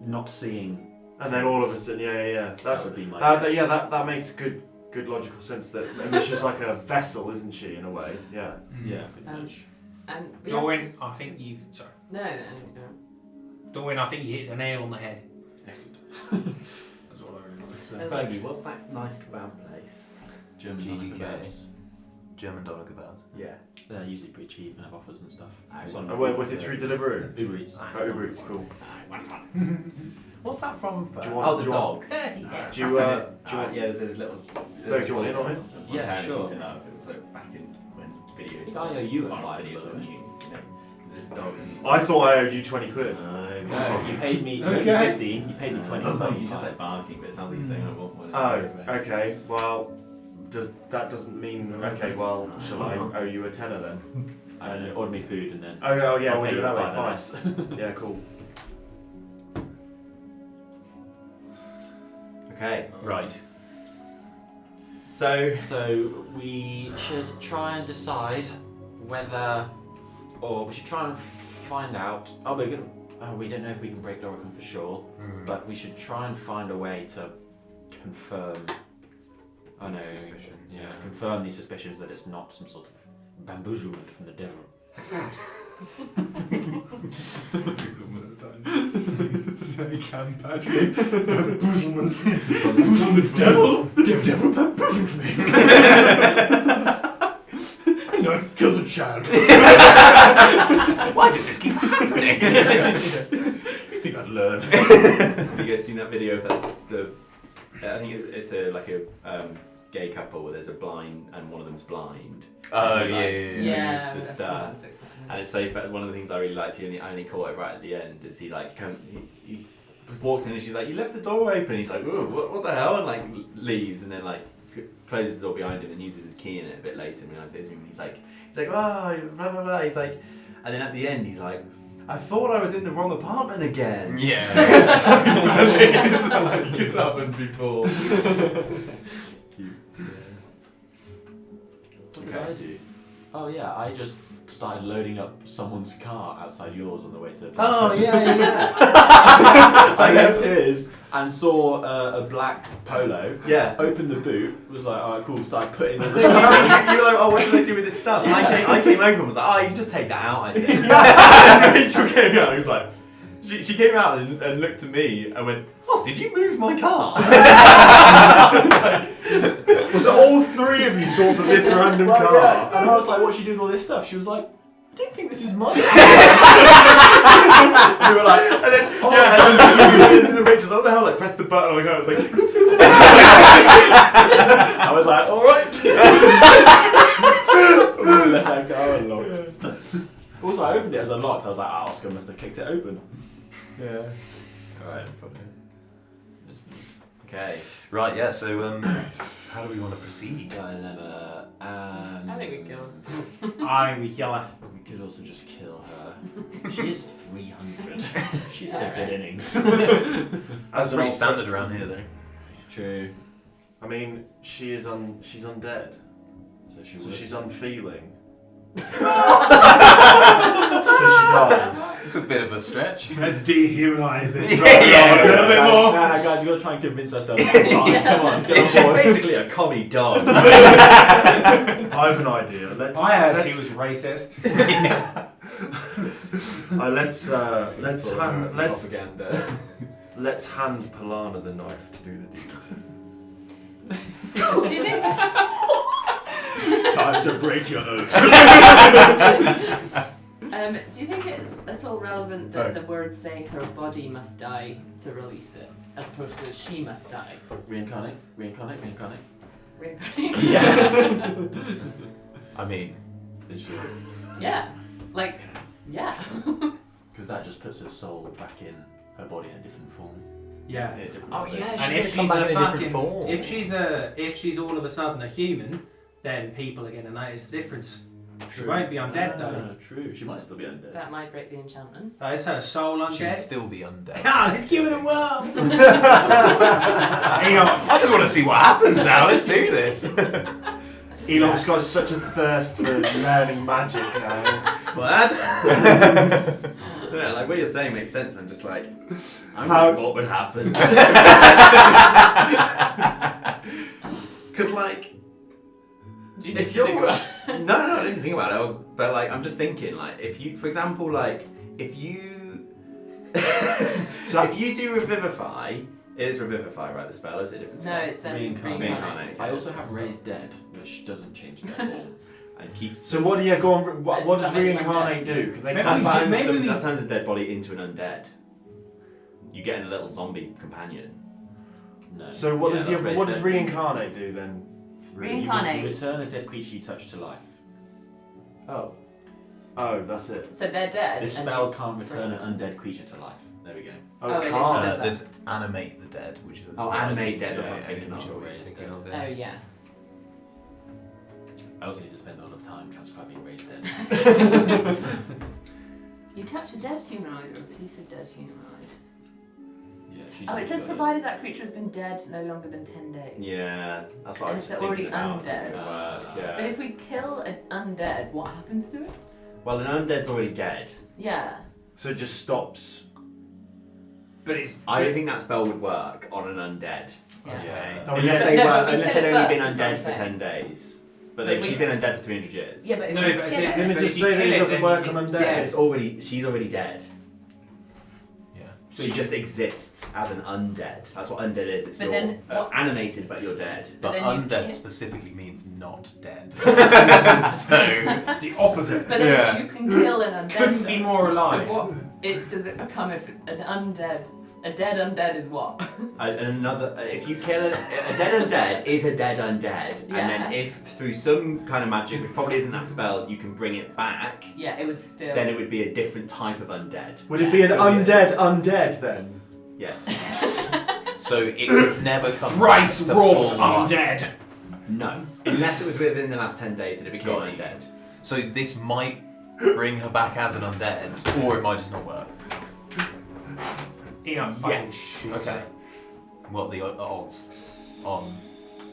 not seeing. And then all of a sudden, yeah. That That's would be my that, guess. yeah. That makes good logical sense. That Amisha's like a vessel, isn't she? In a way, yeah. Yeah, pretty Um, much. And we have Dorwin, to- I think you've sorry. No. Dorwin, I think you hit the nail on the head. Excellent. That's all I realised. That's Fergie, what's that nice kebab place? German GDK. kebabs. German dollar kebab. Yeah. They're usually pretty cheap and have offers and stuff. Oh, wait, was it through Deliveroo? Uber Eats. Oh, Uber Eats, cool. What's that from? Do you want- oh, the do you want- dog. 30 cents. Do you want? Yeah, there's a little. Ferg, do you want in on it? Yeah, Parents sure. used to love. It was like back in when videos. I owe you a viral fiver, videos by the when way. you know, this dog. I thought I owed you 20 quid. No, you paid me Okay. 15, you paid me 20. It's so like you just like barking, but it sounds like you're saying I want one. Oh, okay. Well, that doesn't mean okay. Well, shall I owe you a tenner then? And order me food and then. Oh yeah, I'll we'll pay do it you that way. five Fine. less. Yeah, cool. Okay. Right. So So we should try and decide whether, or we should try and find out. We don't know if we can break Loricon for sure, but we should try and find a way to confirm. I know. Suspicion, Yeah, yeah. confirm these suspicions that it's not some sort of bamboozlement from the devil. So Camp-Badgley, bamboozlement, bamboozlement devil, devil bamboozled me. And I've killed a child. Why does this keep happening? You think I'd learn? have you guys seen that video of the I think it's like a gay couple where there's a blind and one of them's blind. Oh And, yeah, like, yeah, yeah. Yeah, the that's star. the one, so exactly. And it's so one of the things I really liked, I only caught it right at the end, is he like he walks in and she's like, you left the door open. He's like, ooh, what the hell? And like leaves and then like closes the door behind him and uses his key in it a bit later and realizes him. And he's like, oh, blah blah blah. He's like, and then at the end he's like, I thought I was in the wrong apartment again. Yeah. It's like it's happened before. What did I do? Oh yeah, I just started loading up someone's car outside yours on the way to. Oh yeah. I left his and saw a black polo. Yeah. Opened the boot. Was like, alright, cool. Started putting all the You stuff. were like, oh, what should I do with this stuff? And I came over and was like, oh, you can just take that out, I think. And Rachel came out and was like, she came out and looked at me and went, Ross, did you move my car? Was it all three of you thought that this random Well, car? yeah. And I was like, what's she doing with all this stuff? She was like, I don't think this is mine. You were like, and then, and then Rachel's like, what the hell? Like, press the button on the gun. It was like, I was like, all right. Someone left that car unlocked. Also, I opened it as unlocked. I was like, Oscar must have kicked it open. Yeah. Alright. Okay. Right, yeah, so how do we want to proceed? Dilemma. I think we kill. I think we kill her. We could also just kill her. She is 300. She's had a Alright. good innings. That's pretty standard around here, though. True. I mean, she's undead, So so she's unfeeling. So she dies. It's a bit of a stretch. Let's dehumanise this. Yeah. A little bit more. No, guys, we've got to try and convince ourselves. Come on, She's basically a commie dog. I have an idea. I heard she was racist. Let's hand Polana the knife to do the deed. Do you think? Time to break your oath. Do you think it's at all relevant that the words say her body must die to release it, as opposed to she must die? Reincarnate. Reincarnate? Yeah. I mean, Yeah. Like, yeah. Because that just puts her soul back in her body in a different form. Yeah. In a different Oh, form. yeah, And she if could come she's back a in a different fucking, form. if she's all of a sudden a human, then people are going to notice the difference. She won't be undead though. True. She might still be undead. That might break the enchantment. Is her soul she'd undead? still be undead. Ah, let's give it a whirl. I just want to see what happens now. Let's do this. Elon's got such a thirst for learning magic now. What? Yeah, like what you're saying makes sense. I'm just like, I'm How- wondering what would happen. Because like, Do you if think you're about it? no, I didn't think about it. But like, I'm just thinking like, if you, for example, like if you if you do revivify, it is revivify, right? The spell is it a different spell? No, it's Reincarnate. reincarnate. I also have raised dead, which doesn't change their form. And keeps. So what do you go on? What Does does that make them reincarnate do? Can they Maybe come we back? do- maybe we- that turns a dead body into an undead. You get a little zombie companion. No. So what Yeah, does that's raised what does dead. reincarnate do then? Reincarnate. You return a dead creature you touch to life. Oh, that's it. So they're dead. This and spell they- can't return an undead creature to life. There we go. Oh, it can't. literally says that. There's animate the dead, which is Animate dead, that's yeah, what I'm thinking which of. is what you're thinking of, Oh yeah. yeah. I also need to spend a lot of time transcribing raised dead. You touch a dead humanoid or a piece of dead humanoid. Yeah, she's Oh, it says got provided that creature has been dead no longer than 10 days. Yeah, that's what I And was if just they're thinking already about. undead. It would work, yeah. But if we kill an undead, what happens to it? Well, an undead's already dead. Yeah. So it just stops. But it's. I don't think that spell would work on an undead. Yeah. Okay. Oh, Unless yeah. they No, were, but we unless kill they'd it only been first, undead that's for what I'm 10 days. But But she's we- been undead for 300 years. Yeah, but if No, we but kill is it- it, Didn't it but just if you say that kill it it, doesn't then work it's on undead? dead. She's already dead. Yeah. She just exists as an undead. That's what undead is. It's But you're then what- animated, but you're dead. But then you undead can't- specifically means not dead. so The opposite. but then Yeah. you can kill an undead. Couldn't be though. more alive. So what does it become if an undead? A dead undead is what? If you kill a dead undead is a dead undead, Yeah. and then if through some kind of magic, which probably isn't that spell, you can bring it back, Yeah, it would still. then it would be a different type of undead. Would it be an So, undead then? Yes. So it could never come Thrice back to wrought full life. undead. No. Unless it was within the last 10 days and it became Got you. undead. So this might bring her back as an undead, or it might just not work. Enoch fucking Yes. shoots Okay. her. What are the odds on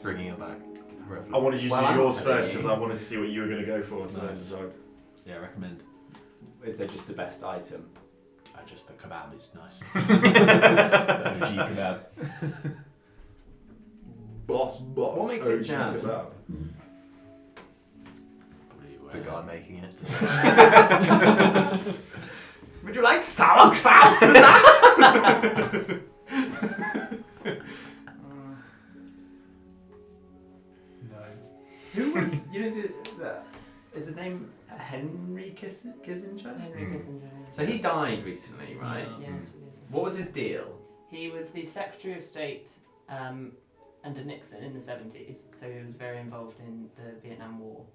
bringing her back? Roughly? I wanted you to Well, do I'm yours not first thinking. because I wanted to see what you were going to go for. So Nice. so- Yeah, I recommend. Is there just the best item? Just the kebab is nice. The OG kebab. Boss. What makes it jam? Probably The guy making it. Would you like sauerkraut with that? No. Who was, the is his name Henry Kissinger? Henry Kissinger. So he died recently, right? Yeah. What was his deal? He was the Secretary of State under Nixon in the 70s, so he was very involved in the Vietnam War,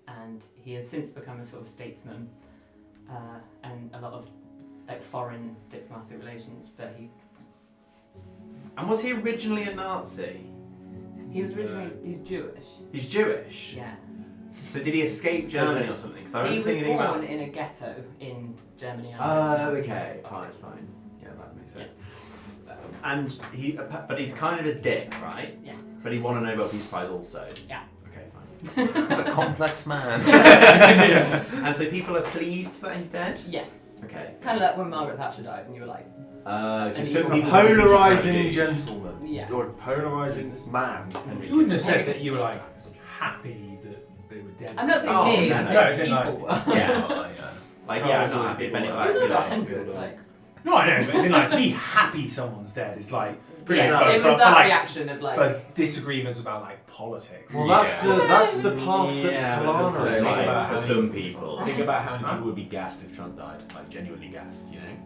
and he has since become a sort of statesman and a lot of like foreign diplomatic relations. But And was he originally a Nazi? he was originally he's Jewish. He's Jewish. Yeah. So did he escape Germany or something? Because I He remember was seeing anything born about. in a ghetto in Germany. Oh, okay, fine. Yeah, that makes sense. And but he's kind of a dick, right? Yeah. But he won a Nobel Peace Prize also. Yeah. Okay, fine. A complex man. Yeah. And so people are pleased that he's dead. Yeah. Okay. Kind of like when Margaret Thatcher died, and you were like, So And some A people polarising gentleman. Yeah. Or a polarising man. You wouldn't have said that you were like happy that they were dead. I'm not saying Oh, me, no, I'm no, saying as in, like- people. Yeah. Oh, yeah. Like Oh, yeah, there's I'm not always happy if people anyone. It was like, also you know, 100, like. No, I know, but as in like to be happy someone's dead is like Pretty Yeah, sad. it for was that like, reaction of like. for disagreements about like politics. Well, Yeah. that's the path that Yeah, but Polana also, is like, on. for some people. Think about how many people would be gassed if Trump died, like genuinely gassed, you know?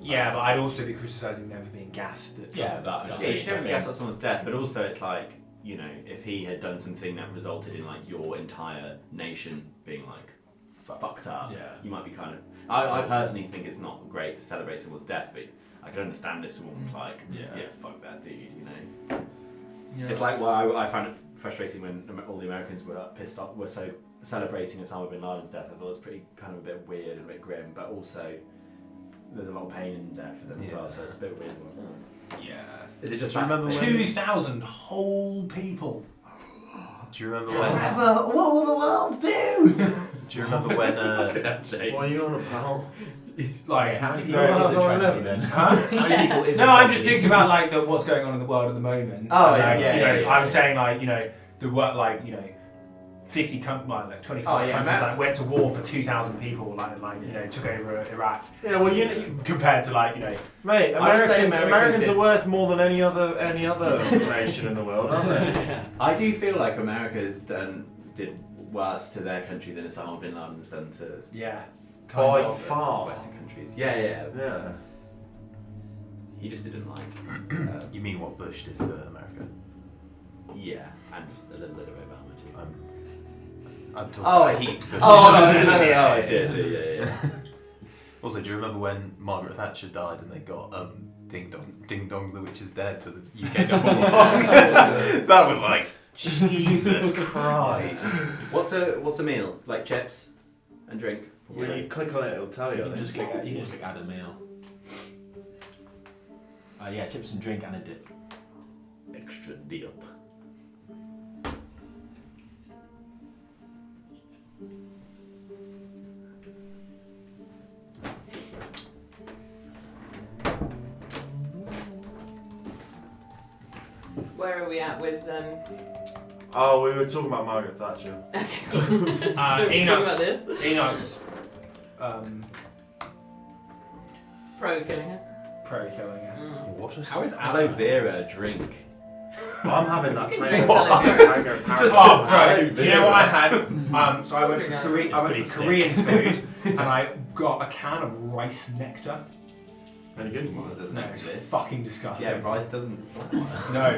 Yeah, but I'd also be criticising them for being gassed. That Yeah, but Yeah, you shouldn't guess at someone's death, but also it's like, you know, if he had done something that resulted in like your entire nation being like fucked up, Yeah. you might be kind of. I personally think it's not great to celebrate someone's death, but I can understand if someone was like, Yeah. fuck that dude, you know. It's like, well, I found it frustrating when all the Americans were pissed off, were so celebrating Osama bin Laden's death. I thought it was pretty kind of a bit weird and a bit grim, but also there's a lot of pain in death for them as well, so it's a bit weird. yeah. Is it just Do you remember when? 2,000 whole people. Do you remember when? What will the world do? Do you remember when? What are you on about? Like How many no, people is it no, tragedy no. then? Huh? How many people is it No, I'm just tragedy? thinking about like what's going on in the world at the moment. Oh, And, yeah, like, yeah, you know, yeah, I'm yeah. saying like, you know, the work like, you know, 50 like 25 Oh, yeah, countries man. like went to war for 2,000 people, like you know, took over Iraq. Yeah, well, you Compared to like, you know, mate, I would say Americans America did- are worth more than any other nation in the world, aren't they? I do feel like America's did worse to their country than Osama bin Laden's done to yeah, By of. far. Western countries. Yeah. Yeah. He just didn't like. You mean what Bush did to America? Yeah, and a little bit of Obama too. I'm talking Oh, about he- Bush. I see. Yeah. Also, do you remember when Margaret Thatcher died and they got Ding Dong the Witch is Dead to the UK #1? That was like Jesus Christ. What's a meal? Like chips and drink. When you click on it, it'll tell you. You can just click add a meal. Yeah, chips and drink and a dip. Extra dip. Where are we at with Oh, we were talking about Margaret Thatcher. Should we talk about this? Enoch's Pro killing her. pro killing her. What a How is aloe vera a drink? Well, I'm having that You can tomato drink aloe vera. mango Just- powder. Oh, aloe bro! Do you know what I had? vera. So I went for Korean. I went for Korean food, and I got a can of rice nectar. Any good? Well, it doesn't No, it's exist. fucking disgusting. Yeah, rice doesn't. No,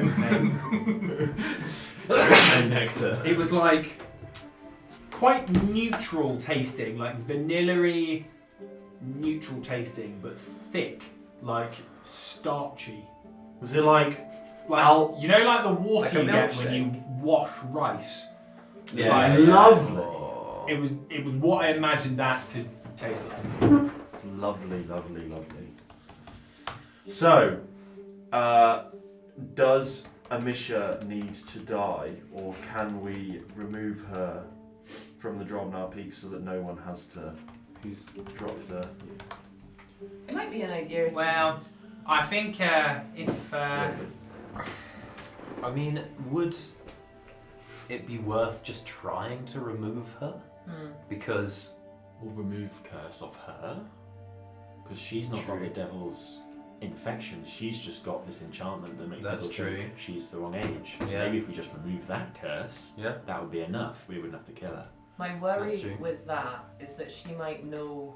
No nectar. it was like quite neutral tasting, like vanilla-y, neutral tasting, but thick, like starchy. Was it like Like you know, like the water Like a you get when milkshake. you wash rice. It's Yeah, like, yeah. lovely? It was what I imagined that to taste like. Lovely, lovely, lovely. So, does Amisha need to die, or can we remove her from the Drovnar Peak so that no one has to drop the... It might be an idea to Well, just- I think if I mean, would it be worth just trying to remove her? Because Or remove curse off her. Because she's not got True. the devil's infection. She's just got this enchantment that makes That's people true. think she's the wrong age. So Yeah. maybe if we just remove that curse, yeah, that would be enough. We wouldn't have to kill her. My worry That's true. with that is that she might know,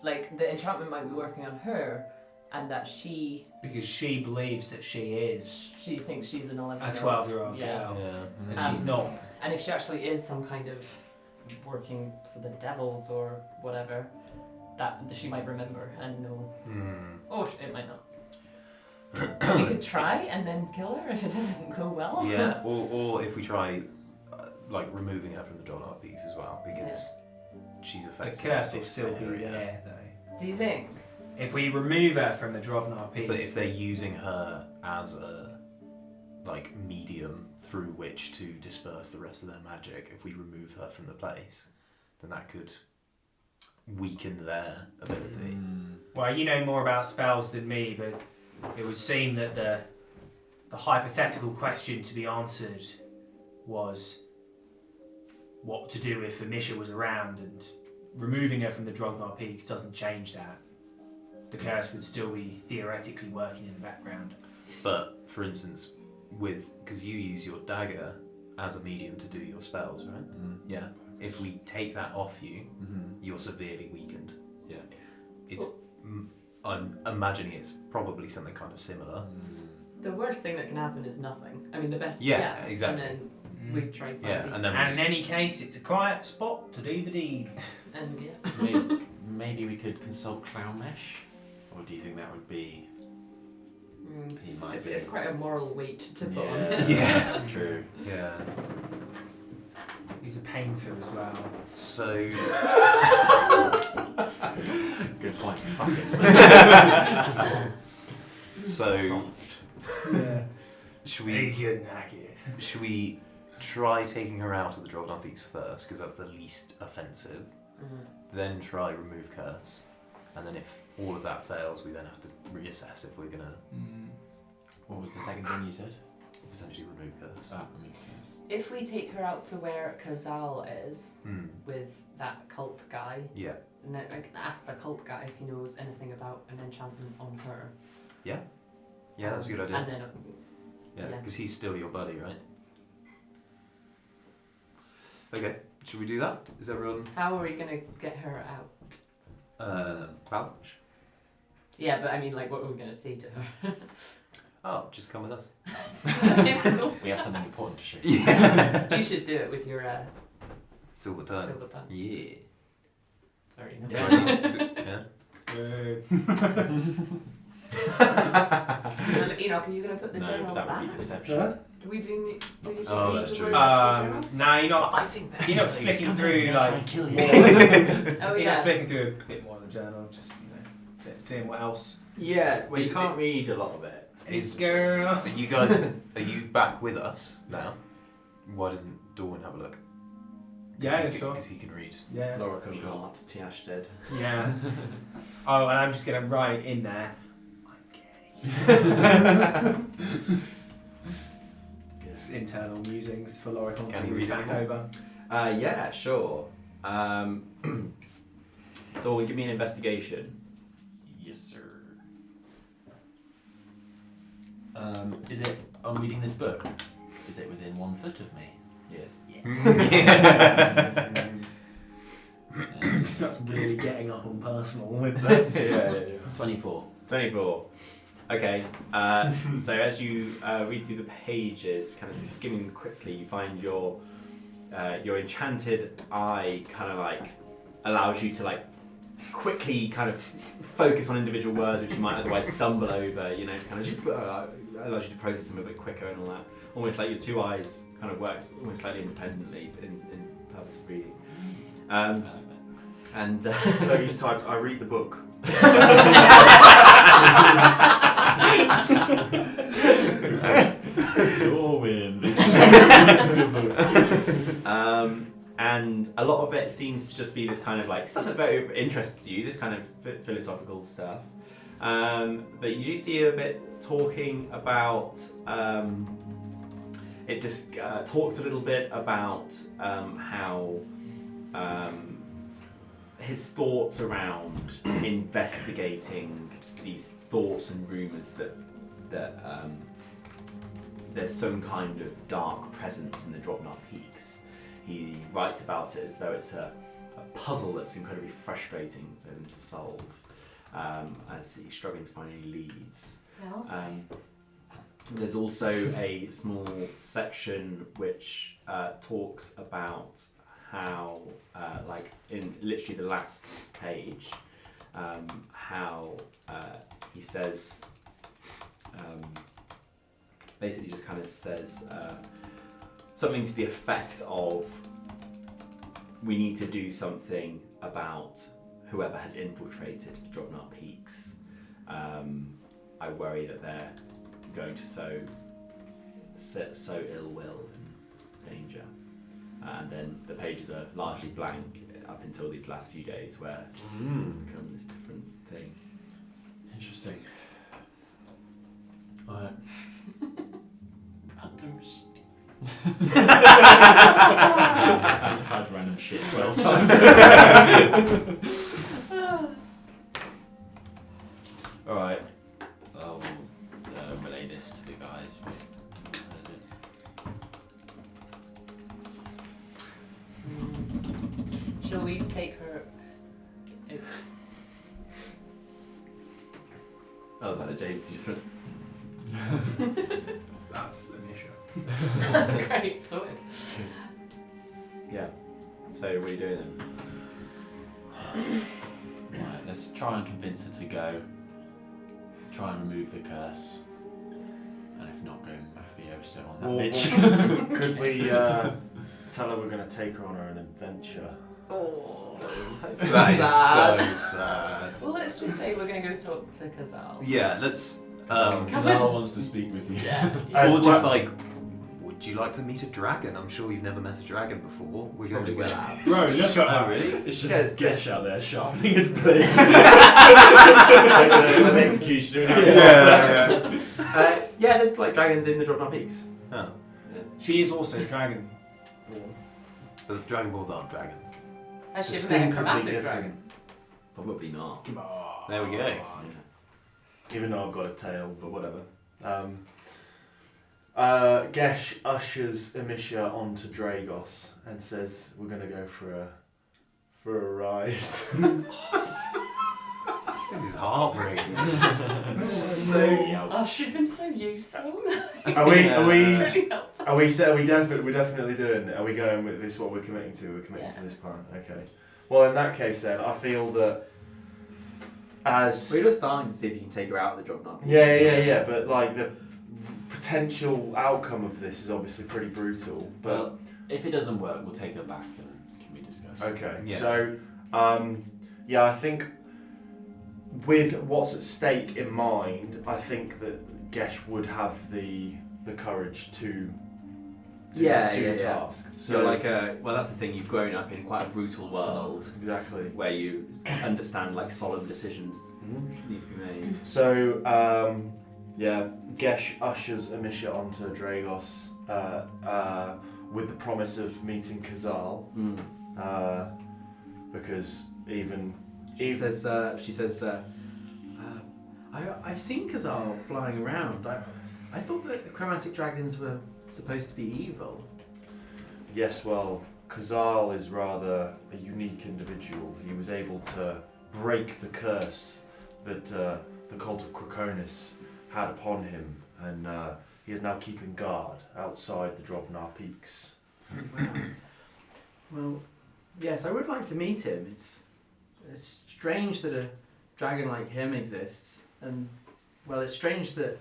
like, the enchantment might be working on her, and that she Because she believes that she thinks she's an 11 a 12-year-old Yeah. girl, Yeah. and Um, she's not. And if she actually is some kind of working for the devils or whatever, that she might remember and know. Or it might not. We could try and then kill her if it doesn't go well. Yeah, or if we try, like, removing her from the Drovnar Peaks as well, because she's The affected. curse will this still be area. there, though. Do you think? If we remove her from the Drovnar Peaks, But if they're using her as a, like, medium through which to disperse the rest of their magic, if we remove her from the place, then that could weaken their ability. well, you know more about spells than me, but it would seem that the hypothetical question to be answered was what to do if Amisha was around, and removing her from the Drovnar Peaks doesn't change that. The curse would still be theoretically working in the background. But, for instance, because you use your dagger as a medium to do your spells, right? Yeah. If we take that off you, you're severely weakened. Yeah. It's. I'm imagining it's probably something kind of similar. The worst thing that can happen is nothing. I mean, the best. Yeah, exactly. And then we try. Yeah, and then we And just, in any case, it's a quiet spot to do the deed. And yeah. Maybe we could consult Clown Mesh, or do you think that would be? He might be. It's quite a moral weight to put on Yeah. it. Yeah. True. yeah. He's a painter as well. So Good point. Fuck it. so Soft. Yeah. should He we couldn't hack it. should we try taking her out of the Drovnar Peaks first, because that's the least offensive. Then try remove curse, and then if all of that fails, we then have to reassess if we're gonna What was the second thing you said? potentially remove curse. That makes sense. If we take her out to where Khazal is with that cult guy, Yeah. and then I can ask the cult guy if he knows anything about an enchantment on her. Yeah, that's a good idea. And then, Yeah, yeah. because he's still your buddy, right? Okay, should we do that? Is everyone how are we gonna get her out? cloud? Yeah, but I mean, like, what are we gonna say to her? Oh, just come with us. We have something important to show. Yeah. You should do it with your Silver tongue. silver tongue. Yeah. Sorry, no. Yeah. Enoch, are you gonna put the No, journal but that back? would be deception. Do we do? Do you Oh, use that's the true. word journal? No, you're not. I think that's You're not so flicking simple. through like. kill you. Oh You're not yeah. flicking through a bit more of the journal, just seeing what else. Yeah, well, Is you can't read a lot of it. Is Girl. Are you guys? Are you back with us now? Why doesn't Dawn have a look? Yeah, sure. Because he can read. Yeah. Laura Conhart, Tiash dead. Yeah. Oh, and I'm just gonna write in there. I'm gay. Just internal musings for Laura Can to you read read back it? over. Yeah, sure. Dawn, give me an investigation. Yes, sir. Is it on reading this book? Is it within 1 foot of me? Yes. That's really getting up on personal with that. yeah. 24. 24. Okay, so as you read through the pages, kind of skimming quickly, you find your enchanted eye kind of like allows you to like quickly kind of focus on individual words which you might otherwise stumble over, you know, to kind of allows you to process them a bit quicker and all that. Almost like your two eyes kind of works almost slightly independently in purpose of reading. And No, he's typed, I read the book. and a lot of it seems to just be this kind of like stuff that very interests you, this kind of philosophical stuff. But you do see a bit talking about, it just talks a little bit about how his thoughts around investigating these thoughts and rumours that there's some kind of dark presence in the Drovnar Peaks. he writes about it as though it's a puzzle that's incredibly frustrating for him to solve, as he's struggling to find any leads. There's also a small section which talks about how, like in literally the last page, how he says, basically just kind of says something to the effect of, we need to do something about whoever has infiltrated the Drovnar Peaks. I worry that they're going to sow ill will and danger. And then the pages are largely blank up until these last few days where it's become this different thing. Interesting. Alright. Random shit. I just typed random shit 12 times. Alright. I'll relay this to the guys. Shall we take her? That was like the James you said. That's Amisha. Great, sorted. Yeah. So what are you doing then? Right, let's try and convince her to go. Try and remove the curse. And if not, go mafioso on that bitch. Could we tell her we're going to take her on an adventure? Oh, That is so sad. well, let's just say we're going to go talk to Khazal. Yeah, let's. Khazal wants to speak with you. Yeah. Or just like, would you like to meet a dragon? I'm sure you've never met a dragon before. We're going to Probably go. will. Bro, look at Oh, really? It's just Yes, Gesh out there sharpening his blade. An executioner. Yeah, there's like dragons in the Drovnar Peaks. Oh, She is also dragon born. but dragon balls aren't dragons. Has she ever met a Distinctively chromatic different. dragon? Probably not. Come on. There we go. Yeah. Even though I've got a tail, but whatever. Gesh ushers Amisha onto Dragos and says, "We're gonna go for a ride." This is heartbreaking. Oh, she's been so useful. Are we? Are She's we? really helped. Are we? We're definitely doing. Are we going with this? What we're committing to? We're committing to Yeah. this plan. Okay. Well, in that case, then I feel that as We're just starting to see if you can take her out of the Drovnar Peaks. yeah. But like the potential outcome of this is obviously pretty brutal. But Well, if it doesn't work, we'll take her back and can we discuss? okay. Yeah. So I think with what's at stake in mind, I think that Gesh would have the courage to do the task. So like well, that's the thing. You've grown up in quite a brutal world Exactly. where you understand like solemn decisions need to be made. So, Gesh ushers Amisha onto Dragos with the promise of meeting Khazal, because She says, I've seen Khazal flying around. I thought that the chromatic dragons were supposed to be evil. yes, well, Khazal is rather a unique individual. He was able to break the curse that the cult of Croconus had upon him, and he is now keeping guard outside the Drovnar Peaks. Wow. Well, yes, I would like to meet him. It's strange that a dragon like him exists, and well, it's strange that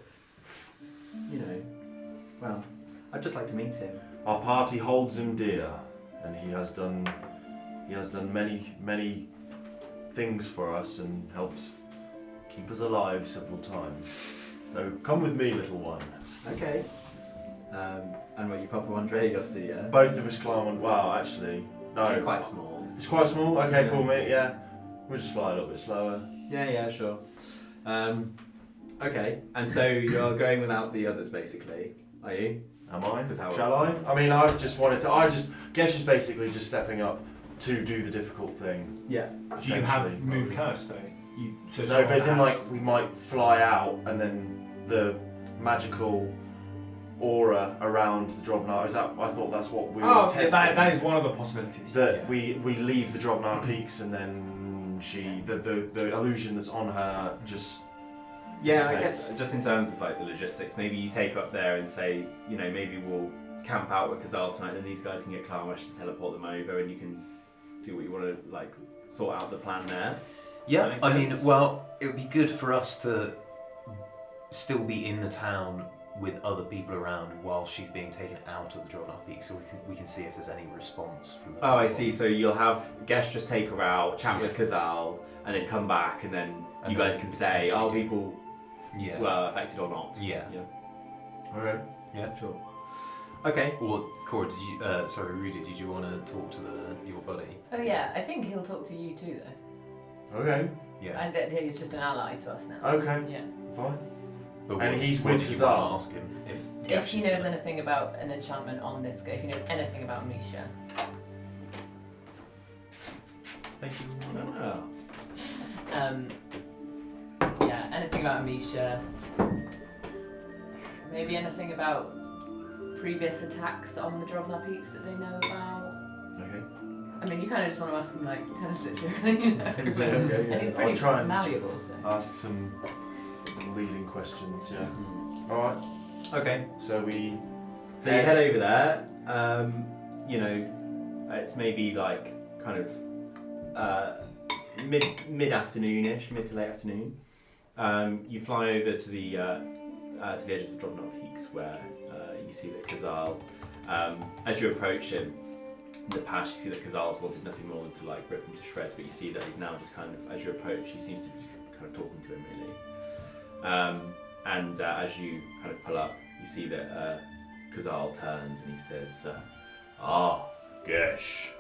well, I'd just like to meet him. Our party holds him dear, and he has done many things for us and helped keep us alive several times. So come with me, little one. Okay. And what, you pop one Dragos, do you? Both of us climb on. Wow, actually, no. You're quite small. It's quite small. Okay, cool, mate. Yeah, we'll just fly a little bit slower. Yeah, sure. Okay, and so you're going without the others, basically, are you? Am I? 'Cause how- Shall I? I mean, I just wanted to. Guess is basically just stepping up to do the difficult thing. Yeah. Do you essentially. have move curse though? No, but as in like we might fly out and then the magical aura around the Drovnar? Is that? I thought that's what we were Oh, testing. that is one of the possibilities. That we leave the Drovnar Peaks and then the illusion that's on her just. Yeah, I dissipates. guess just in terms of like the logistics, maybe you take up there and say, maybe we'll camp out with Khazal tonight, and these guys can get Claramish to teleport them over, and you can do what you want to like sort out the plan there. Yeah, That I makes mean, sense? well, it would be good for us to still be in the town with other people around while she's being taken out of the Drovnar Peak, so we can see if there's any response from the Oh, I people. see. So you'll have Gesh just take her out, chat with Khazal, and then come back, and then And you guys then can say, "Oh, potentially people Yeah. were affected or not." Yeah. Okay. Yeah. Sure. Okay. Or Cora, Rudy, did you want to talk to your buddy? Oh yeah, I think he'll talk to you too though. Okay. Yeah. And that he's just an ally to us now. Okay. Yeah. Fine. But And he's what with did you Khazal. want to ask him? If Gesh he is knows gonna- anything about an enchantment on this guy, if he knows anything about Amisha. Thank you. Oh. Yeah, anything about Amisha. Maybe anything about previous attacks on the Drovnar Peaks that they know about. Okay. I mean, you kind of just want to ask him like, tell us literally, you know. Okay, yeah. And he's I'll pretty try and malleable, so. ask some leading questions. Yeah. Mhm. All right. Okay. So we. So you head over there. It's maybe like kind of mid afternoonish, mid to late afternoon. You fly over to the edge of the Drovnar Peaks, where you see that Khazal. As you approach him, in the past you see that Khazal's wanted nothing more than to like rip him to shreds, but you see that he's now just kind of, as you approach, he seems to be kind of talking to him really. As you kind of pull up, you see that Khazal turns and he says, Gesh,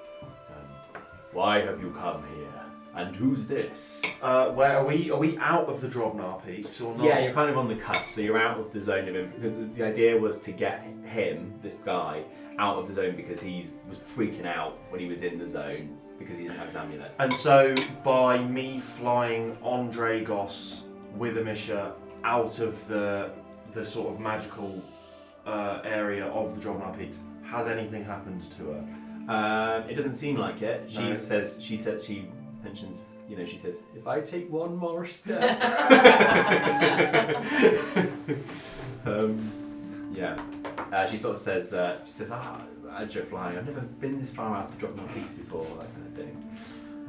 why have you come here? And who's this? Where are we? Are we out of the Drovnar Peaks or not? Yeah, you're kind of on the cusp, so you're out of the zone of him. The idea was to get him, this guy, out of the zone because he was freaking out when he was in the zone because he didn't have his amulet. And so by me flying on Dragos with Amisha out of the sort of magical area of the Drovnar Peaks, has anything happened to her? It doesn't seem like it. She No. says she mentions, she says, if I take one more step. She sort of says, as you're flying, I've never been this far out the Drovnar Peaks before, that kind of thing.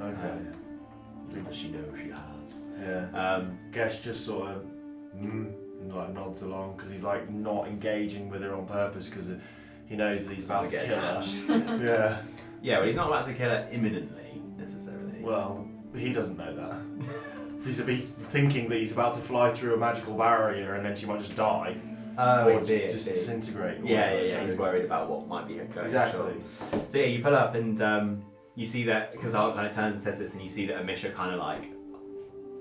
Okay. Little does she know she has. Yeah. Gesh just sort of and like nods along because he's like not engaging with her on purpose because he knows that he's about to Get kill her. attached. Yeah. Yeah, but he's not about to kill her imminently, necessarily. Well, he doesn't know that. He's thinking that he's about to fly through a magical barrier and then she might just die. Oh, or I see, just I see. disintegrate. or Yeah, whatever, so- he's worried about what might be going Exactly. on. So yeah, you pull up and you see that Khazal kind of turns and says this, and you see that Amisha kind of like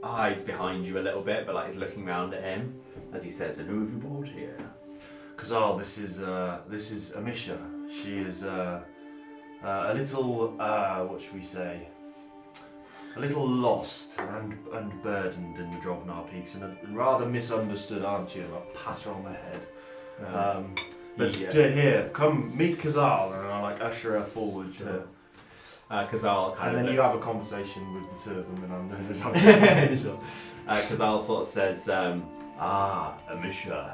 hides behind you a little bit, but like is looking around at him as he says, "And who have you brought here?" Khazal, this is Amisha. She is a little what should we say? A little lost and burdened in the Drovnar Peaks and rather misunderstood, aren't you? And I'll pat her on the head. But here, come meet Khazal, and I like usher her forward to. Khazal kind And of. then you have a conversation with the two of them, and I'm doing the time. Sure. Khazal sort of says, Amisha,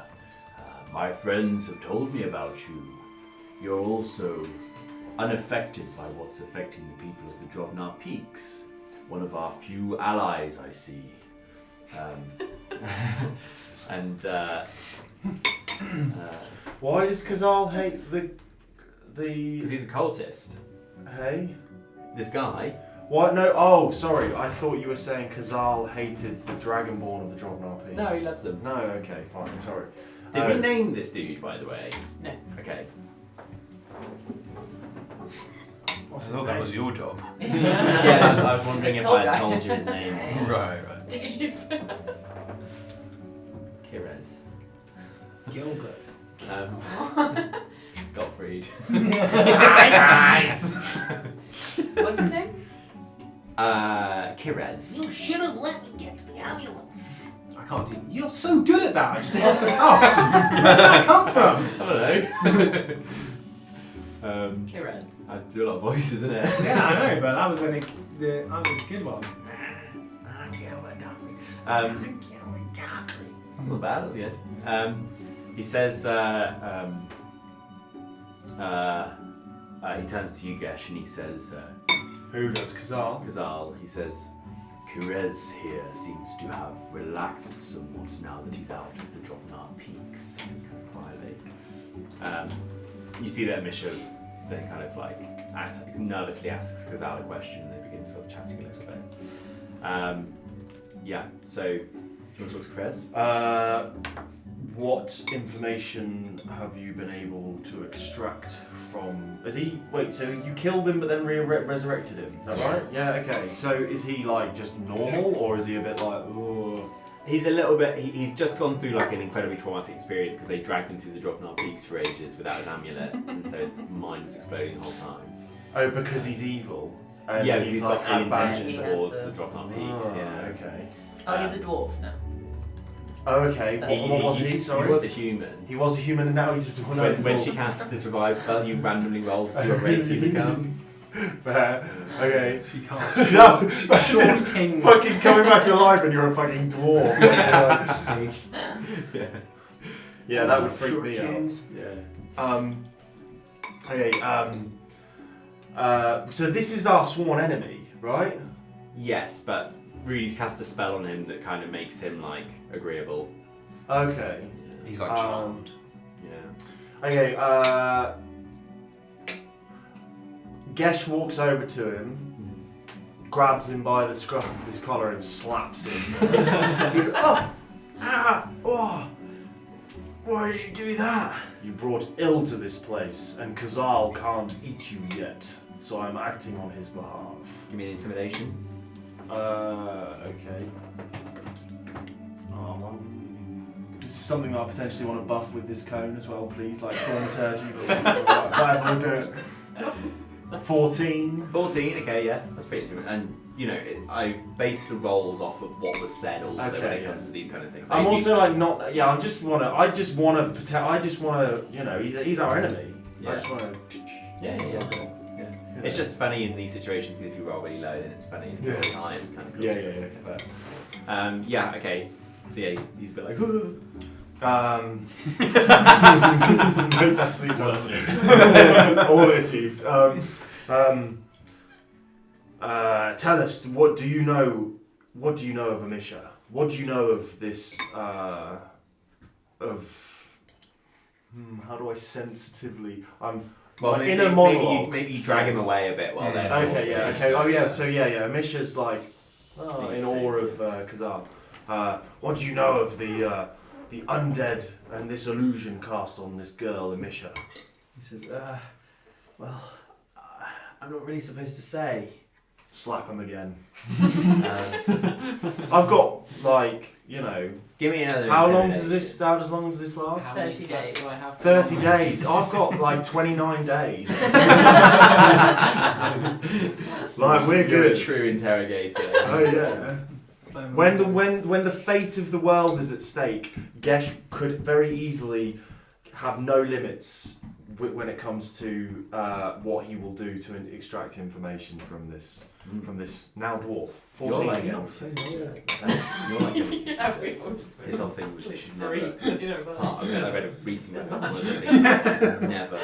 my friends have told me about you. You're also unaffected by what's affecting the people of the Drovnar Peaks. One of our few allies, I see. Why does Khazal hate the? Because he's a cultist. Hey. This guy. What? No. Oh, sorry. I thought you were saying Khazal hated the Dragonborn of the Drovnar Peaks. No, he loves them. No. Okay. Fine. Sorry. Did we name this dude, by the way? No. Okay. I thought that was your job. Yeah, I was wondering if Cold I had guy. told you his name. Right. Dave. Kirez. Gilbert. Gottfried. Hi guys. What's his name? Kirez. You should have let me get to the amulet. I can't do. You're so good at that. I just off the cuff. Where did that come from? I don't know. Kires. I do a lot of voices, isn't it? Yeah, I know, but that was that was a good one. That's not bad. That's good. He says. He turns to you, Gesh, and he says. Who does Khazal? Khazal. He says. Kurez here seems to have relaxed somewhat now that he's out of the Drovnar Peaks. It's kind of quietly. You see that Amisha then kind of like nervously asks Khazal a question, and they begin sort of chatting a little bit. Yeah. So, do you want to talk to Kurez? What information have you been able to extract from? Is he? Wait, so you killed him but then resurrected him? Is that right? Yeah. Okay. So is he like just normal, or is he a bit like? Ugh? He's a little bit. He's just gone through like an incredibly traumatic experience because they dragged him through the Drovnar Peaks for ages without his amulet, and so his mind was exploding the whole time. Oh, because he's evil. And Yeah, he's got had ill bad intention he has towards the- the Drovnar Peaks. Oh, Yeah. okay. Oh, he's a dwarf now. Oh, okay. What was he? Sorry. He was a human. He was a human, and now he's a dwarf. When she casts this revive spell, you randomly roll to see what race you become. Fair. Okay. She can't. No, Short king. fucking coming back to life and you're a fucking dwarf. Yeah. Yeah, that would freak me out. Kings. Yeah. Okay. So this is our sworn enemy, right? Yes, but Rudy's cast a spell on him that kind of makes him like agreeable. Okay. He's like charmed. Yeah. Okay. Gesh walks over to him, grabs him by the scruff of his collar and slaps him. He goes, oh! Ah! Oh! Why did you do that? You brought ill to this place, and Khazal can't eat you yet, so I'm acting on his behalf. Give me an intimidation. Okay. This is something that I potentially want to buff with this cone as well, please, like thaumaturgy, but whatever we'll do it. 14. 14. Okay, yeah, that's pretty intimate. And you know, I base the rolls off of what was said also Okay, when it yeah. comes to these kind of things. I'm If you- also like not. Yeah, I just wanna protect. You know, he's our enemy. Yeah. I just wanna. Yeah. It's just funny in these situations because if you roll really low, then it's funny. If you roll really high, it's kind of cool. Yeah. But, yeah. Okay. So yeah, he's a bit like. That's all it achieved. Tell us, what do you know? What do you know of Amisha? What do you know of this? How do I sensitively? Well, my maybe, inner monologue. maybe you drag him says- away a bit while they're Okay, talking. yeah, okay. Oh, yeah. So yeah. Amisha's like in awe of Khazal. What do you know of the undead and this illusion cast on this girl, Amisha? He says, I'm not really supposed to say. Slap him again. I've got Give me another. how long intimidation. does this last? How many days do I have? 30 days. I've got 29 days. We're You're a good. true interrogator. Oh yeah. When the fate of the world is at stake, Gesh could very easily have no limits when it comes to what he will do to extract information from this now dwarf. 14 You're like again. You're like Yeah, we've always this whole thing was literally never freaks, you know, part of it. I read a briefing about one of the things never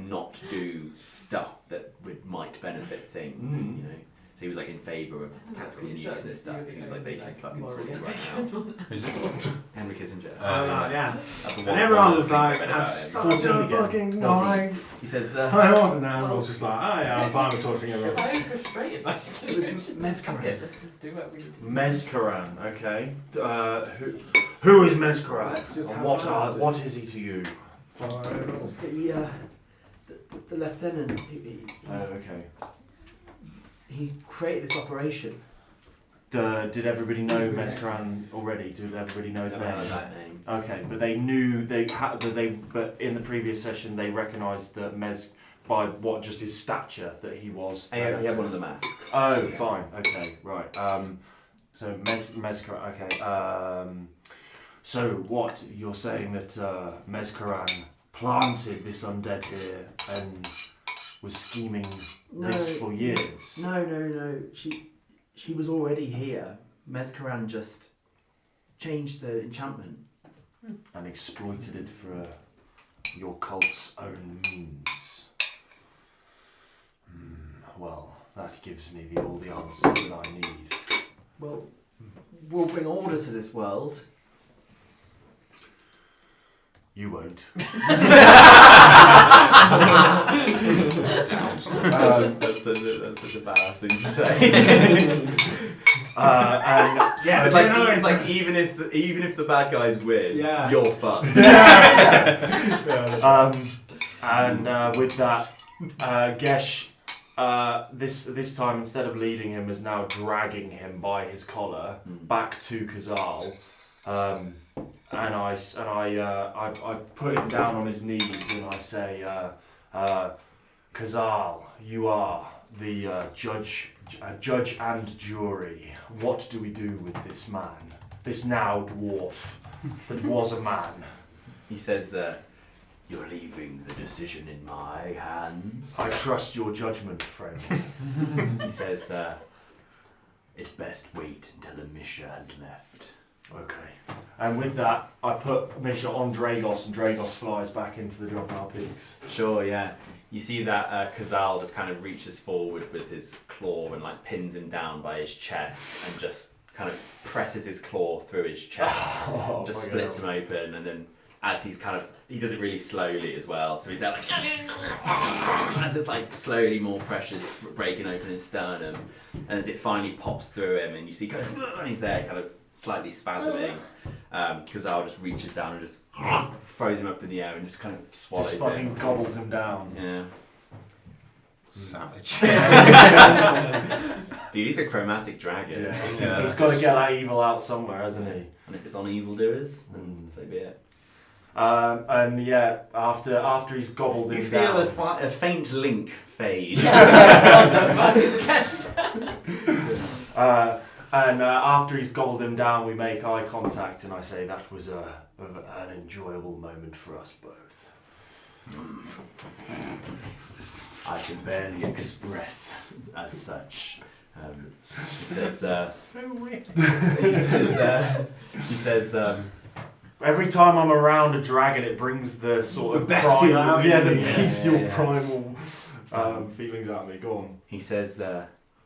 not do stuff that might benefit things, you know. So he was in favour of tactical nukes and stuff. He was like, they can fucking sort you right now. Who's it? Henry Kissinger. Yeah. That's the And one everyone of was the like, things I "I'm read about him. such 14 a again. fucking 14. guy." He says, I wasn't now. I was just like, oh yeah, I'm fine with torturing everyone. So frustrated by this It was situation. Mezcaran. Okay, let's just do what we need to do. Mezcaran, okay. Who is Mezcaran? Let's just And have what fun, just- what is he to you? The lieutenant, Okay. he created this operation. Did everybody know Mezcaran already? Did everybody know his Never heard name? that name. Okay, but they knew but in the previous session they recognised that by just his stature that he was. He had one of the masks. Oh, fine. Okay, right. So Mezcaran. Okay. So what you're saying that Mezcaran planted this undead here and was scheming this for years? No. She was already here. Mezcaran just changed the enchantment. And exploited it for your cult's own means. Well, that gives me all the answers that I need. Well, we'll bring order to this world. You won't. That's such a badass thing to say. And yeah, it's like even if the bad guys win, you're fucked. And with that, Gesh, this time instead of leading him, is now dragging him by his collar back to Khazal. And I put him down on his knees and I say, Khazal, you are the judge and jury. What do we do with this man, this now dwarf that was a man? He says, "You're leaving the decision in my hands." I trust your judgment, friend. He says, "It's best wait until Amisha has left." Okay. And with that, I put Misha on Dragos, and Dragos flies back into the Drovnar Peaks. Sure, yeah. You see that Khazal just kind of reaches forward with his claw and like pins him down by his chest and just kind of presses his claw through his chest, just splits him open, and then as he does it really slowly as well. So he's there like, as it's like slowly more pressures breaking open his sternum, and as it finally pops through him, and you see kind of, and he's there kind of slightly spasming. Khazal just reaches down and just throws him up in the air and just kind of swallows just fucking him. gobbles him down. Yeah. Savage. Dude, he's a chromatic dragon. Yeah. He's got to get that evil out somewhere, hasn't he? And if it's on evildoers, then so be it. And yeah, after he's gobbled him down. You feel a faint link fade. What the fuck is Kesh? And after he's gobbled him down, we make eye contact, and I say that was an enjoyable moment for us both. I can barely express as such. He says, he says, every time I'm around a dragon, it brings the sort of bestiality. bestial primal feelings out of me. Go on. He says,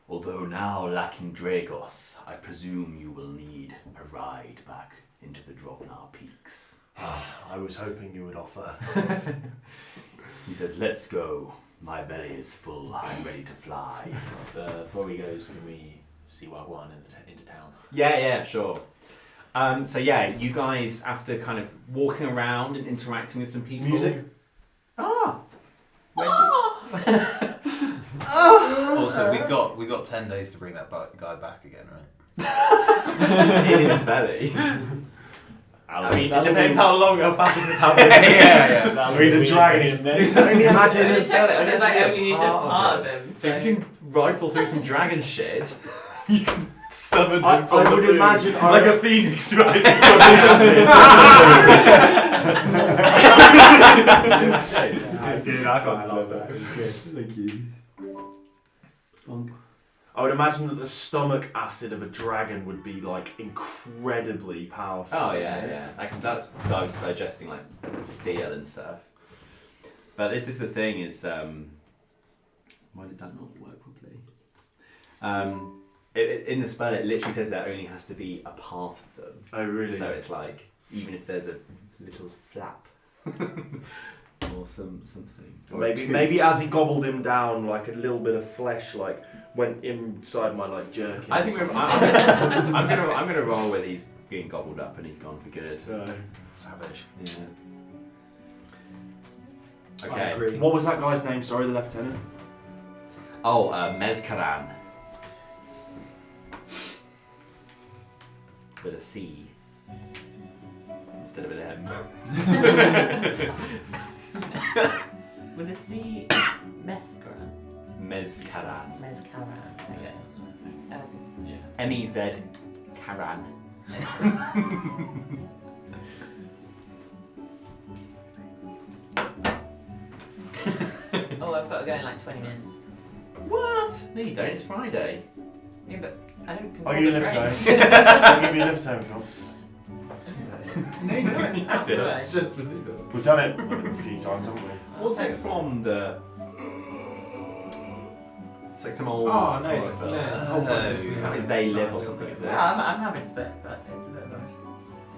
although now lacking Dragos, I presume you will need a ride back into the Drovnar Peaks. I was hoping you would offer. He says, let's go. My belly is full. I'm ready to fly. Before he goes, can we see Wagwan into town? Yeah, sure. So yeah, you guys, after kind of walking around and interacting with some people. Music? Also, we've got 10 days to bring that guy back again, right? In his belly. I mean, it that'll depends be- how long how fast his metabolism is. Or he's a dragon. Imagine there's like only need a part of him. So if you can rifle through some dragon shit, you can summon I him from the would blue, imagine like a phoenix rising from the Dude, that's what I love. That was good. Thank you. I would imagine that the stomach acid of a dragon would be like incredibly powerful. Oh yeah. That's digesting like steel and stuff. But this is the thing: is why did that not work properly? In the spell, it literally says that only has to be a part of them. Oh really? So it's like even if there's a little flap or something. Or Maybe as he gobbled him down, like a little bit of flesh like went inside my like jerkin. I think I'm gonna roll with he's being gobbled up and he's gone for good. Savage. Yeah. I Okay. agree. What was that guy's name? Sorry, the lieutenant. Oh, Mezcaran. With a C instead of an M. With a C, Mezcaran. Mezcaran. Okay. Yeah. MEZCARAN. Haran. Oh, I've got to go in like 20 minutes. What? No, you don't. It's Friday. Yeah, but I don't I'll control give you a the lift trains. home. I'll give you a lift home, Tom. No, it's out the way. Just procedural. We've done it a few times, haven't we? What's it from the? It's like some old. Oh, no. horror film. No. It's like They Live or something, is it? Yeah, I'm happy to stay, but it's a bit nice.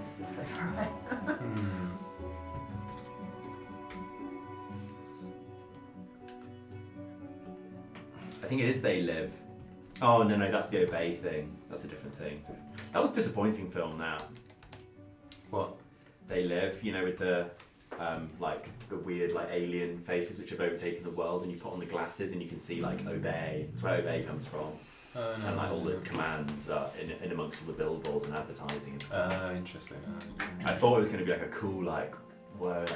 It's just so far away. I think it is They Live. Oh no, that's the Obey thing. That's a different thing. That was a disappointing film. Now. What? They Live. You know, with the like the weird like alien faces which have overtaken the world, and you put on the glasses and you can see like Obey. That's where Obey comes from. No. And like all the commands are in amongst all the billboards and advertising and stuff. Interesting. I thought it was going to be like a cool, like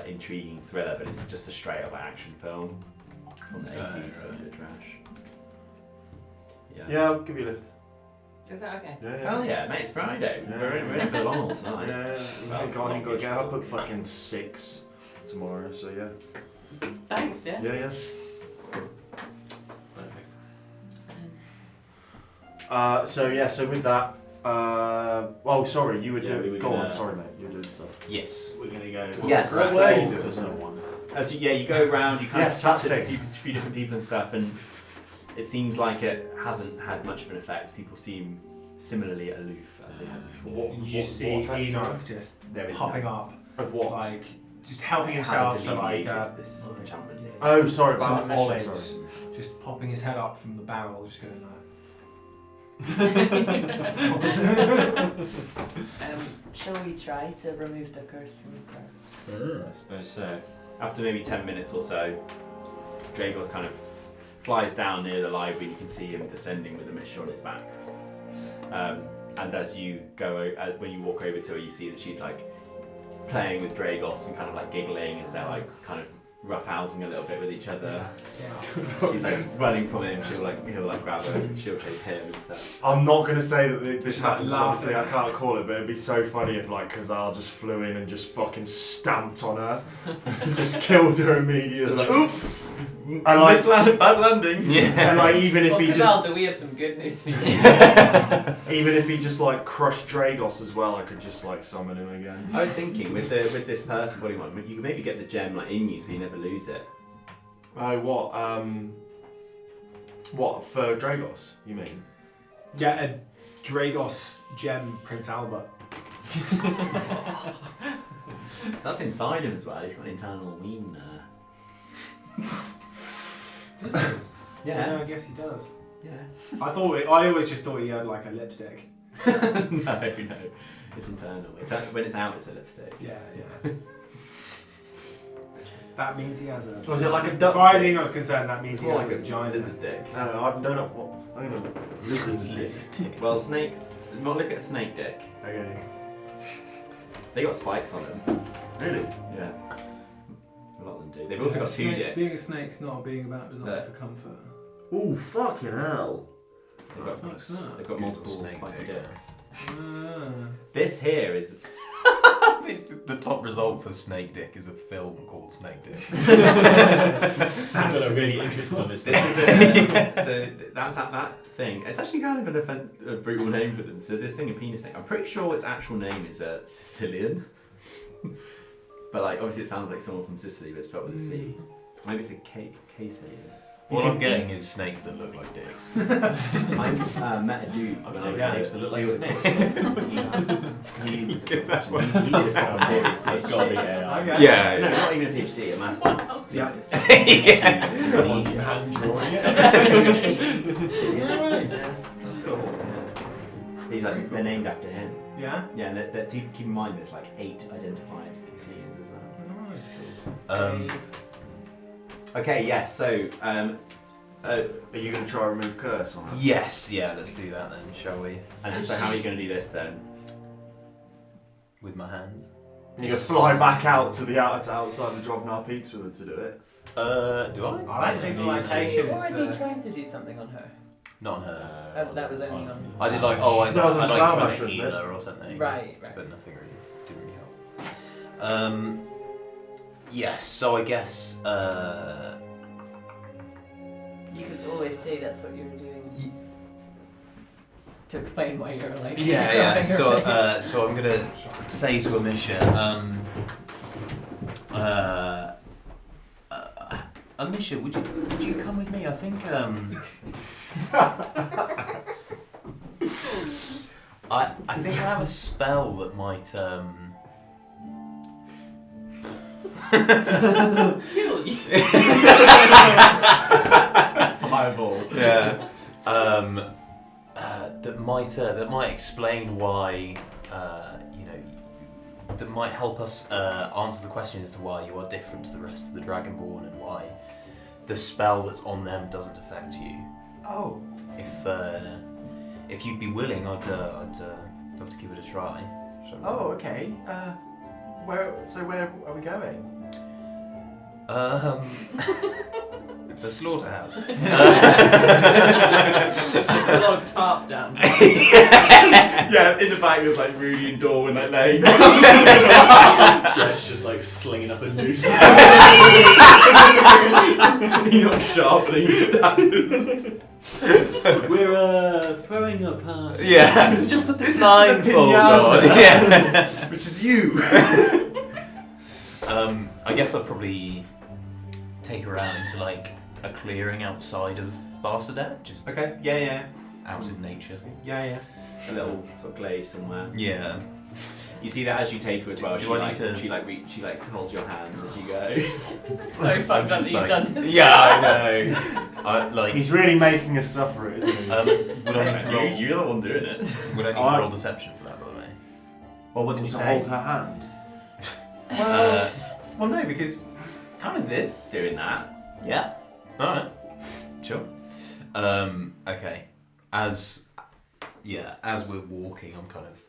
intriguing thriller, but it's just a straight up action film from the 80s, so it's a bit trash. Yeah. Yeah, I'll give you a lift. Is that okay? Yeah, yeah. Hell yeah, mate, it's Friday. Yeah. We're in for the long haul tonight. Yeah, I ain't got to get up at fucking 6 tomorrow, so yeah. Thanks, yeah. Yeah, yeah. Perfect. So with that, oh sorry, you were Yeah, doing. we were Go gonna- on, sorry mate, you were doing stuff. Yes. We're gonna go. Yes, What so- were you to doing? someone. So yeah, you go around, you kind Yes, of chat that to a few different people and stuff, and it seems like it hasn't had much of an effect. People seem similarly aloof as they had before. What- You just see what offence, Enoch just There is popping up, Of what? like just helping it himself hasn't to like alleviated this enchantment. Oh, sorry about some that mission, olives, sorry. just popping his head up from the barrel, just going like. Shall we try to remove the curse from the crow? I suppose so. After maybe 10 minutes or so, Dragos kind of flies down near the library and you can see him descending with a mixture on his back. And as you go, when you walk over to her, you see that she's like playing with Dragos and kind of like giggling as they're like kind of roughhousing a little bit with each other. She's like running from him, he'll like grab her and she'll chase him and stuff. I'm not going to say that this Like happens, laughing. obviously I can't call it, but it'd be so funny if like Khazal just flew in and just fucking stamped on her. Just killed her immediately. It's like, oops! And like, Bad landing! and like even if Well, he Khazal, just do we have some good news for you? even if he just like crushed Dragos as well, I could just like summon him again. I was thinking with this person body one, you could maybe get the gem like in you so you never lose it. Oh, what for Dragos? You mean? Get a Dragos gem, Prince Albert. That's inside him as well. He's got an internal wiener. Does he? Yeah. I guess he does. Yeah. I always just thought he had like a lipstick. No, it's internal. When it's out, it's a lipstick. Yeah. That means he has a. Was it like a As duck? far as Enoch's concerned, that means It's he more has like a a vagina. lizard dick. No, I don't know what. I'm gonna lizard dick. Well, snakes. Not look at a snake dick. Okay. They got spikes on them. Really? Yeah. A lot of them do. They've also got two dicks. Being a snake's not being about design No. for comfort. Ooh, fucking hell. They've got multiple snake spiky dick. dicks. Ah. This here is. The top result for Snake Dick is a film called Snake Dick. I'm really interested on this. So that's that thing. It's actually kind of a brutal name for them. So this thing, a penis snake. I'm pretty sure its actual name is Sicilian. But like, obviously, it sounds like someone from Sicily, but it's spelled with a C. Maybe it's a K-Sicilian. What I'm getting is snakes that look like dicks. I met a dude when I was Snakes that look like snakes. He was he did a proper serious That's gotta be AI. Okay. Yeah, No, not even a PhD, a master's. Yeah. thesis. Someone Tunisia. hand drawing it. That's cool. Yeah. He's like, they're named after him. Yeah. Yeah, and keep in mind there's like 8 identified Sicilians as well. Nice. Okay, yes, so Are you going to try and remove curse on her? Yes, yeah, let's do that then, shall we? and so how are you going to do this then? With my hands. You're going to fly back out to the outside the Drovnar Peaks with her to do it? Do I? I don't think the location You is already the. tried to do something on her. Not on her. That was only on. I did like, That was on I'd like Cloud try Master, to wasn't heal it? her or something. Right. But nothing really didn't really help. Yes. So I guess. You could always say that's what you were doing. To explain why you're like. Yeah. rubbing her So face. so I'm gonna say to Amisha, Amisha, would you come with me? I think I think I have a spell that might Kill you. Fireball. Yeah. That might explain why that might help us answer the question as to why you are different to the rest of the Dragonborn and why the spell that's on them doesn't affect you. Oh. If you'd be willing, I'd love to give it a try. Oh, okay. Where are we going? The slaughterhouse. A lot of tarp down. Yeah, in the back there's like Rudy and Dawn like laying. Yeah, it's just like slinging up a noose. You're not sharpening your daggers. We're throwing a pass. Yeah. Just put this blindfold on. Yeah. Which is you. I guess I'd probably take her out into like a clearing outside of Barsadet, just Okay. Yeah. out in nature. Yeah. A little sort of glade somewhere. Yeah. You see that as you take her as well. Do She I like, need to- she like holds your hand as you go. This is so fucked up that you've done this. Yeah, I know. He's really making us suffer it, isn't he? Would I need to roll? You're the one doing it. Would I need to roll deception for that, by the way? Well, what did you to say? hold her hand. Well, no, because kind of did doing that. Yeah. All right. Sure. Okay. As we're walking, I'm kind of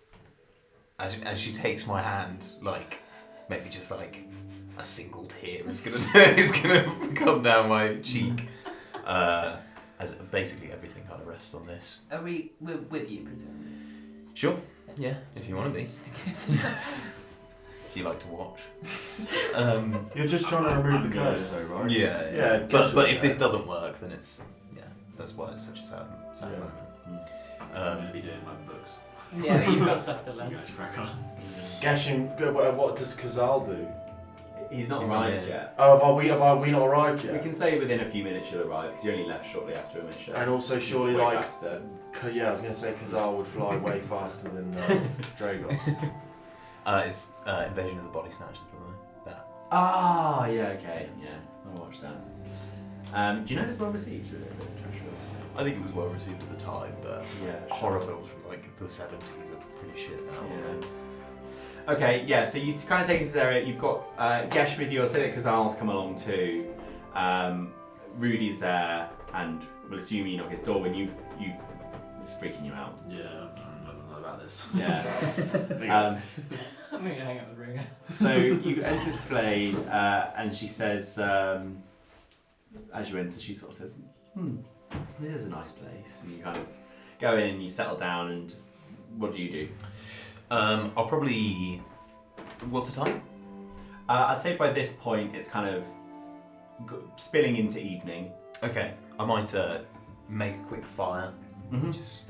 as she takes my hand, like maybe just like a single tear is gonna come down my cheek. As basically everything kind of rests on this. Are we're with you, presumably? Sure. Yeah. If you want to be. Just in case. If you like to watch. You're just trying to remove the curse, though, right? Yeah. Yeah, But if this doesn't work, then it's that's why it's such a sad moment. I'm going to be doing my books. Yeah, but you've got stuff to You learn. guys crack on. Gashing, what does Khazal do? He's not He's arrived not yet. Oh, have we not arrived yet? We can say within a few minutes you'll arrive because you only left shortly after Amisha. And also, He's surely, way like, faster. yeah, I was going to say Khazal would fly way faster than Dragos. It's Invasion of the Body Snatchers, by the way. That. Ah, yeah, okay, yeah, I'll watch that. Do you know it's well received? Really? I think it was well received at the time, but Yeah. horror films from like the 70s are pretty shit now. Yeah. Okay, yeah, so you kind of take into the area, you've got Gesh with you, I'll say that Khazal's come along too. Rudy's there, and we'll assume you knock his door when you it's freaking you out. Yeah, I don't know about this. Yeah. I'm going to hang out with Ruga. So you enter this glade, and she says, as you enter, she sort of says, this is a nice place. And you kind of go in and you settle down, and what do you do? I'll probably. What's the time? I'd say by this point it's kind of spilling into evening. Okay, I might make a quick fire, Mm-hmm. just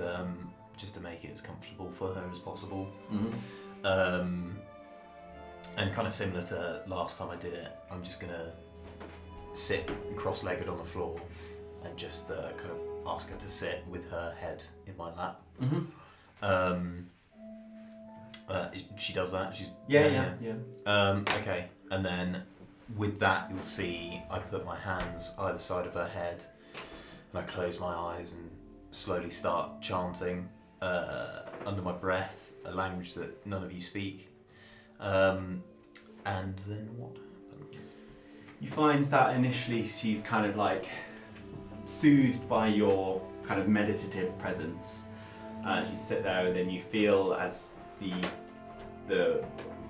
to make it as comfortable for her as possible. Mm-hmm. And kind of similar to last time I did it, I'm just gonna sit cross-legged on the floor and just kind of ask her to sit with her head in my lap. Mm-hmm. She does that. She's Yeah. okay, and then with that you'll see I put my hands either side of her head and I close my eyes and slowly start chanting under my breath a language that none of you speak. And then what happens? You find that initially she's kind of like soothed by your kind of meditative presence. You sit there and then you feel as the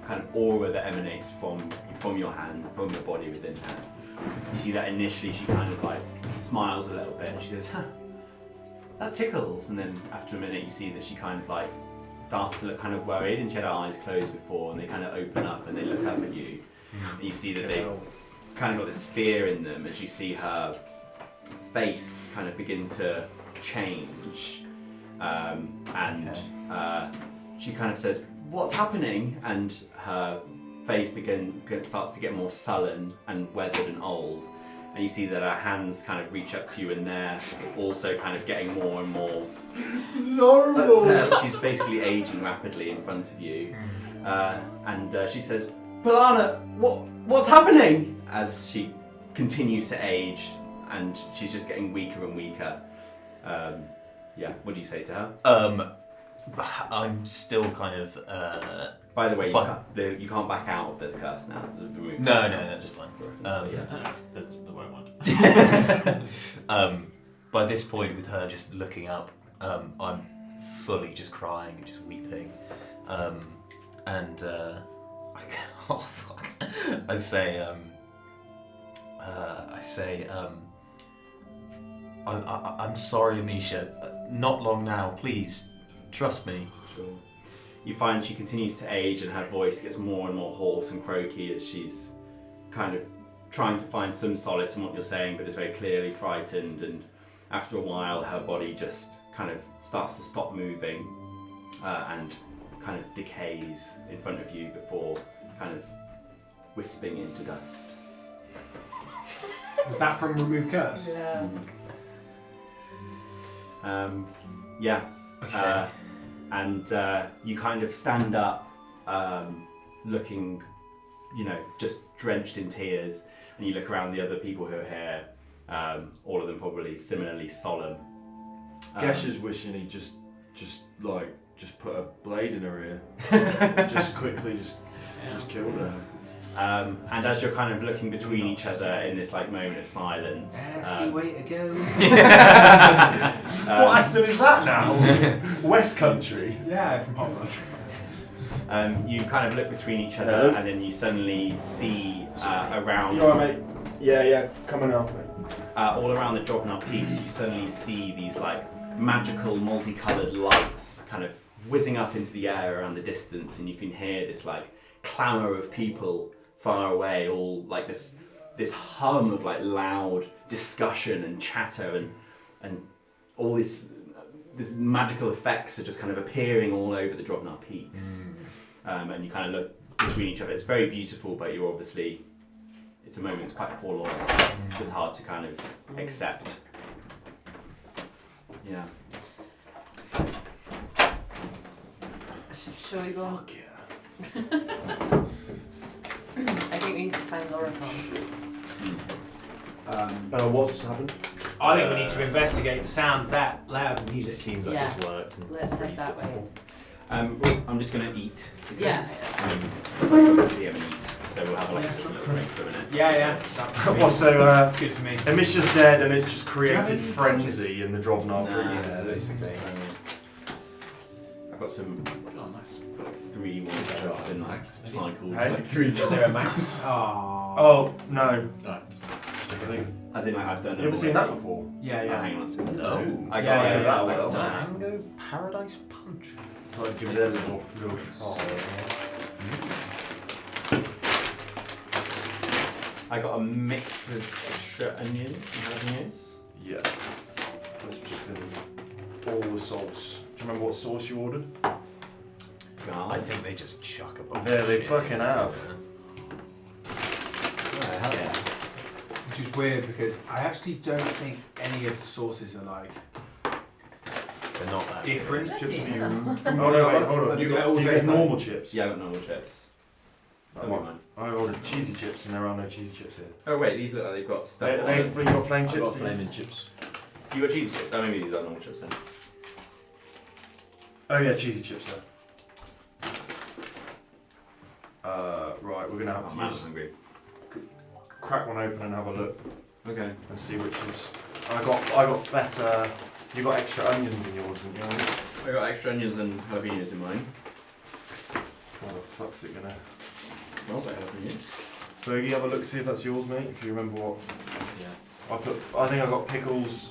kind of aura that emanates from your hand, from your body within her. You see that initially she kind of like smiles a little bit and she says, that tickles. And then after a minute, you see that she kind of like starts to look kind of worried, and she had her eyes closed before, and they kind of open up and they look up at you, and you see that they kind of got this fear in them as you see her face kind of begin to change, and she kind of says, "What's happening?" And her face starts to get more sullen and weathered and old, and you see that her hands kind of reach up to you, and they're also kind of getting more and more. It's horrible. She's basically aging rapidly in front of you, and she says, "Polana, what's happening?" As she continues to age, and she's just getting weaker and weaker. Yeah, what do you say to her? I'm still kind of. By the way, you can't back out of the curse now. No, that's fine. That's the one. By this point, with her just looking up, I'm fully just crying and just weeping, and oh fuck, I say, I'm sorry, Amisha. Not long now, please, trust me. Sure. You find she continues to age, and her voice gets more and more hoarse and croaky as she's kind of trying to find some solace in what you're saying, but is very clearly frightened. And after a while, her body just kind of starts to stop moving and kind of decays in front of you before kind of wisping into dust. Was that from Remove Curse? Yeah. Yeah. Okay. And you kind of stand up, looking, just drenched in tears, and you look around the other people who are here, all of them probably similarly solemn. Gesh is wishing he just put a blade in her ear. Just quickly, just killed her. And as you're kind of looking between each other in this like moment of silence, Nasty way to go. What accent is that now? West Country. Yeah, from Hogwarts. you kind of look between each other, and then you suddenly see around. You alright, mate? Yeah, coming up, mate. All around the Drovnar peaks, you suddenly see these like magical, multicoloured lights kind of whizzing up into the air around the distance, and you can hear this like clamour of people far away, all like this hum of like loud discussion and chatter, and all these magical effects are just kind of appearing all over the Drovnar peaks. And you kind of look between each other. It's very beautiful, but you're obviously, it's a moment that's quite forlorn. It's hard to kind of accept. Yeah. Shall we go on? Fuck yeah. I think we need to find Loricon. What's happened? I think we need to investigate the sound of that loud music. It seems like Yeah. it's worked. Let's head that way. I'm just going to eat. Yeah. Because, we haven't eaten, so we'll have like just a little break for a minute. Yeah. Well, so Good for me. Amisha's dead, and it's just Do you have created any frenzy in the Drovnar No. priest. Yeah, basically. I've got some. Oh, nice. 3 more that have been like cycled Hey? like 3 Is times. there a max? Oh. Oh no! No. As in like I've done. You ever seen that before? Yeah. Oh, hang on. Oh. I got Yeah, it. that Like, well. so- Mango Paradise Punch. Let's give it a little. I got a mix with extra onions and jalapenos. Yeah. Let's just fill all the sauce. Do you remember what sauce you ordered? I Garlic. think they just chuck a bunch Yeah, of they shit fucking in. have. Oh, hell yeah. Which is weird because I actually don't think any of the sauces are like They're not that different. Bloody Chips for you. hell. Oh no, wait, hold I on. think You they all get taste like- normal chips? Yeah, I got normal chips. I Don't want- mind. I ordered cheesy chips, and there are no cheesy chips here. Oh wait, these look like they've got stuff. on them. You got flame I chips? got flaming chips. You got cheesy chips? Oh, maybe these are normal chips then. Oh yeah, cheesy chips there. Right, we're gonna have Oh to man, I'm just hungry. crack one open and have a look Okay. and see which is. I got feta. You got extra onions in yours, didn't you? I got extra onions and jalapenos in mine. How the fuck's it gonna? Smells like jalapenos. Fergie, have a look, see if that's yours, mate. If you remember what Yeah. I put. I think I got pickles,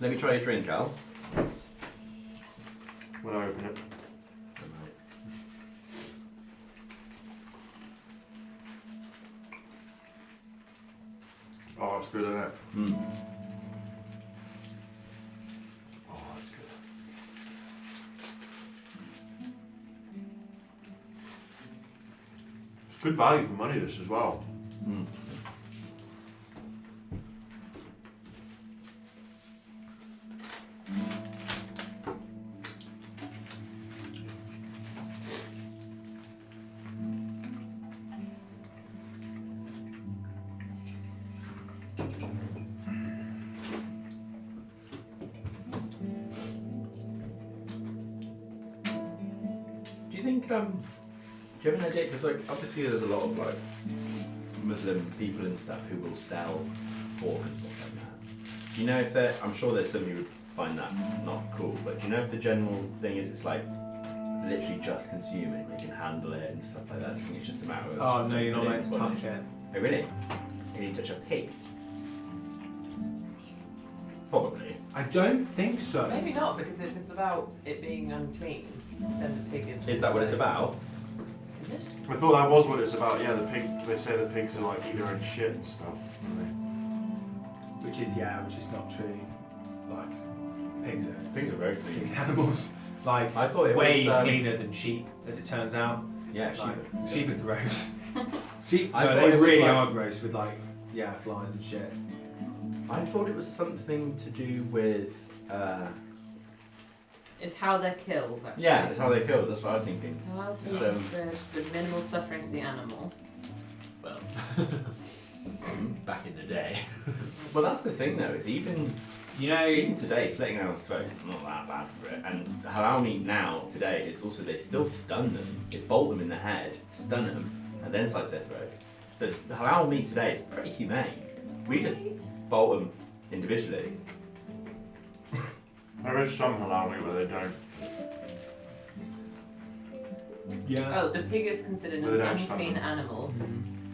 Let me try a drink, Al. When I open it. Oh, it's good, isn't it? Mm. Oh, that's good. It's good value for money, this as well. Mm. Do you think, do you have an idea? Because, like, obviously there's a lot of, like, Muslim people and stuff who will sell pork and stuff like that. Do you know if they're, I'm sure there's some who would find that not cool, but do you know if the general thing is it's like literally just consuming, you can handle it and stuff like that? Do you think it's just a matter of... Oh no, you're not putting meant to it in touch it. Oh really? Can you touch a pig? Probably. I don't think so. Maybe not, because if it's about it being unclean, then the pig is. Is that what it's about? Is it? I thought that was what it's about. Yeah, the pig. They say the pigs are like eating their own shit and stuff. Which is not true. Like pigs Pigs are very clean. are animals. Like I thought it way was, cleaner than sheep, as it turns out. Yeah, Like, sheep are gross. Sheep, I no, thought they it was really like- are gross with like flies and shit. I thought it was something to do with... It's how they're killed, actually. yeah, that's how they kill. That's what I was thinking. How So- the minimal suffering to the animal. Well, back in the day. Well, that's the thing though. It's even today, slitting animals' throat is not that bad for it. And halal meat now today is also they still stun them. They bolt them in the head, stun them, and then slice their throat. So halal meat today is pretty humane. We just bolt them individually. There is some halal meat where they don't. Yeah. Oh, the pig is considered But they an don't stun unclean them. animal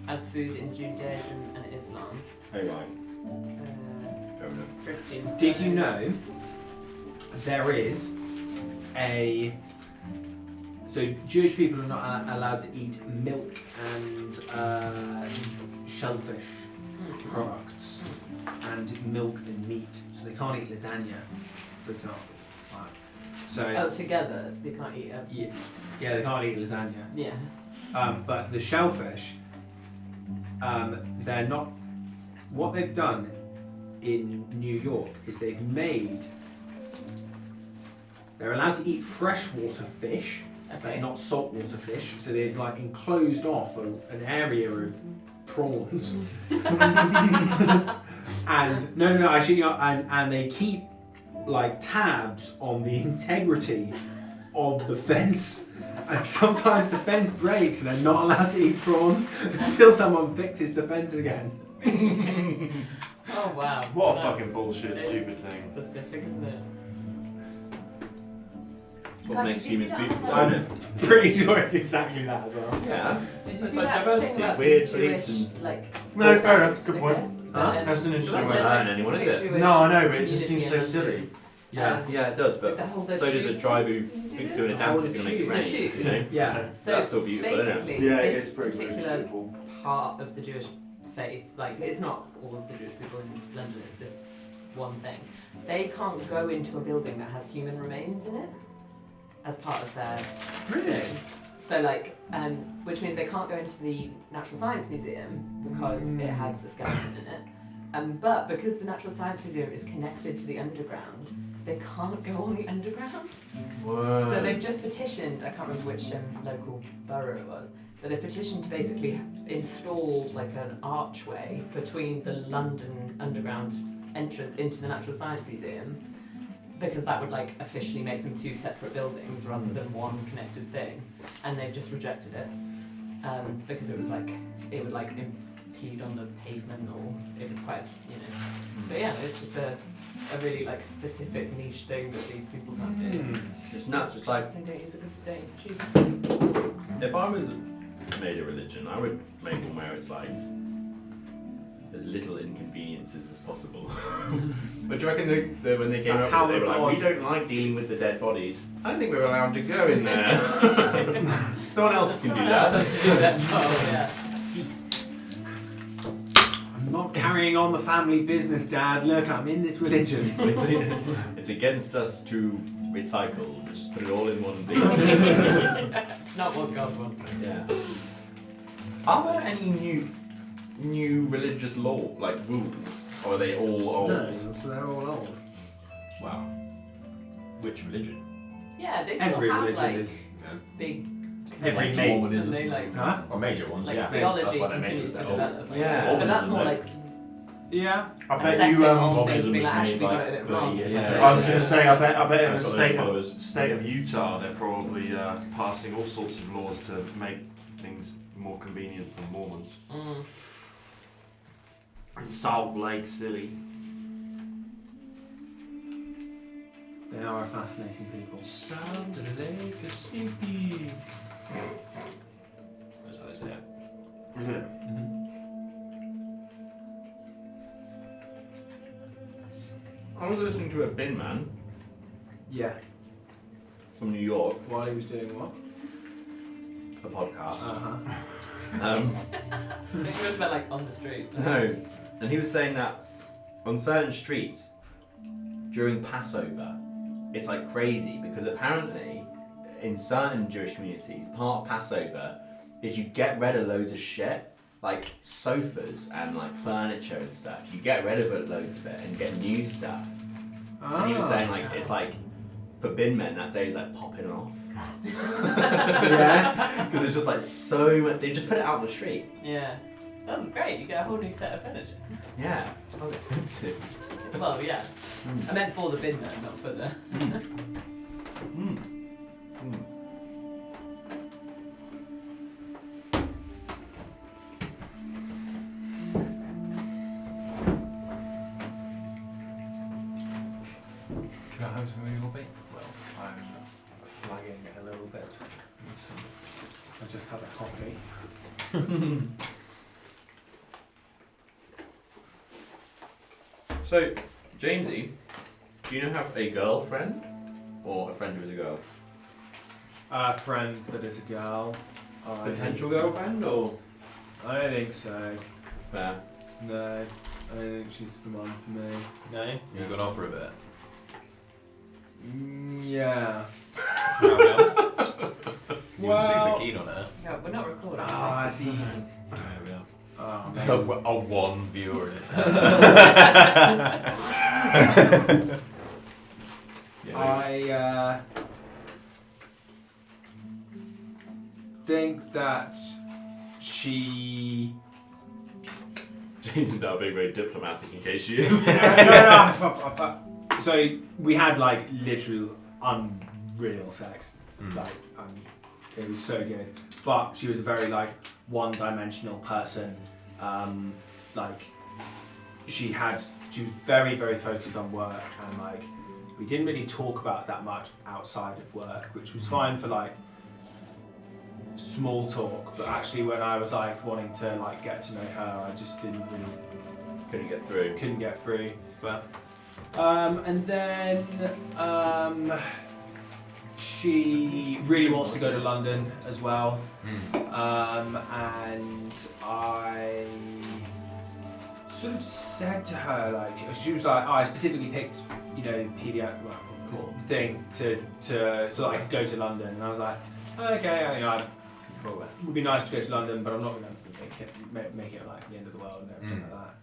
as food in Judaism and Islam. Oh right, fair enough. Christians. Did you know there is a so Jewish people are not allowed to eat milk and shellfish products and milk and meat, so they can't eat lasagna, for example. Right. So Oh, together they can't eat it. yeah, they can't eat lasagna. Yeah. But the shellfish, they're not. What they've done in New York is they've made. They're allowed to eat freshwater fish, Okay. but not saltwater fish. So they've like enclosed off an area of prawns. And no, actually, and they keep like tabs on the integrity of the fence. And sometimes the fence breaks and they're not allowed to eat prawns until someone fixes the fence again. Oh wow. What a That's- fucking bullshit, it's stupid thing. Specific, isn't it? What God, makes did you see humans that beautiful? on isn't it? Pretty sure it's exactly that as well. Yeah. Did you It's see like that diversity, thing about weird the beliefs Jewish, and- like, No, fair enough, sect, good I point. guess? That's an interesting There's way. I like don't know, what is specific it? Jewish No, I know, but it just seems so community in silly. London. Yeah, it does, With but the whole so does a tribe who Did you see thinks this? doing a dance Oh, is going to the make it shoot. rain. The shoot. You know? Yeah. So That's still beautiful, isn't it? basically, Yeah, this it's pretty particular beautiful. part of the Jewish faith, like it's not all of the Jewish people in London, it's this one thing. They can't go into a building that has human remains in it as part of their thing. So like, which means they can't go into the Natural Science Museum because it has a skeleton in it. But because the Natural Science Museum is connected to the underground, they can't go on the underground. Whoa. So they've just petitioned, I can't remember which local borough it was, but they petitioned to basically install like an archway between the London Underground entrance into the Natural Science Museum, because that would like officially make them two separate buildings rather than one connected thing, and they've just rejected it because it was like it would like impede on the pavement, or it was quite But yeah, it's just a really like specific niche thing that these people can't do. It's nuts. It's like, They don't use the tube. if I was made a religion, I would make one where it's like, as little inconveniences as possible. But do you reckon when they came That's up how with it, they were we're like, we born. don't like dealing with the dead bodies. I don't think we're allowed to go in there. Someone else can do Someone else that. has to do that. Oh, yeah. I'm not carrying on the family business, Dad. Look, I'm in this religion. It's against us to recycle. Just put it all in one bin. It's not what God wants. Yeah. Are there any new religious law, like rules, or are they all old? No, so they're all old. Wow. Which religion? Yeah, they still Every have religion like is. big Every Like mate. Mormonism. and they like Huh? Or major ones, like yeah. theology That's why they're continues to major. develop. Like Yeah. this. But that's more Mormonism, like Yeah. I bet assessing you. on things, Mormonism being was like, actually made, we got like, it a bit 30 wrong. years Yeah. ago. I was going to say, I bet in That's the got state followers. State of Utah, they're probably passing all sorts of laws to make things more convenient for Mormons. Mm. in Salt Lake City. They are a fascinating people. Sound Lake City. That's how they say it. Is it? I was listening to a bin man Yeah. from New York, While he was doing what? a podcast. Uh-huh. Um, I think it was about like on the street. no, and he was saying that on certain streets during Passover, it's like crazy because apparently in certain Jewish communities, part of Passover is you get rid of loads of shit, like sofas and like furniture and stuff. You get rid of loads of it and get new stuff. And he was saying like it's like for bin men that day is like popping off. Yeah. Because it's just like so much. They just put it out on the street. Yeah. That's great, you get a whole new set of furniture. Yeah, sounds expensive. Well, yeah. I meant for the bin though, not for the... Can I have some of your bait? Well, I'm flagging a little bit. So I just had a coffee. So, Jamesy, do you have a girlfriend or a friend who is a girl? A friend that is a girl. Potential girlfriend or I don't think so. fair? No, I don't think she's the one for me. No? You've gone off for a bit. Yeah. You were super keen on her. Yeah, we're not recording. Ah, the. There we are. Oh, A man. one viewer in its head. I think that she. Jamesy now being very diplomatic in case she is. So we had like literal unreal sex. Like it was so good. But she was a very like one-dimensional person. Like she was very, very focused on work, and like we didn't really talk about that much outside of work, which was fine for like small talk. But actually, when I was like wanting to like get to know her, I just didn't really Couldn't get through. But and then she really wants to go to London as well. And I sort of said to her, like, she was like, I specifically picked, pediatric thing to so that I could go to London. And I was like, okay, it would be nice to go to London, but I'm not going to make it like the end of the world and everything like that.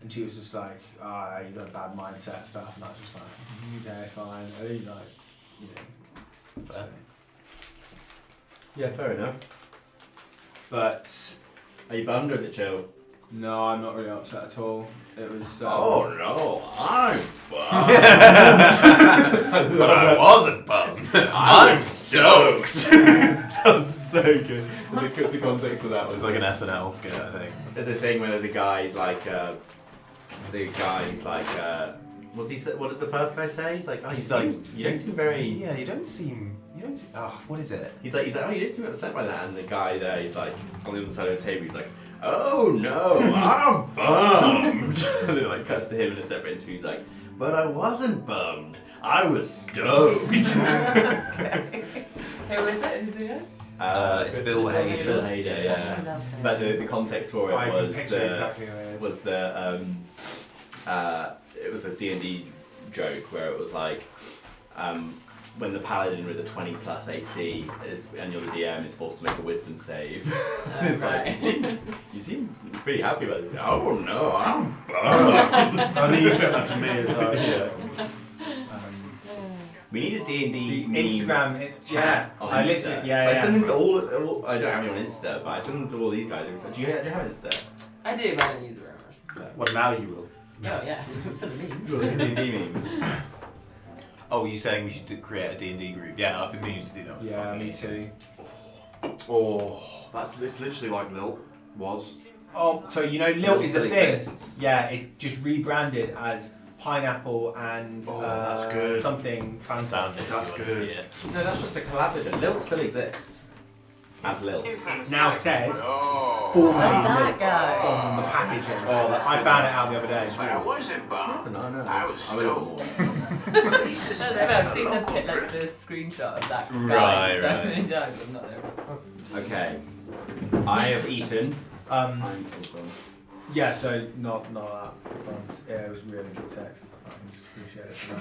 And she was just like, you got a bad mindset and stuff. And I was just like, okay, fine. I really like, Fair. So. Yeah, fair enough. But Are you bummed or is it chill? no, I'm not really upset at all. It was. Oh no, I'm bummed. but I wasn't bummed. I'm stoked. That's so good. The context of that It's was like an SNL skit, I think. there's a thing where there's a guy, he's like, what's he say? What does the first guy say? He's like, oh, He's you don't seem very. Yeah, you don't seem. Oh, what is it? He's like, oh, you didn't seem upset by that. And the guy there, he's like, on the other side of the table, he's like, "Oh no, I'm bummed." And then like cuts to him in a separate interview. He's like, "But I wasn't bummed. I was stoked." Okay. Who is it? Who's the guy? It's Bill Hader. Bill Hader, yeah. I love him. But the context for it I can was picture exactly who it is. it was a D&D joke where it was like when the paladin with a 20 plus AC and you're the DM is forced to make a wisdom save. It's like, you seem pretty happy about this. Oh no, I'm bummed. I think you said that to me as well. Yeah. We need a D&D meme Instagram, chat on I Insta. literally, So yeah. I send them to all, I don't have any on Insta, but I send them to all these guys. Do you have Insta? I do, but I don't use it very much. Well, now you will. Oh yeah, for the memes. D&D memes. Oh, were you saying we should create a D&D group? Yeah, I've been meaning to do that. Yeah, me too. Oh, it's literally like Lilt was. Oh, so you know, Lilt is a still thing. exists. Yeah, it's just rebranded as Pineapple and that's good. something Phantom. That's good. No, that's just a collaborative. Lilt still exists. As Lilt. Now says Oh, formerly that Lilt guy. on the packaging. Oh, that's I good. found it out the other day. I wasn't bummed. No, I was I'm a little more. That's about, I've seen them put like the screenshot of that guy Right, so right. many times. I'm not there. Okay. I have eaten. Um, I'm full. yeah, so not that. Yeah, it was really good sex. I can just appreciate it for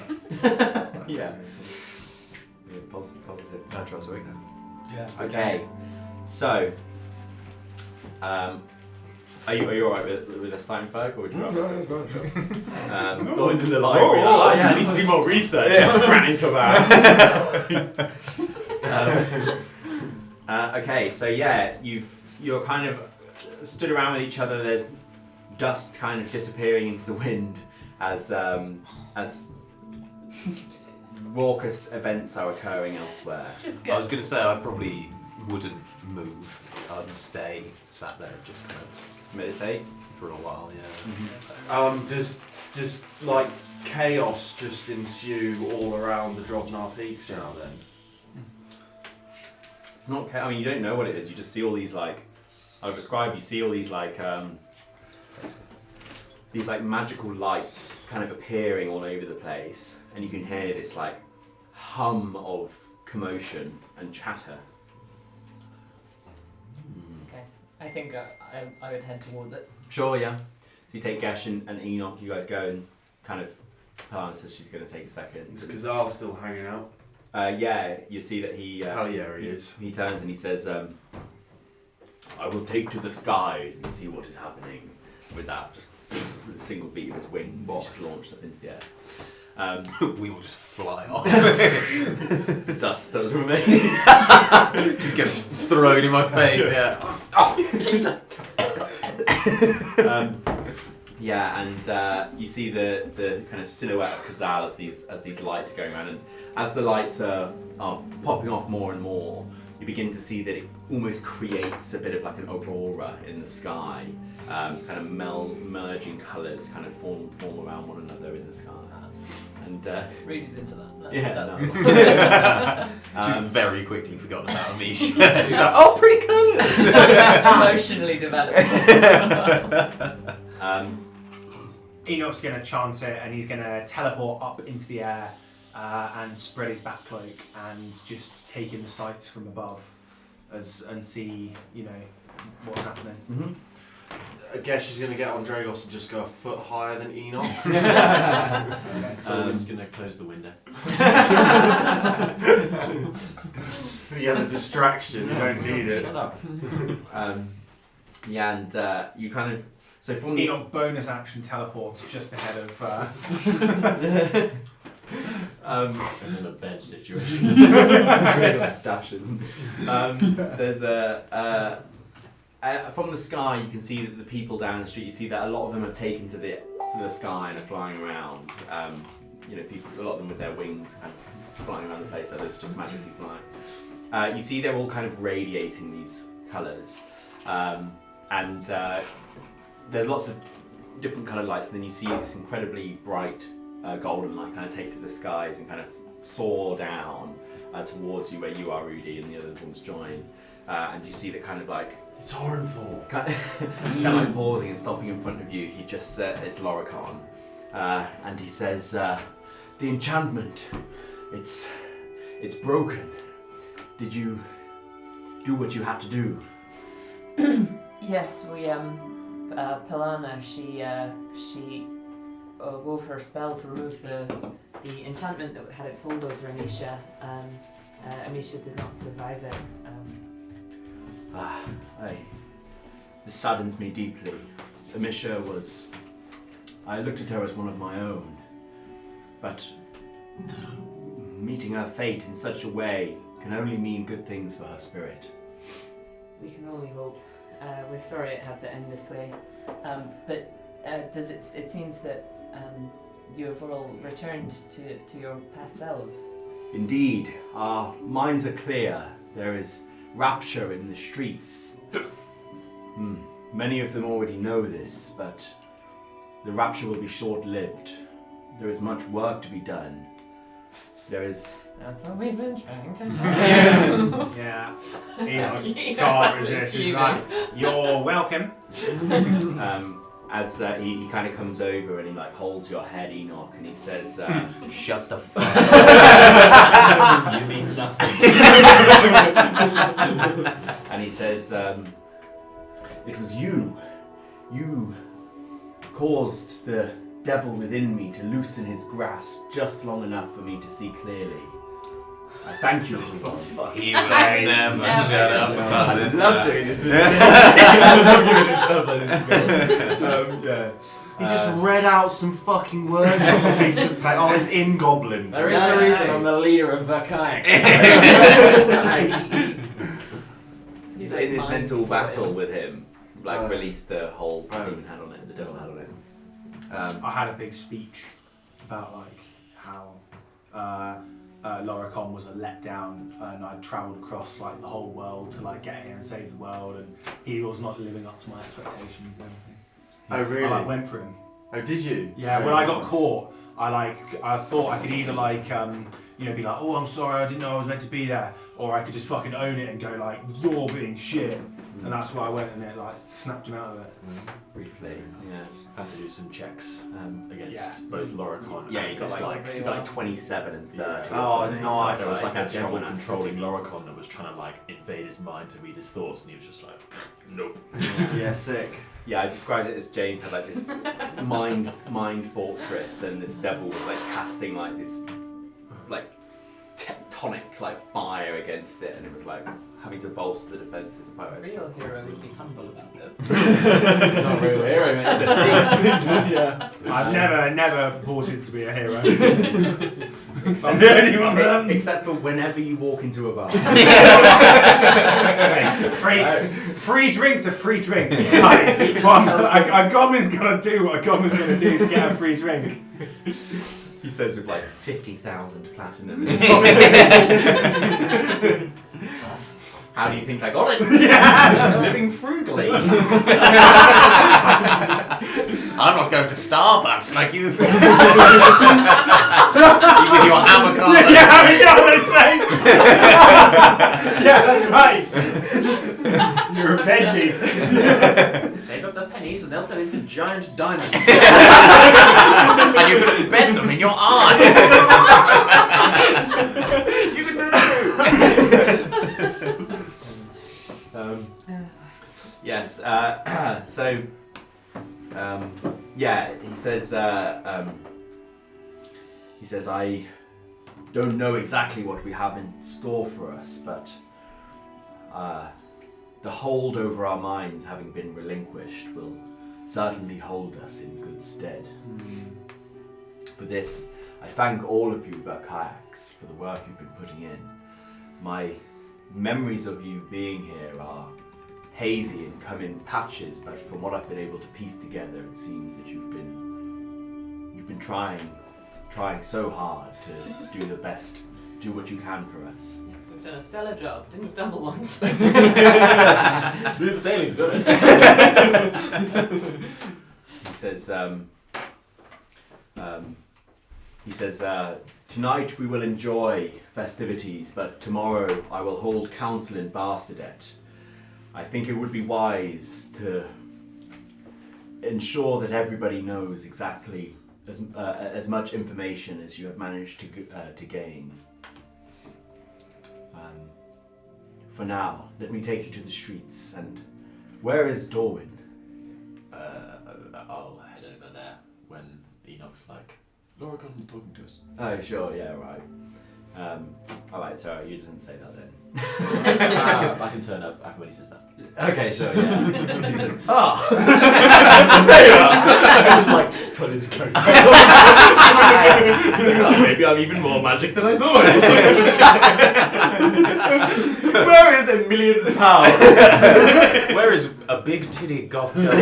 that. Yeah. Yeah, positive. No trust week. Yeah. Okay. So, are you alright with a Steinberg, or would you rather? Dawn's in the library. Oh yeah, I need to do more research. Running kebabs. Okay, so yeah, you're kind of stood around with each other. There's dust kind of disappearing into the wind as raucous events are occurring elsewhere. Just I was go. going to say I probably wouldn't move. I'd stay sat there just kind of Meditate. for a while, yeah. Does like chaos just ensue all around the Drovnar peaks now then? It's not. I mean, you don't know what it is. You just see all these like. I'll describe. You see all these like magical lights kind of appearing all over the place, and you can hear this like hum of commotion and chatter. Okay. I think I would head towards it. Sure, yeah. So you take Gesh and Enoch. You guys go and kind of. Palana says she's going to take a second. Is Khazal still hanging out? Yeah, you see that he. Hell yeah, he is. He turns and he says, "I will take to the skies and see what is happening." With that, just with a single beat of his wings, he's just launched up into the air. We will just fly off. The dust does remain. Just gets thrown in my face, yeah. Oh, Jesus! Yeah, and you see the kind of silhouette of Khazal as these lights are going around, and as the lights are popping off more and more, you begin to see that it almost creates a bit of like an aurora in the sky, kind of merging colours kind of form around one another in the sky. And Rudy's into that. yeah, That's no. cool. Just very quickly forgotten about Amisha. She's like, oh, pretty colours! She's not the best emotionally developed. Enoch's going to chant it, and he's going to teleport up into the air and spread his back cloak and just take in the sights from above and see, what's happening. Mm-hmm. I guess she's gonna get on Dragos and just go a foot higher than Enoch. Dorwin's gonna close the window. Yeah, the distraction. You don't need it. Shut up. Yeah, and you kind of from the Enoch bonus action teleports just ahead of. And then a bed situation. dashes. There's from the sky you can see that the people down the street. You see that a lot of them have taken to the sky and are flying around. People, a lot of them with their wings kind of flying around the place. Others just magically flying. You see they're all kind of radiating these colours, and there's lots of different coloured lights. And then you see this incredibly bright golden light kind of take to the skies and kind of soar down towards you where you are, Rudy, and the other ones join. And you see that kind of like It's Hornfall. kind of like pausing and stopping in front of you. He just it's Loricon, and he says, "The enchantment, it's broken. Did you do what you had to do?" Yes, we Pilana, she wove her spell to remove the enchantment that had its hold over Amisha. Amisha did not survive it. This saddens me deeply. Amisha was... I looked at her as one of my own, but meeting her fate in such a way can only mean good things for her spirit. We can only hope. We're sorry it had to end this way. But it seems that you have all returned to your past selves. Indeed, our minds are clear. There is rapture in the streets. Many of them already know this, but the rapture will be short-lived. There is much work to be done. There is... That's what we've been trying to do. Yeah. Enoch can't resist. He's like, "You're welcome." As he kind of comes over and he like holds your head, Enoch, and he says, Shut the fuck up. You mean nothing. and he says, "It was you. You caused the devil within me to loosen his grasp just long enough for me to see clearly. I thank you, everyone." He will never shut up about this. I love doing this. I love doing this stuff like this. He just read out some fucking words off a piece of paper. Oh, it's in Goblin. There is a reason I'm the leader of kayaks. In this mental battle with him, like released the whole demon had on it, the devil had on it. I had a big speech about like how Loricon was a letdown, and I'd travelled across like the whole world to like get here and save the world, and he was not living up to my expectations and everything. Oh, really? I like went for him. Oh, did you? Yeah, Very when I got nice. caught, I thought I could either like be like, "Oh, I'm sorry, I didn't know I was meant to be there," or I could just fucking own it and go like, "You're being shit," and that's why I went and it like snapped him out of it. Briefly, yeah. I had to do some checks against Yeah. both Loricon Yeah, and you got this, you got like 27 and 30. Oh, or something. nice. There was like a strong devil controlling natural Loricon that was trying to like invade his mind to read his thoughts, and he was just like, nope. Yeah, sick. Yeah, I described it as James had like this mind fortress, and this devil was like casting like this like tectonic like fire against it, and it was like having to bolster the defenses of A power. real hero would be humble about this. Not real hero, man. Yeah. I've never bought it to be a hero. I'm the only one of them. Except for whenever you walk into a bar. Free drinks are free drinks. Like, a goblin's gonna do what a goblin's gonna do to get a free drink. He says with like 50,000 platinum. How do you think I got it? Yeah. Living frugally. I'm not going to Starbucks like you. You with your avocado. Yeah, what it says. Yeah, that's right. You're a veggie. Save up the pennies and they'll turn into giant diamonds. And you're going to bend them in your eye. You can do it. Yes. Yeah. He says, I don't know exactly what we have in store for us, but the hold over our minds having been relinquished will certainly hold us in good stead. For this, I thank all of you, kayaks, for the work you've been putting in. My memories of you being here are hazy and come in patches, but from what I've been able to piece together, it seems that you've been trying so hard to do the best, do what you can for us. Yeah, we've done a stellar job. Didn't stumble once. Smooth sailing, to be honest. He says, He says, tonight we will enjoy festivities, but tomorrow I will hold council in Barstedet. I think it would be wise to ensure that everybody knows exactly as much information as you have managed to gain. For now, let me take you to the streets. And where is Dorwin? I'll head over there when Enoch's like, Lorcan's talking to us. Oh, sure, yeah, right. Alright, so you doesn't say that then. I can turn up after when he says that. Okay, sure, yeah. He says, There you are! I was like, put his coat. He's like, oh, maybe I'm even more magic than I thought I was. where is £1 million? Where is a big titty goth girl?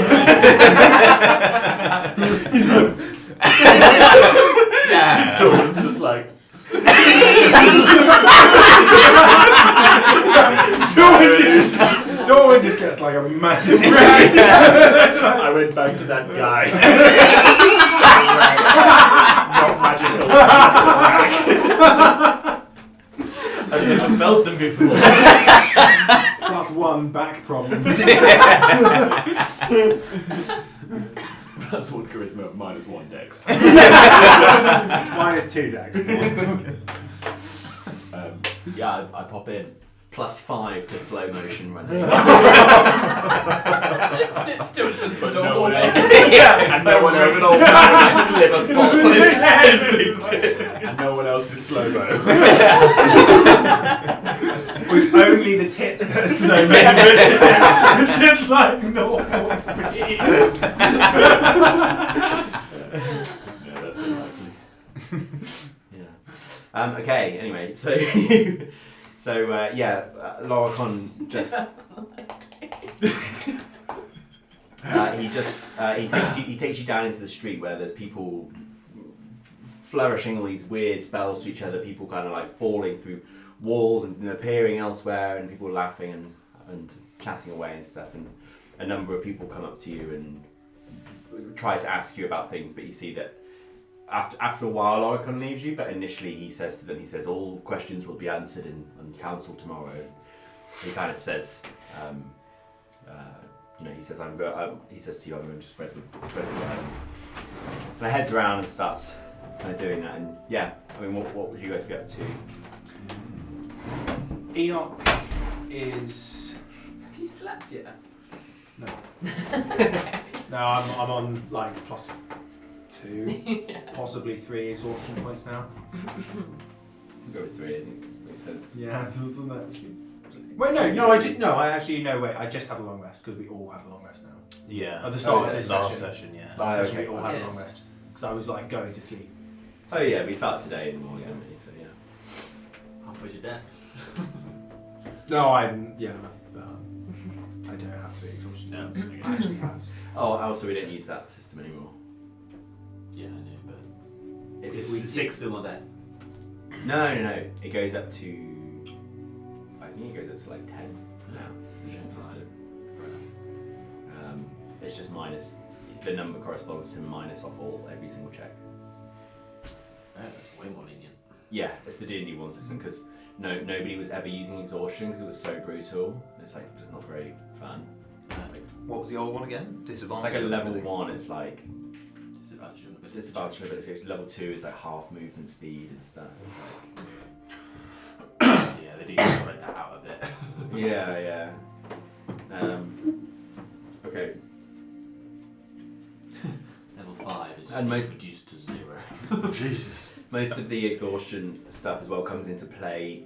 Jordan's just like, Dorwin just gets like a massive I went back to that guy. Not magical. I've never felt them before. +1 back problem. That's one charisma, -1 dex. -2 dex. Yeah, I pop in. +5 to slow motion running. It's still just But door. no one else. Yeah, And no one else. an old man with liver spots on his head. And no one else is slow-mo. With only the tits that are slow moving. It's just like normal speed. Yeah, that's unlikely. Yeah. Okay. Anyway, so Lorcan just he takes you down into the street where there's people flourishing all these weird spells to each other. People kind of like falling through walls and appearing elsewhere, and people laughing and chatting away and stuff. And a number of people come up to you and try to ask you about things, but you see that after a while Lorcan leaves you, but initially he says to them, all questions will be answered in council tomorrow. He kind of says, he says to you, I'm going to spread the word. And he heads around and starts kind of doing that. And yeah, I mean, what would you guys get to? Enoch is. Have you slept yet? No. No, I'm on like +2, possibly 3 exhaustion points now. We'll go with 3, I think this makes sense. Yeah, doesn't that seem... Wait, I just had a long rest because we all have a long rest now. Yeah. At the start of this last session. session, yeah. Last session okay. we all had a Yes. long rest because I was like going to sleep. Oh yeah, we start today in the morning, didn't we? So yeah. Halfway to death. No, I don't have 3 exhaustion No, points. it's okay. I actually have. Oh, also we don't use that system anymore. Yeah, I know, but If it's we 6 still on death. No. It goes up to. I think it goes up to like 10 now. The system. It's just minus. The number corresponds to minus off every single check. Oh, that's way more lenient. Yeah, it's the D&D 1 system because nobody was ever using exhaustion because it was so brutal. It's like just not very fun. What was the old one again? It's Disadvantage. like a level 1. It's like Disadvantage on ability. disadvantage ability. Level 2 is like half movement speed and stuff. It's like Yeah, they do spread that out a bit. yeah. Okay. Level 5 is And most- reduced to 0. Jesus. Most of the exhaustion stuff as well comes into play.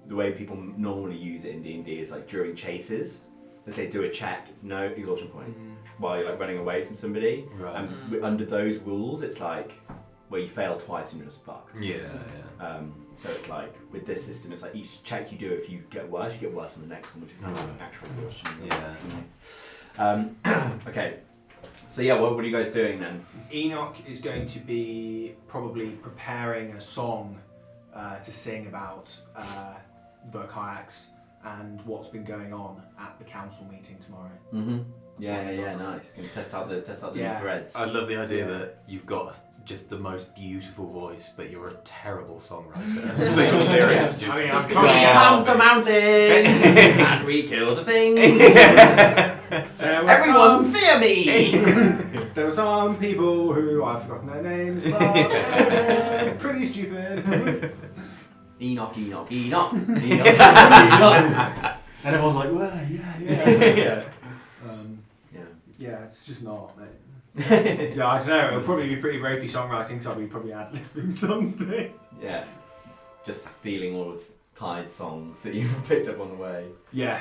The way people normally use it in D&D is like during chases. Let's say do a check, no exhaustion point, while you're like running away from somebody. Right. And under those rules, it's like where you fail twice and you're just fucked. Yeah. So it's like with this system, it's like each check you do, if you get worse on the next one, which is kind of like actual exhaustion. Yeah. Okay. So yeah, what are you guys doing then? Enoch is going to be probably preparing a song to sing about the kayaks and what's been going on at the council meeting tomorrow. Mm-hmm. Yeah, nice. Can test out the new threads. I love the idea that you've got just the most beautiful voice, but you're a terrible songwriter. So your lyrics just. I mean, I'm We coming come to mountain and we kill the things. There were Everyone some- fear me. There were some people who I've forgotten their names, but they're pretty stupid. Enoch, Enoch, Enoch, Enoch, Enoch. And everyone's like, well, yeah. Yeah. Yeah. Yeah, it's just not, mate. Yeah, I don't know. It'll probably be pretty ropey songwriting, so I'll be probably ad-libbing something. Yeah. Just stealing all of Clyde's songs that you've picked up on the way. Yeah,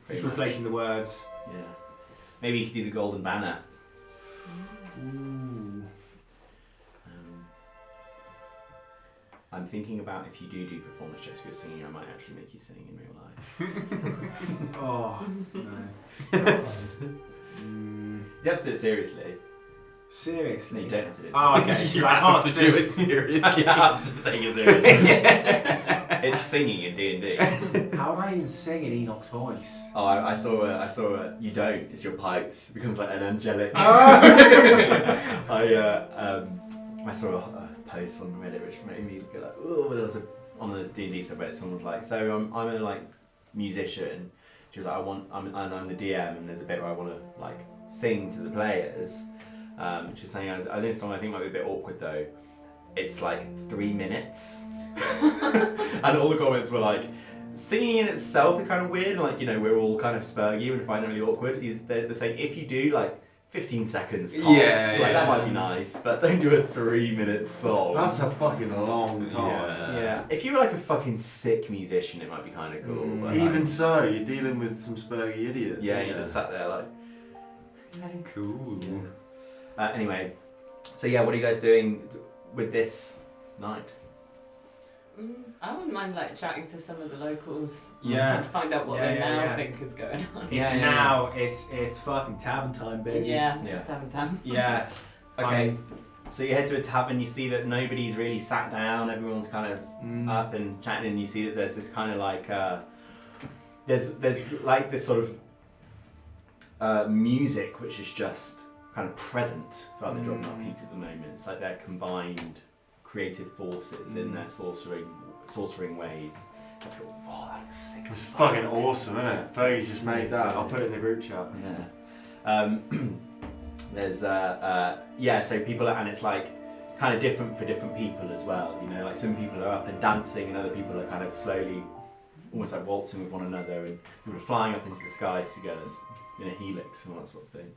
Pretty just much. replacing the words. Yeah. Maybe you could do the Golden Banner. Ooh. I'm thinking about if you do performance checks for your singing, I might actually make you sing in real life. Oh, no. You have to do it seriously. No, Seriously? you don't have to do it Oh, okay. You I can't have to do it sing. seriously. You have to take it seriously. It's singing in D&D. How would I even sing in Enoch's voice? Oh, I saw a, you don't, it's your pipes. It becomes like an angelic. I saw a post on Reddit which made me go like, oh, there was on the D&D subreddit, someone was like, so I'm a like musician. She was like, I'm the DM, and there's a bit where I want to like sing to the players. She's saying, I think the song I think might be a bit awkward though. It's like 3 minutes. And all the comments were like, singing in itself is kind of weird, and like, you know, we're all kind of spurgy and find it really awkward. They're saying, if you do like 15 seconds tops, that might be nice, but don't do a 3-minute song. That's a fucking long time. Yeah, if you were like a fucking sick musician, it might be kind of cool. But Even like, so, you're dealing with some spurgy idiots. yeah, you just sat there like. Cool. Anyway, so yeah, what are you guys doing with this night? I wouldn't mind like chatting to some of the locals. Yeah. To find out what Yeah, they yeah, now yeah. think is going on. It's fucking tavern time, baby. Yeah, Yeah. it's tavern time. Yeah. Okay, so you head to a tavern, you see that nobody's really sat down, everyone's kind of up and chatting, and you see that there's this kind of like, there's like this sort of music which is just kind of present throughout the Drovnar Peaks at the moment. It's like their combined creative forces in their sorcering ways. Oh, that looks sick. It's fucking awesome, isn't it? Fergie's just made that. I'll put it in the group chat. Yeah. There's so people are, and it's like kind of different for different people as well. You know, like some people are up and dancing, and other people are kind of slowly, almost like waltzing with one another, and people are flying up into the skies together in a helix and all that sort of thing.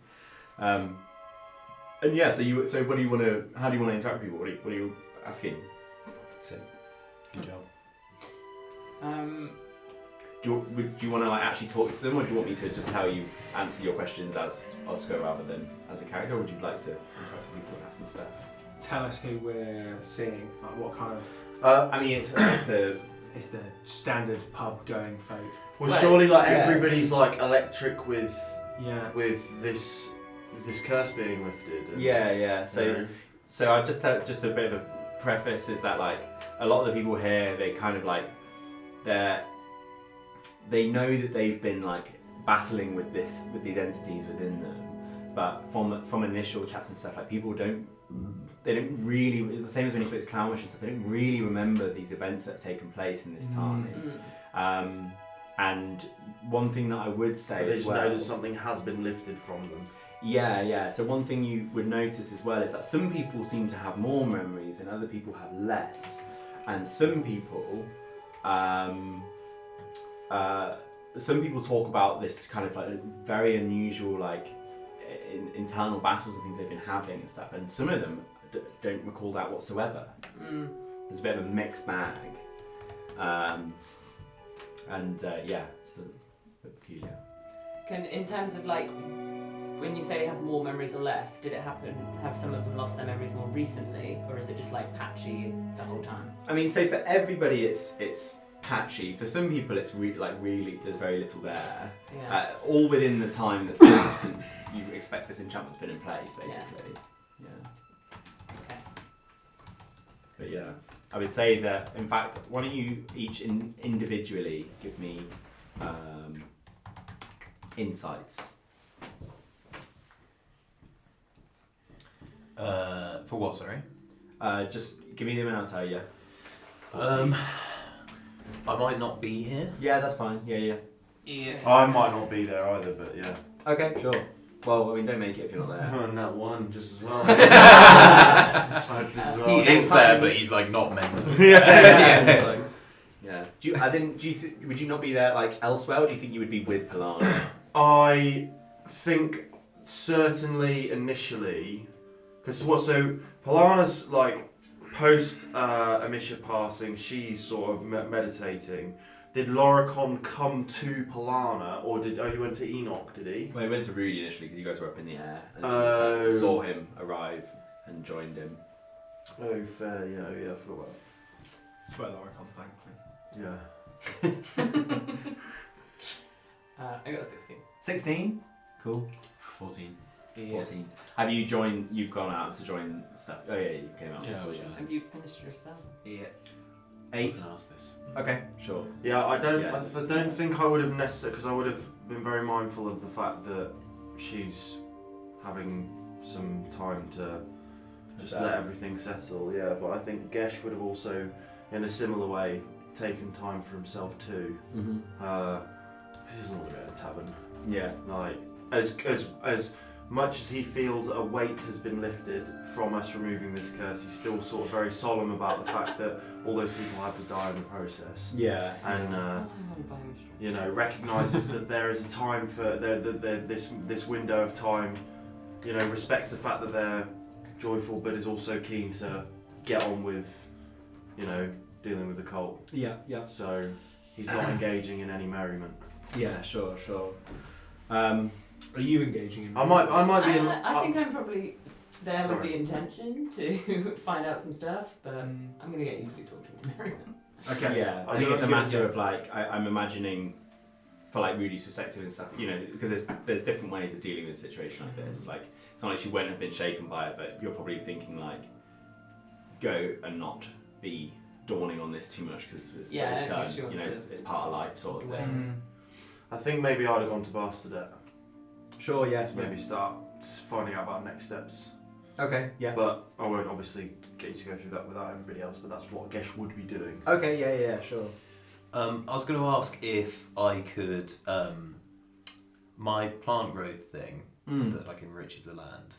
And yeah, so what do you want to? How do you want to interact with people? What are you asking? That's it. Good job. Do you want to like actually talk to them, or do you want me to just tell you answer your questions as Oscar rather than as a character, or would you like to interact with people and ask them stuff? Tell us who we're seeing. Like what kind of? I mean, it's the It's the standard pub going folk. Well, Well, surely like yeah, everybody's it's- like electric with Yeah. this curse being lifted. And, yeah. So you know. So I just a bit of a preface is that like a lot of the people here, they kind of like they know that they've been like battling with these entities within them, but from initial chats and stuff, like people don't really, the same as when you spoke to Clownwish and stuff, they don't really remember these events that have taken place in this time. And one thing that I would say They as just well, know that something has been lifted from them. yeah. So one thing you would notice as well is that some people seem to have more memories and other people have less. And some people talk about this kind of like very unusual like internal battles and things they've been having and stuff. And some of them don't recall that whatsoever. There's a bit of a mixed bag. It's a bit peculiar. In terms of like, when you say they have more memories or less, did it happen? Have some of them lost their memories more recently, or is it just like patchy the whole time? I mean, so for everybody, it's patchy. For some people, it's really there's very little there. Yeah. All within the time that's passed since you expect this enchantment's been in place, basically. Yeah. Okay. But yeah, I would say that. In fact, why don't you each individually give me insights? For what, sorry? Just give me the amount, I'll tell you. I might not be here. Yeah, that's fine. Yeah. I might not be there either, but yeah. Okay, sure. Well, I mean, don't make it if you're not there. And that one just as well. He is there, but he's like not meant to. Yeah. Do you, would you not be there like elsewhere, or do you think you would be with Polana? I think certainly initially, because so Polana's like post Amisha passing, she's sort of meditating. Did Loricon come to Polana, or he went to Enoch? Did he? Well, he went to Rudy initially because you guys were up in the air, and Oh. saw him arrive and joined him. Oh, fair. Yeah, I forgot. That's where Loricon thanked me. Yeah. I got a 16. 16. Cool. 14. 14. Have you joined? You've gone out to join stuff. Oh yeah, you came out. Yeah, I was. Have you finished your spell? Yeah. I 8. wasn't asked this. Okay, sure. Yeah, I don't. Yeah. I don't think I would have necessarily, because I would have been very mindful of the fact that she's having some time to just let everything settle. Yeah, but I think Gesh would have also, in a similar way, taken time for himself too. Mm-hmm. Because he doesn't want to go to a tavern. Yeah. Like as much as he feels that a weight has been lifted from us removing this curse, he's still sort of very solemn about the fact that all those people had to die in the process. Yeah. And you know, recognises that there is a time for this window of time. You know, respects the fact that they're joyful, but is also keen to get on with, you know, dealing with the cult. Yeah. So he's not engaging in any merriment. Yeah. Sure. Are you engaging in? I might be. I think I'm probably there with Sorry. the intention to find out some stuff, but I'm going to get easily talked into merriment. Okay. Yeah. I think it's a matter of like I'm imagining, for like Rudy's perspective and stuff. You know, because there's different ways of dealing with a situation like this. Like it's not like she wouldn't have been shaken by it, but you're probably thinking like, go and not be dawning on this too much because it's Yeah, I done. think she You wants know, to it's part of life sort of away. thing. I think maybe I'd have gone to Bastardette Sure. Yeah. to maybe start finding out about next steps. Okay. Yeah. But I won't obviously get you to go through that without everybody else. But that's what Gesh would be doing. Okay. Yeah. Sure. I was going to ask if I could, my plant growth thing that like enriches the land,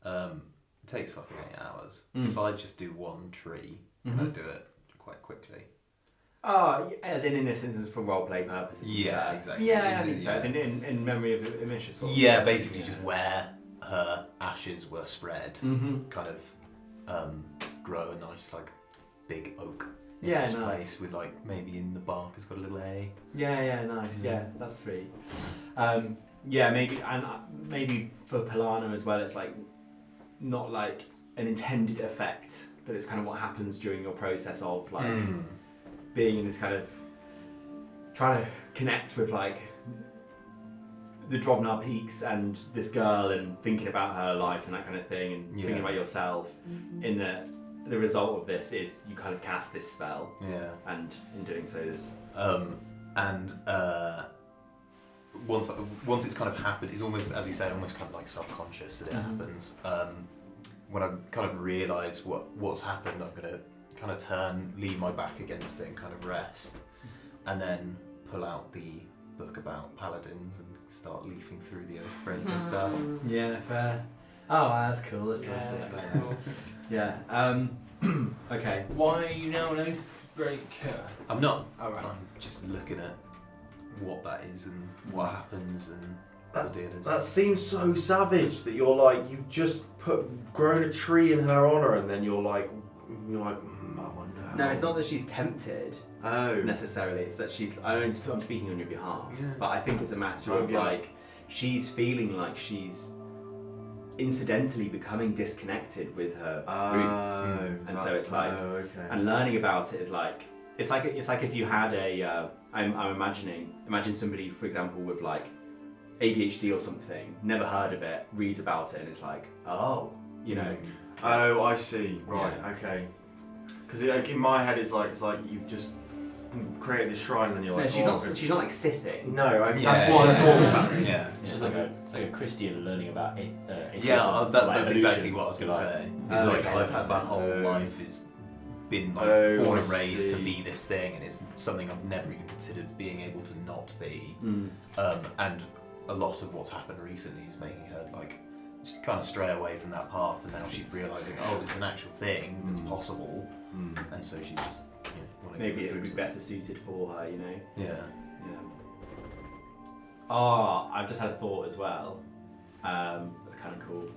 it takes fucking 8 hours. If I just do one tree, can I do it quite quickly? Oh, as in this instance for roleplay purposes. Yeah, exactly. Yeah, I Isn't think it? so. As in memory of Amisha sort of. Yeah, basically just where her ashes were spread, kind of grow a nice like big oak in Yeah, this nice. place with like maybe in the bark it's got a little A. Yeah, nice. Yeah, that's sweet. Yeah, maybe for Polana as well. It's like not like an intended effect, but it's kind of what happens during your process of like being in this kind of trying to connect with like the Drovnar peaks and this girl and thinking about her life and that kind of thing and thinking about yourself. In the result of this is you kind of cast this spell. Yeah. And in doing so, there's once it's kind of happened, it's almost, as you said, almost kind of like subconscious that it happens. When I kind of realise what's happened, I'm gonna kind of lean my back against it and kind of rest, and then pull out the book about paladins and start leafing through the Oathprint and stuff. Yeah, fair. Oh, that's cool. That's That's cool. Yeah. Okay. Why are you now an Oathbreaker? I'm not. Alright. I'm just looking at what that is and what happens and what the deal is. That seems so savage that you're like, you've just grown a tree in her honour, and then you're like, I wonder how. No, it's not that she's tempted Oh. necessarily. It's that I'm speaking on your behalf, Yeah. but I think it's a matter Oh, of yeah. like she's feeling like she's incidentally becoming disconnected with her roots, and so it's like, okay. and learning about it is like it's like if you had a I'm imagine somebody, for example, with like ADHD or something, never heard of it, reads about it, and it's like, oh, you know. Oh, I see. Right. Yeah. Okay. Because like, in my head, it's like you've just created this shrine, and you're No, like, she's not like sitting. No, that's what I thought was happening. Yeah. It's like a Christian learning about atheism. Yeah, like that's evolution, exactly what I was going to like. say. It's like okay, I've had my makes whole sense. life is been like Oh, born I and raised to see. be this thing, and it's something I've never even considered being able to not be. Mm. And a lot of what's happened recently is making her like just kind of stray away from that path, and now she's realising, oh, this is an actual thing that's possible, and so she's just wanting Maybe to it would be better suited for her, Yeah. Oh, I've just had a thought as well. That's kind of cool.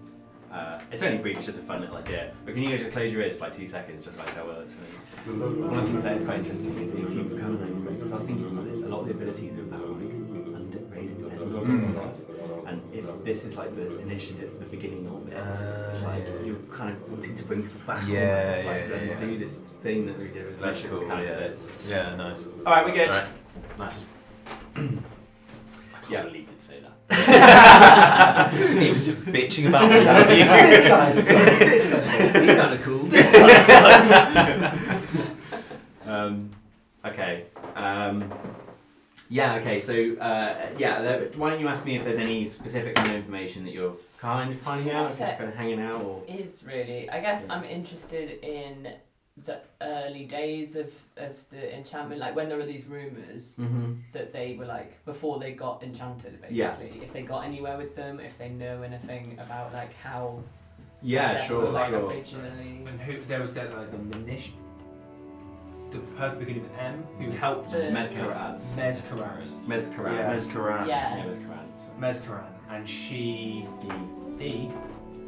It's only brief, it's just a fun little idea. But can you guys just close your ears for like 2 seconds, just like how well it's going? One of the things that is quite interesting is if you become an oath breaker, because I was thinking about this, a lot of the abilities of the whole like raising the dead and stuff. And if this is like the initiative, the beginning of it, it's like you're kind of wanting to bring people back. Yeah, almost, do this thing that we did with That's Amisha cool, kind of yeah. fits. Yeah, nice. All right, we're good. Right. Nice. I can't believe you'd say that. He was just bitching about all of you. This guy's he's kind of cool. Okay. Yeah. Okay. So why don't you ask me if there's any specific kind of information that you're kind of finding out, if you're just kind of hanging out, or Is really. I guess I'm interested in the early days of the enchantment, like when there were these rumours that they were like before they got enchanted, basically. Yeah. If they got anywhere with them, if they know anything about like how yeah, death was like sure. originally. And who there was that like the Minish, the person beginning with M who Yes. helped The- Mezcaraz. Mezcaraz. Mezcaraz. Yeah. Mezcaran. Yeah. Yeah, Mezcaraz. sorry. Mezcaran, and she D.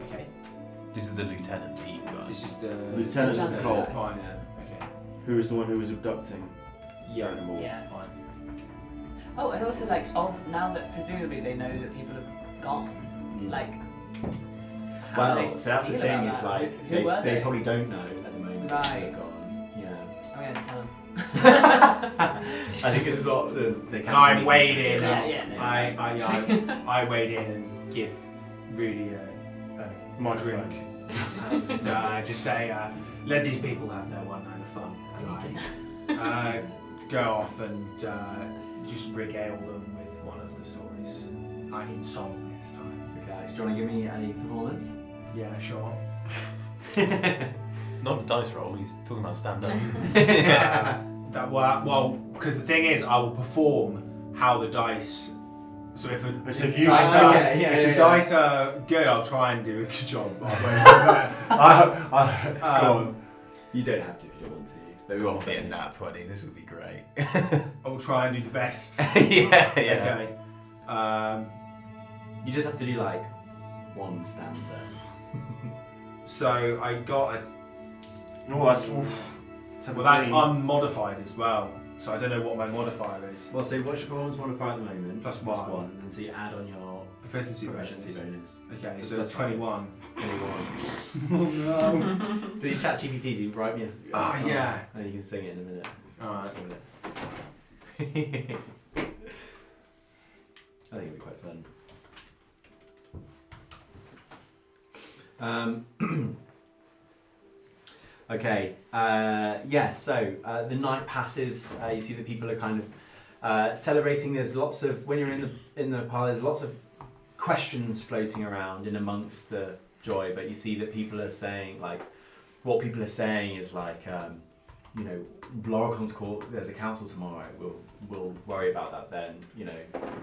Okay, This is the lieutenant, the evil guy. this is the Lieutenant Enchanted. Cole, Fine. Yeah. Okay. who was the one who was abducting Yeah. Animal. Yeah. Fine. Okay. Oh, and also like now that presumably they know that people have gone, like. how Well, do they so that's the feel thing. about It's that? like who were they probably don't know at the moment. that Right. They've gone. Yeah. I'm gonna tell them. I think this is what the And I weighed in. Yeah, no. I weighed in and give really a drink. And just say, let these people have their one night of fun. And I go off and just regale them with one of the stories. In song this time. Okay. Do you want to give me any performance? Yeah, sure. Not a dice roll, he's talking about stand up. Because the thing is, I will perform how the dice. So if So if the you- dice okay, are, yeah, if yeah, the dice are good, I'll try and do a good job. Go on. You don't have to if you don't want to. But We want to be a nat 20, this would be great. I'll try and do the best. yeah. Okay. You just have to do like one stanza. So I got a. Oh, that's. Well, that's unmodified as well. So I don't know what my modifier is. Well, so what's your performance modifier at the moment? Plus one. And so you add on your Proficiency proficiency bonus. bonus. Okay, So so plus it's 21. 21. Oh no. Did you chat GPT? Did you write me a Oh, song? yeah. And you can sing it in a minute. Alright. I think it'd be quite fun. Okay. So the night passes. You see that people are kind of celebrating. There's lots of when you're in the pile. There's lots of questions floating around in amongst the joy. But you see that people are saying like, what people are saying is like, Blorocon's court. There's a council tomorrow. We'll worry about that then.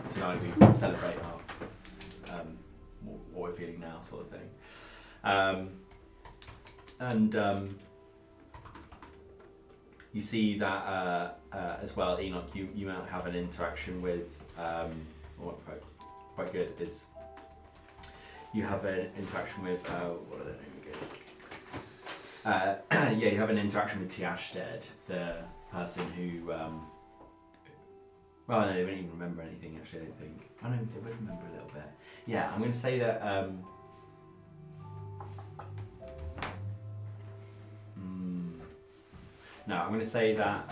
Tonight we celebrate our what we're feeling now, sort of thing. You see that as well, Enoch. You might have an interaction with quite good is you have an interaction with what are their name again? You have an interaction with Tiashted, the person who. Well, no, they don't even remember anything. Actually, I don't think. I know they would remember a little bit. Yeah, I'm going to say that. No, I'm going to say that.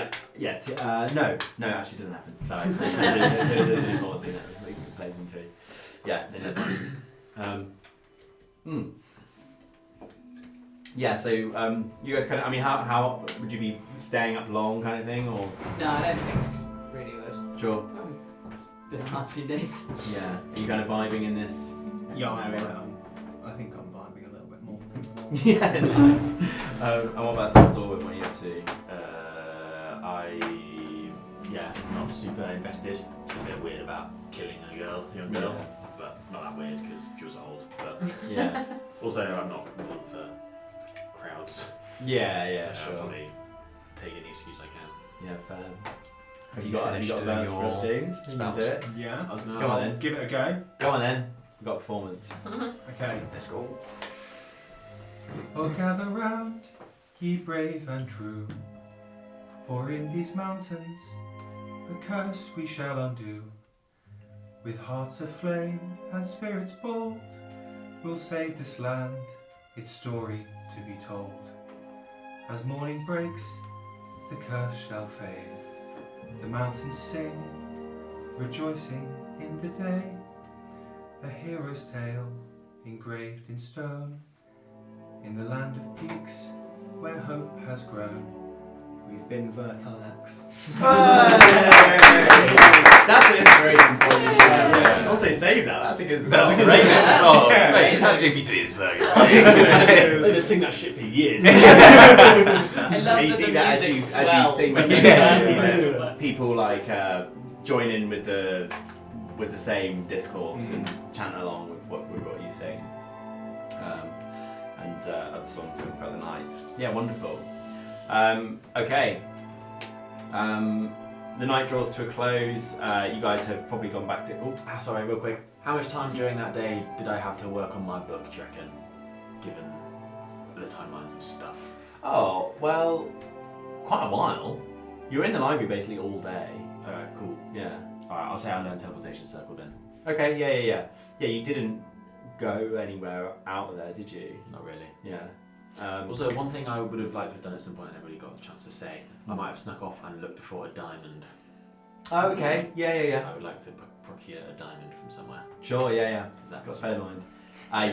No, actually, it doesn't happen. Sorry, there's an important thing that plays into it. Yeah, no. Yeah, so you guys kind of, I mean, how would you be staying up long kind of thing, or? No, I don't think really would. Sure. Been a hard few days. Yeah. Are you kind of vibing in this? Yeah, area? I think I'm vibing a little bit more. Yeah, nice. And what about Dorwin? What are you up to? Not super invested. It's a bit weird about killing a young girl, but not that weird because she was old. But Yeah. also, I'm not one for crowds. Yeah, So I'll probably take any excuse I can. Yeah, fair. Have you got finished a doing verse for us, your James? You can spells? do it. Yeah. I was gonna Come ask- on then. Give it a go. Go on then. We've got performance. Okay. Let's go. Oh, gather round, ye brave and true, for in these mountains a curse we shall undo. With hearts aflame and spirits bold, we'll save this land, its story to be told. As morning breaks, the curse shall fade. The mountains sing, rejoicing in the day. A hero's tale engraved in stone. In the land of peaks, where hope has grown, we've been Verkalax. That's an inspiration for you. Yeah. Also save that. That's a good. That's a great little song. Yeah. Mate, ChatGPT is so They've been singing that shit for years. I love You that see the that music as you swells. sing. Yeah. You see that people like join in with the same discourse and chant along with what you sing. And other songs sung throughout the night. Yeah, wonderful. Okay. The night draws to a close. You guys have probably gone back to. Sorry, real quick. How much time during that day did I have to work on my book, do you reckon? Given the timelines of stuff. Oh, well, quite a while. You were in the library basically all day. Alright, cool. Yeah. Alright, I'll say I learned teleportation circle then. Okay, yeah. Yeah, you didn't go anywhere out of there, did you? Not really. Yeah. Also, one thing I would have liked to have done at some point I never really got a chance to say, I might have snuck off and looked for a diamond. Oh, okay. Yeah. I would like to procure a diamond from somewhere. Sure, yeah. Is that Got spell in mind.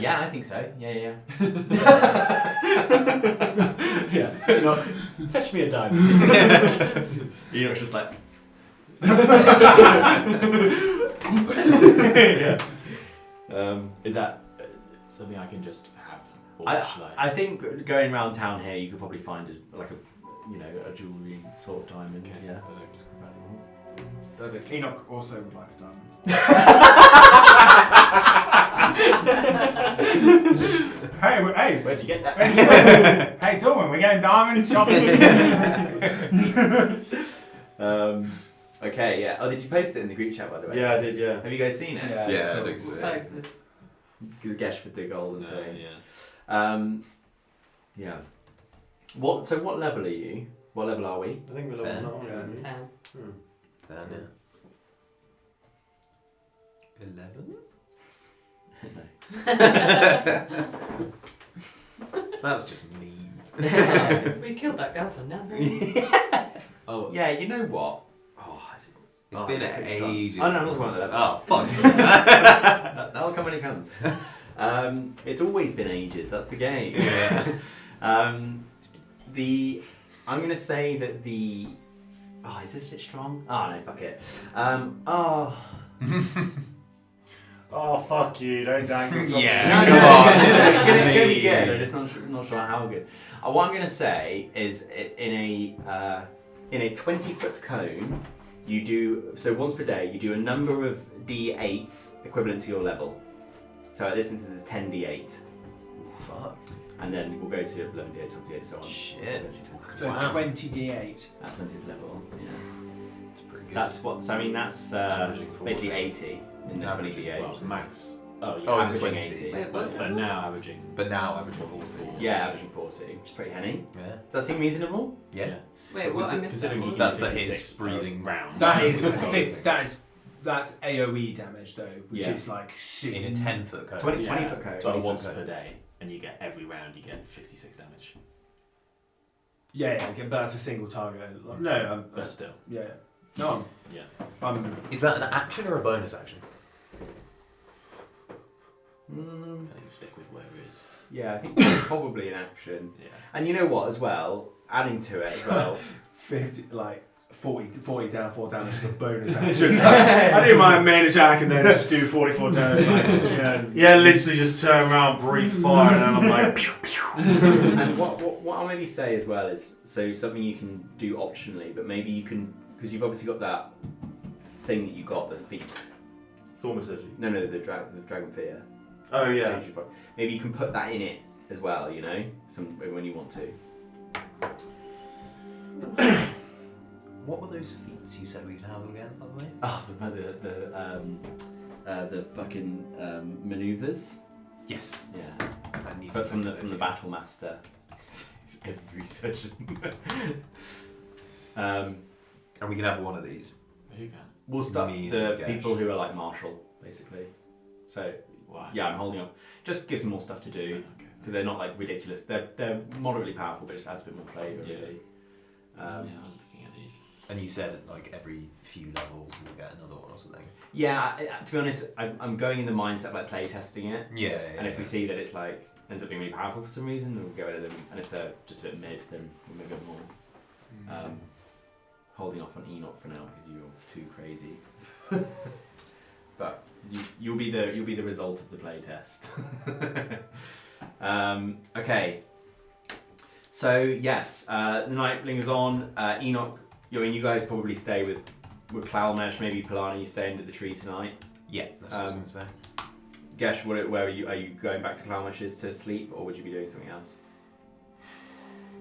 Yeah, I think so. Yeah. Yeah. No, fetch me a diamond. You know, it's just like. Yeah. Is that something I can just have? Or shall I think going around town here, you could probably find a jewellery sort of diamond. Okay. Yeah. Perfect. Enoch also would like a diamond. Hey, Where'd you get that? hey, Dorwin, we're going diamond shopping. Okay, yeah. Oh, did you post it in the group chat, by the way? Yeah, I did, yeah. Have you guys seen it? Yeah, it looks Folks, it's- The Gesh with the golden thing. Yeah. Yeah. So what level are you? What level are we? I think we're level 9, aren't we? 10. Down here. 11? That's just mean. We killed that girl for nothing. Oh, Yeah, you know what? It's been ages. Oh, no, not one of them. Oh, fuck. That'll come when it comes. It's always been ages. That's the game. Yeah. I'm going to say that the. Oh, is this a bit strong? Oh no, fuck it. Oh, fuck you, don't dangle something. Yeah. No, Come no, on, it's this is gonna be me. good. I'm just not sure how good. What I'm going to say is in a 20-foot cone, you do once per day you do a number of d8s equivalent to your level. So at this instance, it's 10d8, Fuck. and then we'll go to 11d8, 12d8, so on. Shit. So Wow. 20d8. At 20th level, yeah. That's pretty good. That's what. So I mean, that's Averaging 40. basically 80 in the Averaging 20d8. well, max. Oh, Oh, yeah. it's averaging 20. 80. Wait, what's But that? now averaging. But now averaging 40. Yeah, averaging 40, which is pretty henny. Yeah. Does that seem reasonable? Yeah. Wait, what? I missed that. Considering What you was That's it? for his 56 breathing round. That is It's got that's AOE damage though, which Yeah. is like in a 10-foot cone. 20 Yeah, foot cone. 20 20 once foot per cone. day, and you get every round you get 56 damage. yeah, but that's a single target. No, But still, yeah, no, yeah. Is that an action or a bonus action? Mm, I think stick with where it is. Yeah, I think that's probably an action. Yeah. And you know what, as well, adding to it as well. 40 down, 4 down, just a bonus action. I do my main attack and then just do 44 damage. Yeah, literally just turn around, breathe fire, and then I'm like, pew, pew. And what I'll maybe say as well is, so something you can do optionally, but maybe you can, because you've obviously got that thing that you got, the feet. Thaumaturgy. No, the dragon fear. Oh yeah. Change your body. Maybe you can put that in it as well, you know, when you want to. What were those feats you said we could have again, by the way? Oh, the fucking maneuvers. Yes. Yeah. I need But to from think the of those battle master. It's every session. And we can have one of these. Who can? We'll start Me the and Gash. people who are like martial, basically. So Why? yeah, I'm holding up. Just gives them more stuff to do Okay. because they're not like ridiculous. They're moderately powerful, but it just adds a bit more flavour, Yeah. really. Yeah, I was looking at these. And you said like every few levels we'll get another one or something. Yeah, to be honest, I'm going in the mindset of like play testing it. Yeah. And if we see that it's like ends up being really powerful for some reason, then we'll get rid of them. And if they're just a bit mid, then we'll maybe have more. Holding off on Enoch for now because you're too crazy. But you'll be the result of the play test. Okay. So yes, the night lingers on. Enoch, you guys probably stay with Clalmesh, maybe Polani. You stay under the tree tonight. Yeah, that's what I was going to say. Gesh, where are you? Are you going back to Clalmesh's to sleep, or would you be doing something else?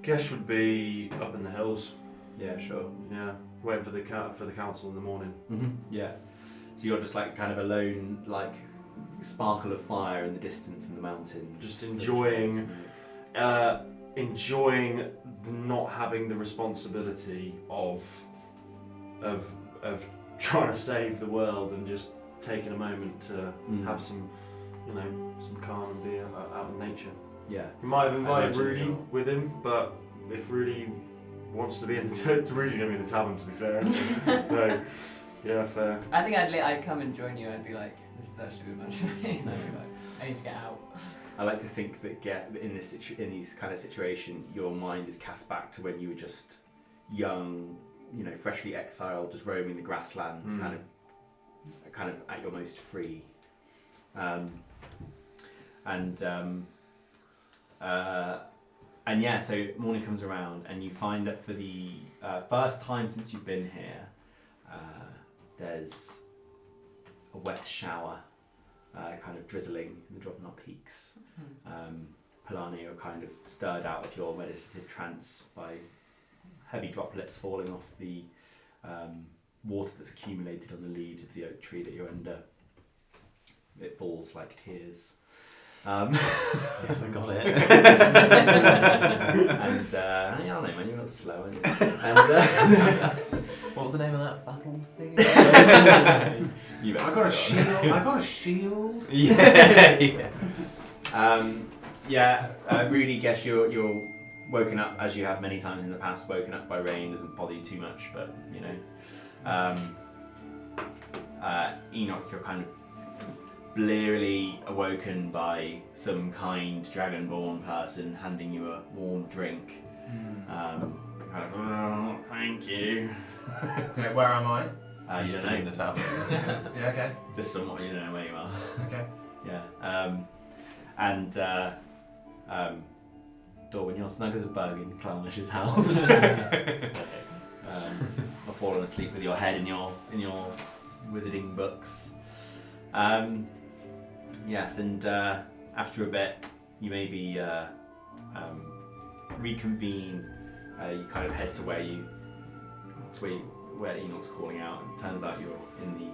Gesh would be up in the hills. Yeah, sure. Yeah, waiting for the council in the morning. Yeah. So you're just like kind of alone, like sparkle of fire in the distance in the mountains. Just enjoying not having the responsibility of trying to save the world and just taking a moment to have some calm and be out in nature. Yeah. He might have invited imagine Rudy he'll- with him, but if Rudy wants to be in the Rudy's gonna be in the tavern, to be fair. So yeah, fair. I think I'd come and join you. I'd be like, this is actually a bit much for me. And I'd be like, I need to get out. I like to think that in these kind of situation, your mind is cast back to when you were just young, freshly exiled, just roaming the grasslands, kind of at your most free. And yeah, so morning comes around, and you find that for the first time since you've been here, there's a wet shower, kind of drizzling in the Drovnar peaks. Polani, you're kind of stirred out of your meditative trance by heavy droplets falling off the water that's accumulated on the leaves of the oak tree that you're under. It falls like tears. Yes, I got it. And I don't know, man, you're a little slow, aren't you? And, What was the name of that battle thing? you I got a shield. I got a shield. Yeah. Rudy, guess you're woken up as you have many times in the past. Woken up by rain doesn't bother you too much, but Enoch, you're kind of blearily awoken by some kind dragonborn person handing you a warm drink. Kind of, oh, thank you. Okay, where am I? You Still don't in know. the tavern. Yeah, okay. Just somewhat, you don't know where you are. Okay. Yeah. Dorwin, you're snug as a bug in Clalmesh's house. Or fallen asleep with your head in your wizarding books. Yes, and after a bit, you maybe reconvene. You kind of head to where Enoch's calling out, and it turns out you're in the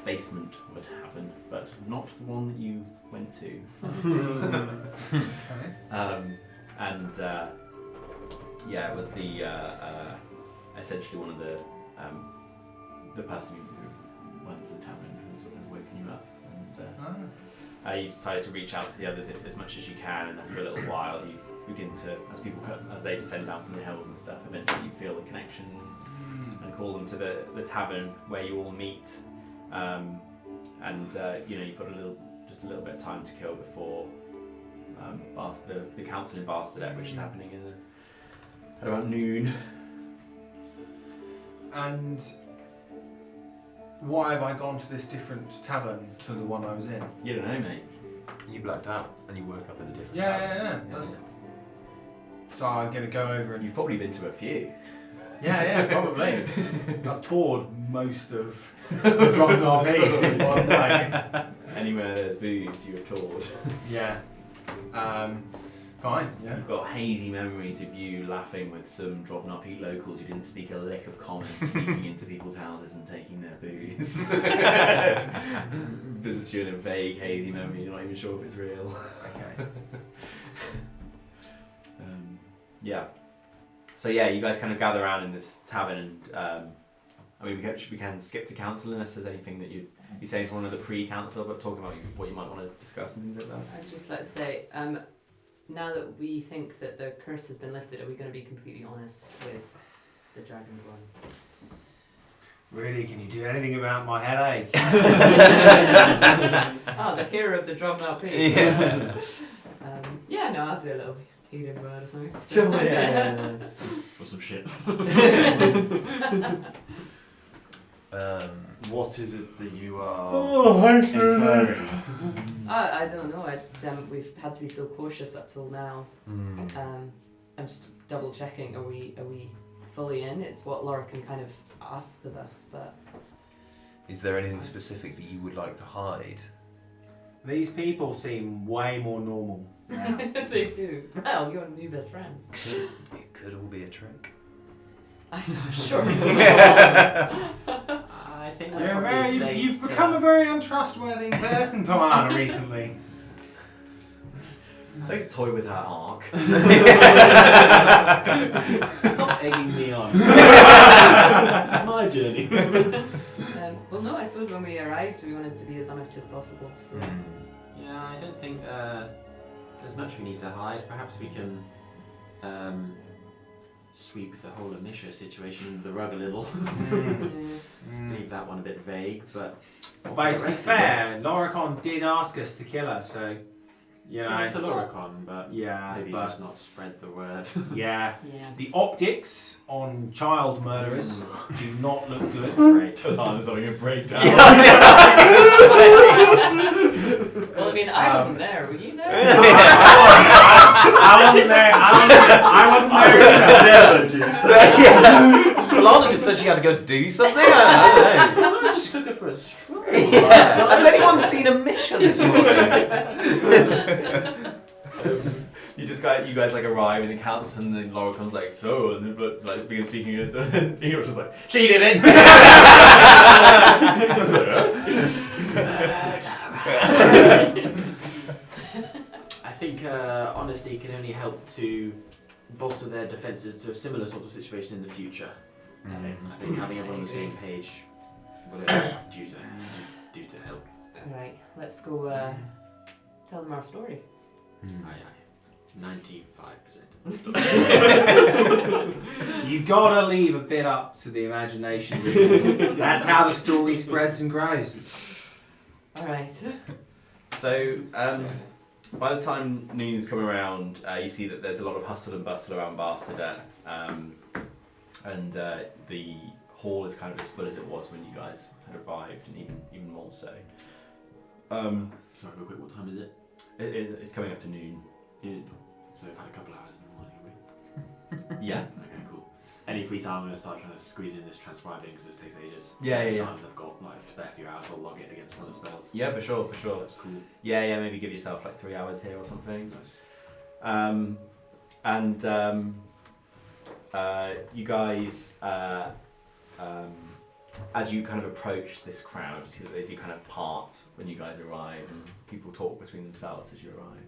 basement of a tavern, but not the one that you went to. It was the essentially one of the person who runs the tavern has woken you up, and you decided to reach out to the others as much as you can, and after a little while you begin to, as they descend down from the hills and stuff, eventually you feel the connection and call them to the tavern where you all meet, you put just a little bit of time to kill before the council in Barstead, which is happening at around noon. And why have I gone to this different tavern to the one I was in? You don't know, mate. You blacked out and you woke up at a different Yeah. tavern. That's- So I'm going to go over and... You've probably been to a few. Yeah, probably. I've toured most of Drovnar Peaks in one night. Anywhere there's booze, you have toured. Yeah. Fine, yeah. You've got hazy memories of you laughing with some Drovnar Peak locals who didn't speak a lick of common, sneaking into people's houses and taking their booze. Visits you in a vague, hazy memory, you're not even sure if it's real. Okay. Yeah. So yeah, you guys kind of gather around in this tavern, and I mean, we can skip to council unless there's anything that you'd be saying to one of the pre-council, but talking about what you might want to discuss and things like that. I'd just like to say, now that we think that the curse has been lifted, are we going to be completely honest with the dragon one? Really, can you do anything about my headache? The hero of the Drovnar Peak. Yeah. No, I'll do a little healing word or something. Sure, yeah. For some shit. What is it that you are inferring? I don't know. I just we've had to be so cautious up till now. I'm just double checking. Are we fully in? It's what Lorcan kind of asked of us, but Is there anything specific that you would like to hide? These people seem way more normal now. they do. Well, you're new best friends. It could all be a trick. I'm not sure. I think You've become a very untrustworthy person, Pomana, recently. Don't toy with her arc. Stop egging me on. This is my journey. Well, no, I suppose when we arrived, we wanted to be as honest as possible. So. Yeah, I don't think there's much we need to hide. Perhaps we can sweep the whole Amisha situation under the rug a little. Leave that one a bit vague, but... Although, to be fair, Loricon did ask us to kill her, so... You know, yeah, it's a Loricon, but yeah, maybe but, just not spread the word. Yeah. Yeah. The optics on child murderers do not look good. Great. Talana's having a breakdown. Well, I mean, I wasn't there. Were you there? I wasn't there. I wasn't there. Alana just said she had to go do something? I don't know. I just took her for a stroll. Yeah. Has anyone seen Amisha this morning? You guys like arrive in the council, and then Loricon's like, so, and then like begins speaking, and then Ego's just like, she did it. I think honesty can only help to bolster their defences to a similar sort of situation in the future. I think having everyone on the same page will do to help. Alright, let's go tell them our story. Aye. 95%. You gotta leave a bit up to the imagination. Really. That's how the story spreads and grows. Alright. So, by the time noon's come around, you see that there's a lot of hustle and bustle around Barstead, and the hall is kind of as full as it was when you guys had arrived, and even more so. Sorry, real quick, what time is it? It's coming up to noon. So we've had a couple hours in the morning, have we? Yeah. Okay, cool. Any free time, I'm going to start trying to squeeze in this transcribing because this takes ages. Yeah. Time I've got like a spare few hours, I'll log it against one of the spells. Yeah, for sure. That's cool. Yeah, maybe give yourself like 3 hours here or something. Nice. You guys, as you kind of approach this crowd, you see that they do kind of part when you guys arrive, and people talk between themselves as you arrive.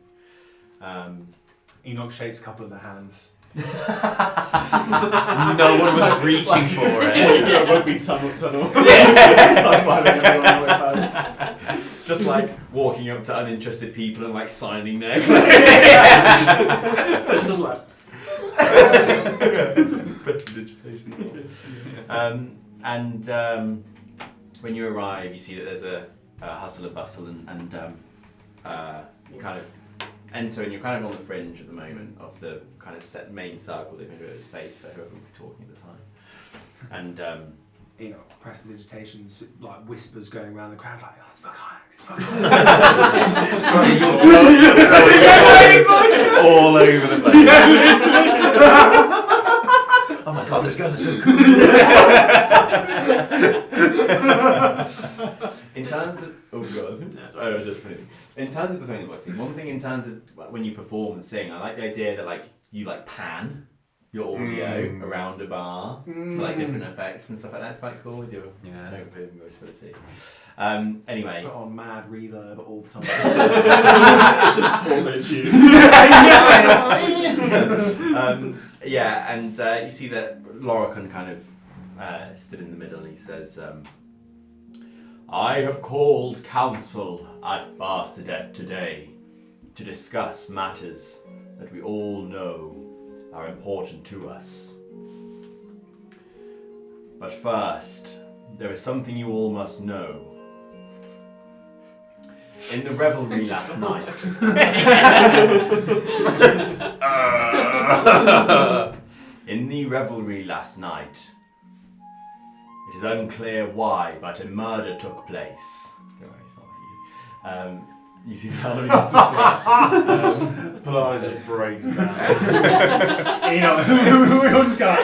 Enoch shakes a couple of the hands. No one was reaching for it. Rugby tunnel. Just like walking up to uninterested people and like signing their Just like... prestidigitation. When you arrive, you see that there's a hustle and bustle, and you kind of enter, and you're kind of on the fringe at the moment of the kind of set main circle. They've been a bit of space for whoever will be talking at the time. And prestidigitations, like whispers going around the crowd, like, oh, it's for kayaks, it's for kayaks. all over the place. Oh my god, those guys are so cool. in terms of I was just funny. In terms of the phone voicing, one thing in terms of when you perform and sing, I like the idea that like you like pan your audio around a bar for like different effects and stuff like that. It's quite cool with your voiceability. Anyway, Put on mad reverb all the time. Just auto-tune. yeah, and you see that Lorcan kind of stood in the middle, and he says, I have called council at Barstedet today to discuss matters that we all know are important to us. But first, there is something you all must know. In the revelry last night, it is unclear why, but a murder took place. You see Valerie used to say. Blood just breaks down. We all just go.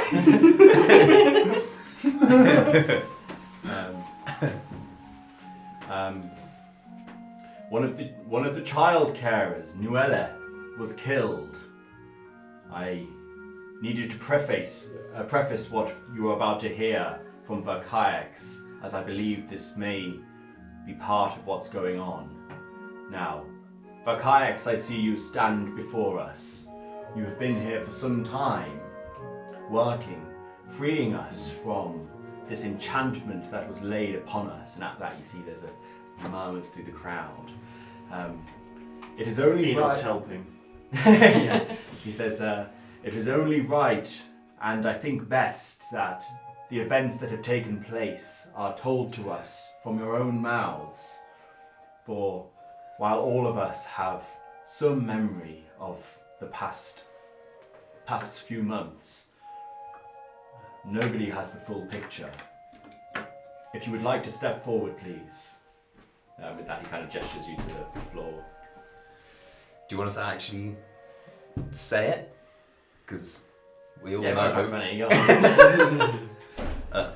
One of the child carers, Nueleth, was killed. I needed to preface what you are about to hear from Verkaix, as I believe this may be part of what's going on. Now, Verkaix, I see you stand before us. You have been here for some time, working, freeing us from this enchantment that was laid upon us. And at that you see there's a murmurs through the crowd. It is only Enoch's helping. yeah. He says, it is only right, and I think best, that the events that have taken place are told to us from your own mouths. For while all of us have some memory of the past few months, nobody has the full picture. If you would like to step forward, please. With that, he kind of gestures you to the floor. Do you want us to actually say it? Because we all know. Quite funny. You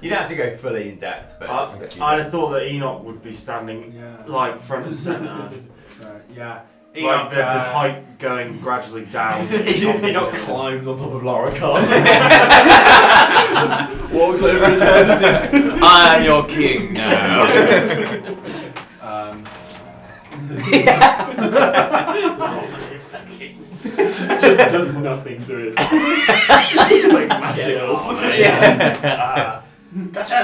don't have to go fully in depth, but I'd have thought that Enoch would be standing like front and centre. Like the height going gradually down. Enoch climbs on top of Lorcan. Just walks over his head. I am your king now. Just does nothing to his. It's like magic. Gotcha!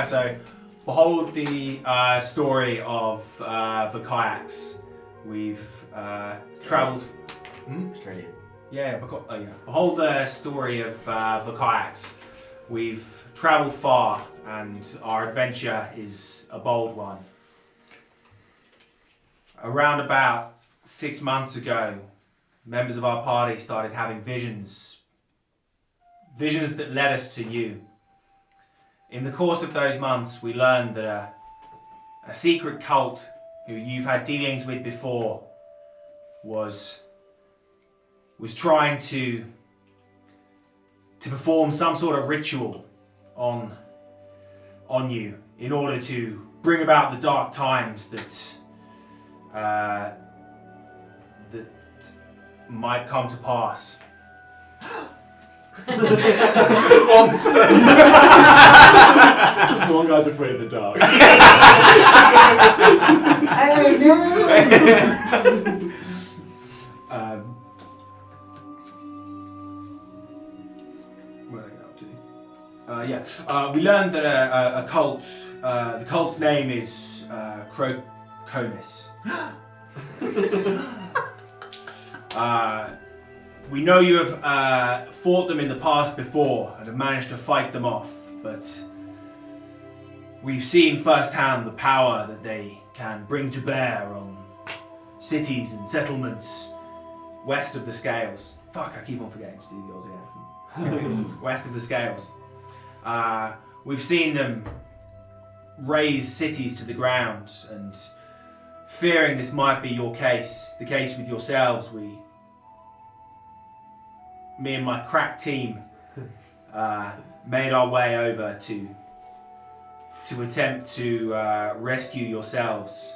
So behold the story of the kayaks. We've travelled. Australia. Behold the story of the kayaks. We've travelled far, and our adventure is a bold one. Around about 6 months ago, members of our party started having visions that led us to you. In the course of those months, we learned that a secret cult who you've had dealings with before was trying to perform some sort of ritual on you in order to bring about the dark times that might come to pass. Just one person. Just one guy's afraid of the dark. Hey, no! Where are you up to? We learned that a cult, the cult's name is Croconus. We know you have fought them in the past before and have managed to fight them off, but we've seen firsthand the power that they can bring to bear on cities and settlements west of the Scales. Fuck, I keep on forgetting to do the Aussie accent. West of the Scales. We've seen them raise cities to the ground, and fearing this might be the case with yourselves, me and my crack team made our way over to attempt to rescue yourselves.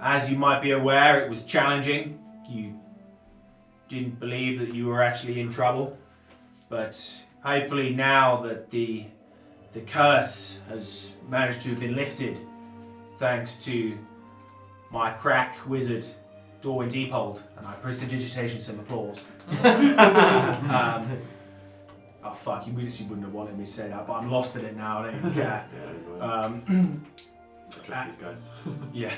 As you might be aware, it was challenging. You didn't believe that you were actually in trouble, but hopefully now that the curse has managed to have been lifted, thanks to my crack wizard, Dorwin Deephold, and I prestidigitation some applause. Oh fuck, you literally wouldn't have wanted me to say that, but I'm lost in it now, I don't even care. I trust these guys. Yeah.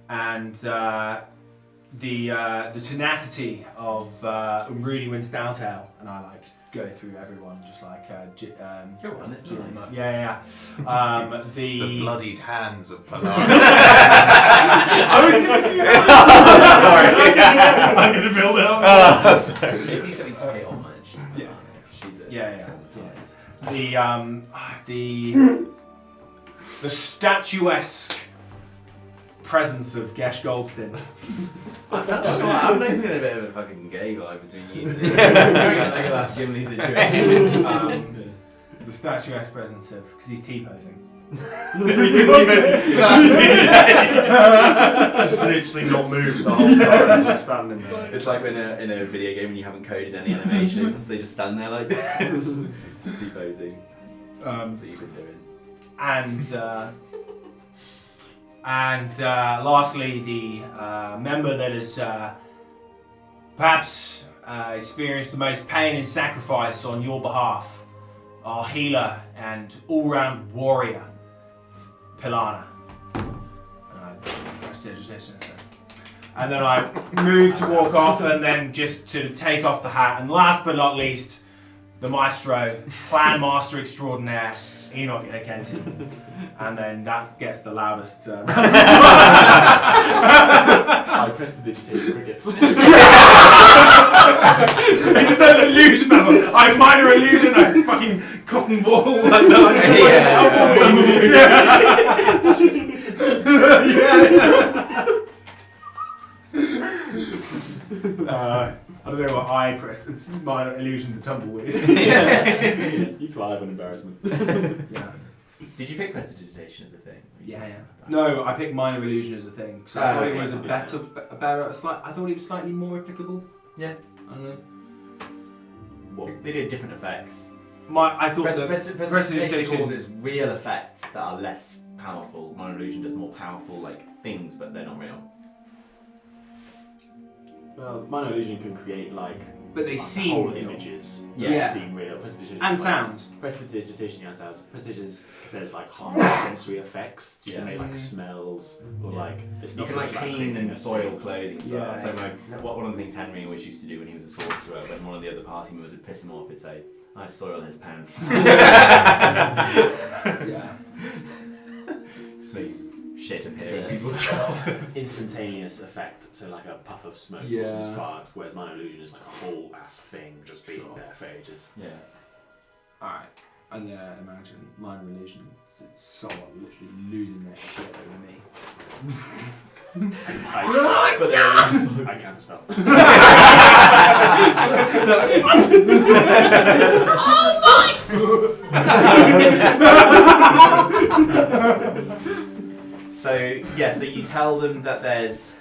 And the tenacity of Umrudi Winstoutail, and I like go through everyone just like Go on, it's nice. yeah. The bloodied hands of Pilar. I was going to build it up. Sorry. They do something to pay homage. Yeah. She's a Yeah. The statuesque presence of Gesh Goldston. I'm noticing a bit of a fucking gay vibe between you two. It's going like a last Gimli situation. The statuesque presence of, because he's T-posing. Just literally not moved the whole time, just standing there. It's like when in a video game when you haven't coded any animations, they just stand there like this. T-posing. That's what you've been doing. And lastly, the member that has perhaps experienced the most pain and sacrifice on your behalf, our healer and all-round warrior, Pilana. And then I move to walk off, and then just to take off the hat. And last but not least, the maestro, clan master extraordinaire, Enoch Kenton. And then that gets the loudest. I press the digitated crickets. It's an illusion of it. I'm minor illusion, a fucking cotton ball like that. I don't know what I pressed. It's minor illusion, the tumbleweed. You thrive on embarrassment. Yeah. Did you pick prestidigitation as a thing? Yeah. No, I picked minor illusion as a thing. So I thought it was a slight. I thought it was slightly more applicable. Yeah. I don't know. Well, they did different effects. I thought Prestidigitation causes real effects that are less powerful. Minor illusion does more powerful things, but they're not real. Well, minor illusion can create but they seem whole real. images. Yeah. Seem real. Prestidigitation And sounds. Prestidigitation and sounds. Prestidigitation says harmless sensory effects. You can make smells or it's You not can so much about clean creating and a soil field. clothing as well. Yeah. So one of the things Henry always used to do when he was a sorcerer, when one of the other party members would piss him off, he'd say, "I soil his pants." Yeah. Just make shit appear in It's people's trousers. instantaneous effect, so a puff of smoke or some sparks, whereas minor illusion is a whole ass thing just being there for ages. Yeah. Alright. I'm gonna imagine minor illusion. It's someone literally losing their shit over me. I can't spell. So you tell them that there's.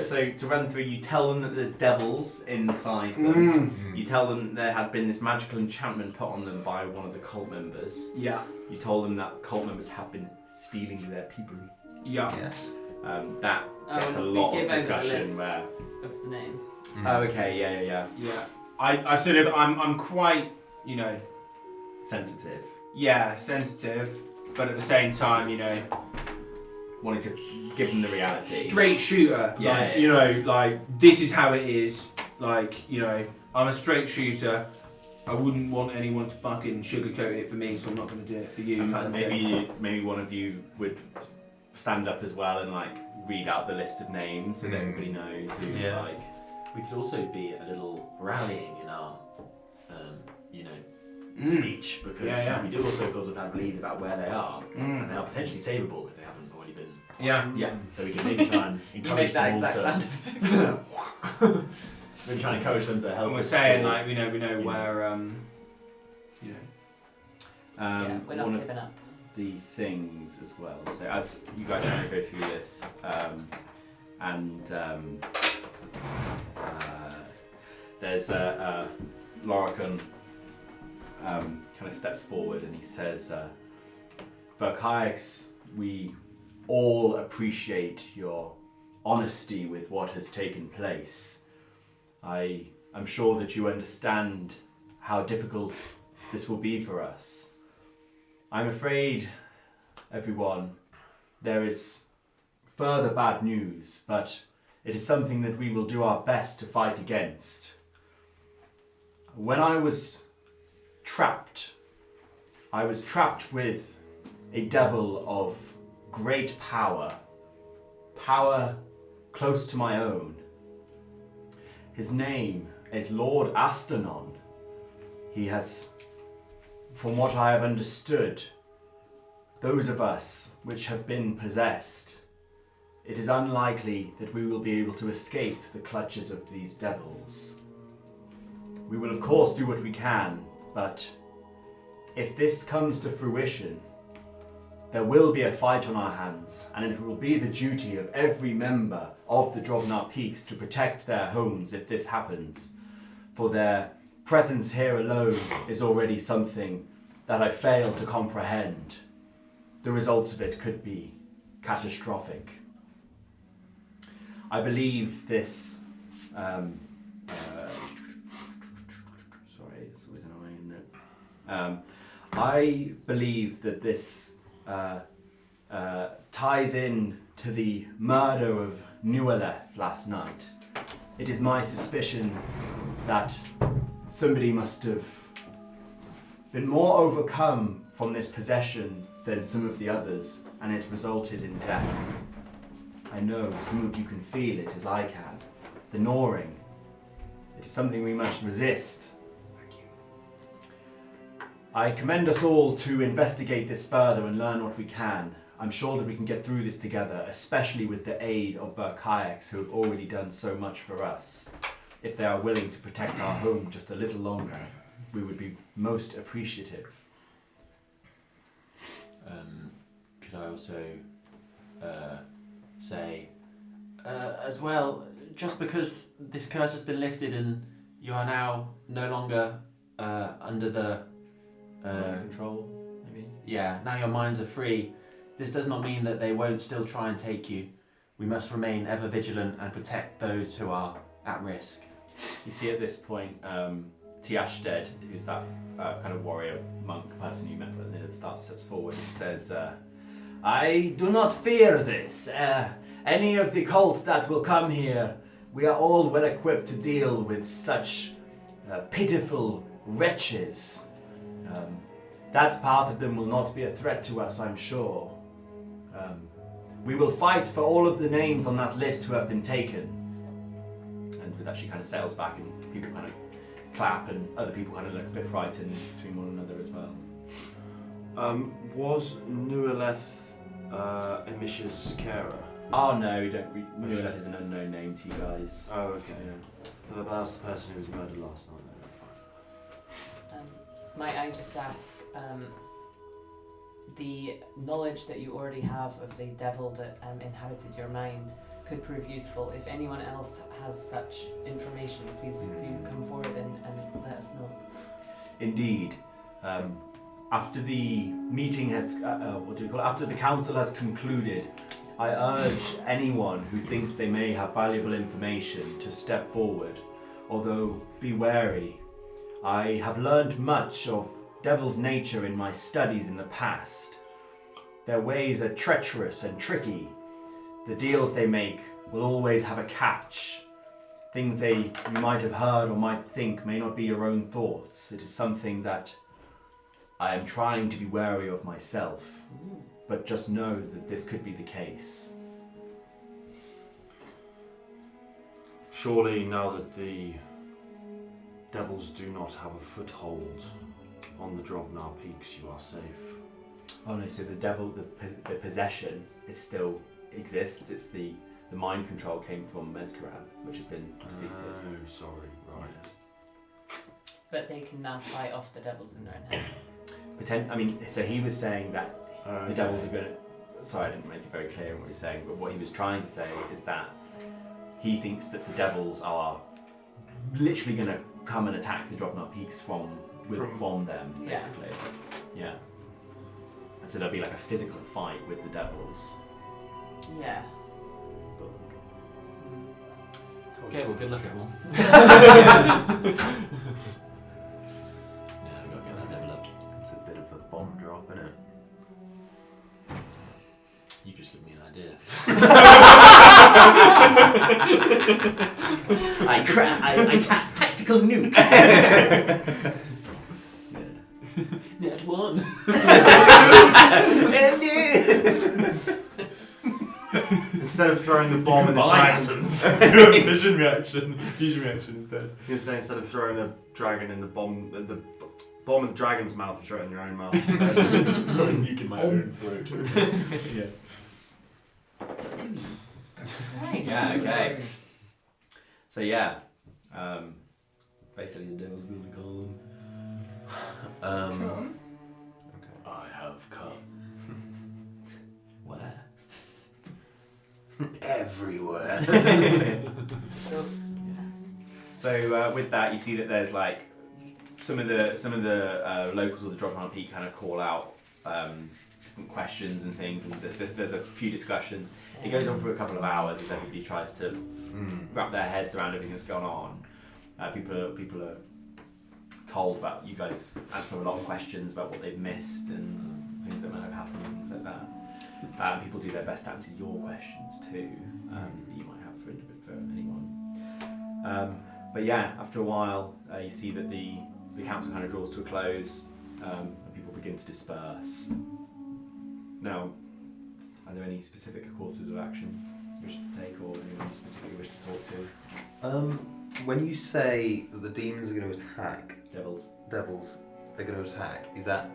So to run through, you tell them that there's devils inside them. You tell them there had been this magical enchantment put on them by one of the cult members. Yeah. You told them that cult members have been stealing their people. Yeah. Yes. That gets a lot of discussion where. Of the names. Oh, okay, yeah. Yeah. I sort of I'm quite, Sensitive. yeah, sensitive, but at the same time, Wanting to give them the reality. straight shooter. Yeah. This is how it is. I'm a straight shooter. I wouldn't want anyone to fucking sugarcoat it for me, so I'm not going to do it for you. Kind of thing. Maybe one of you would stand up as well and like read out the list of names so that everybody knows who's like. We could also be a little rallying in our, speech, because we do also cause of leads about where they are, and they are potentially savable if they haven't already been. Yeah. So we can maybe try and encourage You make that them exact all sound to. effect. Maybe try and encourage them to help. And we're us saying solve- like we know where Yeah, we're not one of giving up. the things as well. So as you guys kind of go through this, there's Lorcan kind of steps forward and he says, Verkaix, we all appreciate your honesty with what has taken place. I'm sure that you understand how difficult this will be for us. I'm afraid, everyone, there is further bad news, but it is something that we will do our best to fight against. When I was trapped with a devil of great power close to my own. His name is Lord Asternon. He has, from what I have understood, those of us which have been possessed, it is unlikely that we will be able to escape the clutches of these devils. We will of course do what we can, but if this comes to fruition, there will be a fight on our hands, and it will be the duty of every member of the Drovnar Peaks to protect their homes if this happens. For their presence here alone is already something that I fail to comprehend. The results of it could be catastrophic. I believe this... sorry, it's always annoying, isn't it? I believe that this ties in to the murder of Nualef last night. It is my suspicion that somebody must have been more overcome from this possession than some of the others, and it resulted in death. I know some of you can feel it as I can. The gnawing. It is something we must resist. I commend us all to investigate this further and learn what we can. I'm sure that we can get through this together, especially with the aid of Verkaix, who have already done so much for us. If they are willing to protect our home just a little longer, we would be most appreciative. Could I also say, as well, just because this curse has been lifted and you are now no longer under the Control, maybe? Yeah, now your minds are free. This does not mean that they won't still try and take you. We must remain ever vigilant and protect those who are at risk. You see at this point, Tiashted, who's that kind of warrior monk person you met with, steps forward and says, I do not fear this. Any of the cult that will come here, we are all well equipped to deal with such pitiful wretches. That part of them will not be a threat to us, I'm sure. We will fight for all of the names on that list who have been taken. And with that she kind of sails back and people kind of clap and other people kind of look a bit frightened between one another as well. Was Nualeth Amisha's carer? Oh no, Nualeth is an unknown name to you guys. Oh, okay. Yeah. So that was the person who was murdered last night. Might I just ask, the knowledge that you already have of the devil that inhabited your mind could prove useful. If anyone else has such information, please do come forward and let us know. Indeed. After the meeting has, after the council has concluded, I urge anyone who thinks they may have valuable information to step forward, although be wary. I have learned much of devil's nature in my studies in the past. Their ways are treacherous and tricky. The deals they make will always have a catch. things you might have heard or might think may not be your own thoughts. It is something that I am trying to be wary of myself, but just know that this could be the case. Surely now that the devils do not have a foothold on the Drovnar peaks, you are safe. Oh no, so the possession, it still exists. It's the mind control came from Mezcaran, which has been defeated. Oh, sorry, right. But they can now fight off the devils in their own head. So he was saying that the devils are going to... Sorry, I didn't make it very clear what he was saying, but what he was trying to say is that he thinks that the devils are literally going to come and attack the Drovnar peaks from them, basically. Yeah. And so there'll be like a physical fight with the devils. Yeah. Okay, well, good luck, everyone. Yeah, We've got to get that level up. it's a bit of a bomb drop, isn't it? You've just given me an idea. I cast tactical nuke. Net one. Instead of throwing the bomb in the Combine dragon, Do a fusion reaction instead. you're saying instead of throwing a dragon in the bomb in the dragon's mouth, you throw it in your own mouth. Just throwing nuke in my own throat. Nice. Yeah, okay. So basically the devil's going to call Okay. I have come. Where? Everywhere. So with that, you see that there's like some of the locals of the Drovnar Peak kind of call out different questions and things, and there's a few discussions. It goes on for a couple of hours as everybody tries to wrap their heads around everything that's going on. People are told about, you guys answer a lot of questions about what they've missed and things that might have happened and things like that. People do their best to answer your questions too, that you might have for anyone. But yeah, after a while, you see that the council kind of draws to a close, and people begin to disperse. Now, are there any specific courses of action you wish to take, or anyone you specifically wish to talk to? When you say that the demons are going to attack Devils. they're going to attack, is that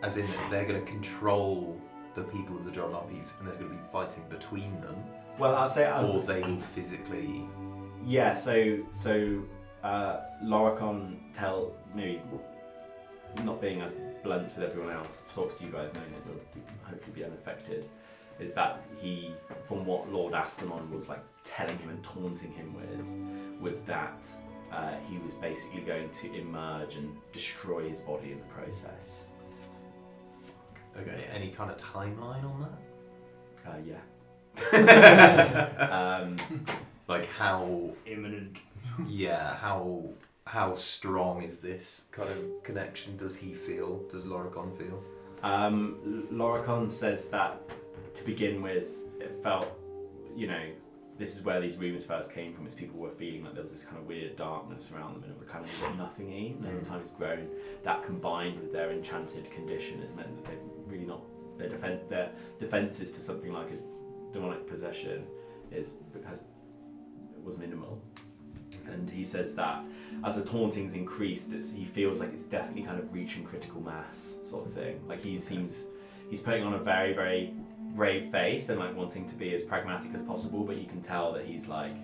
as in they're going to control the people of the Drovnar peaks and there's going to be fighting between them? Well, I'll say... Or they will physically... Yeah, so Loricon maybe not being as blunt with everyone else, talks to you guys knowing that you'll hopefully be unaffected, is that he, from what Lord Astamon was like telling him and taunting him with, was that he was basically going to emerge and destroy his body in the process. Okay, any kind of timeline on that? Yeah. Like how... Imminent. Yeah, how strong is this kind of connection? Does he feel? Does Loricon feel? Loricon says that to begin with, it felt, this is where these rumours first came from, is people were feeling like there was this kind of weird darkness around them and it was kind of nothing-y, and over time it's grown. That combined with their enchanted condition has meant that they've really not, their defences to something like a demonic possession was minimal. And he says that as the tauntings increased, he feels like it's definitely kind of reaching critical mass sort of thing. Like he's putting on a very, very brave face and like wanting to be as pragmatic as possible, but you can tell that he's like,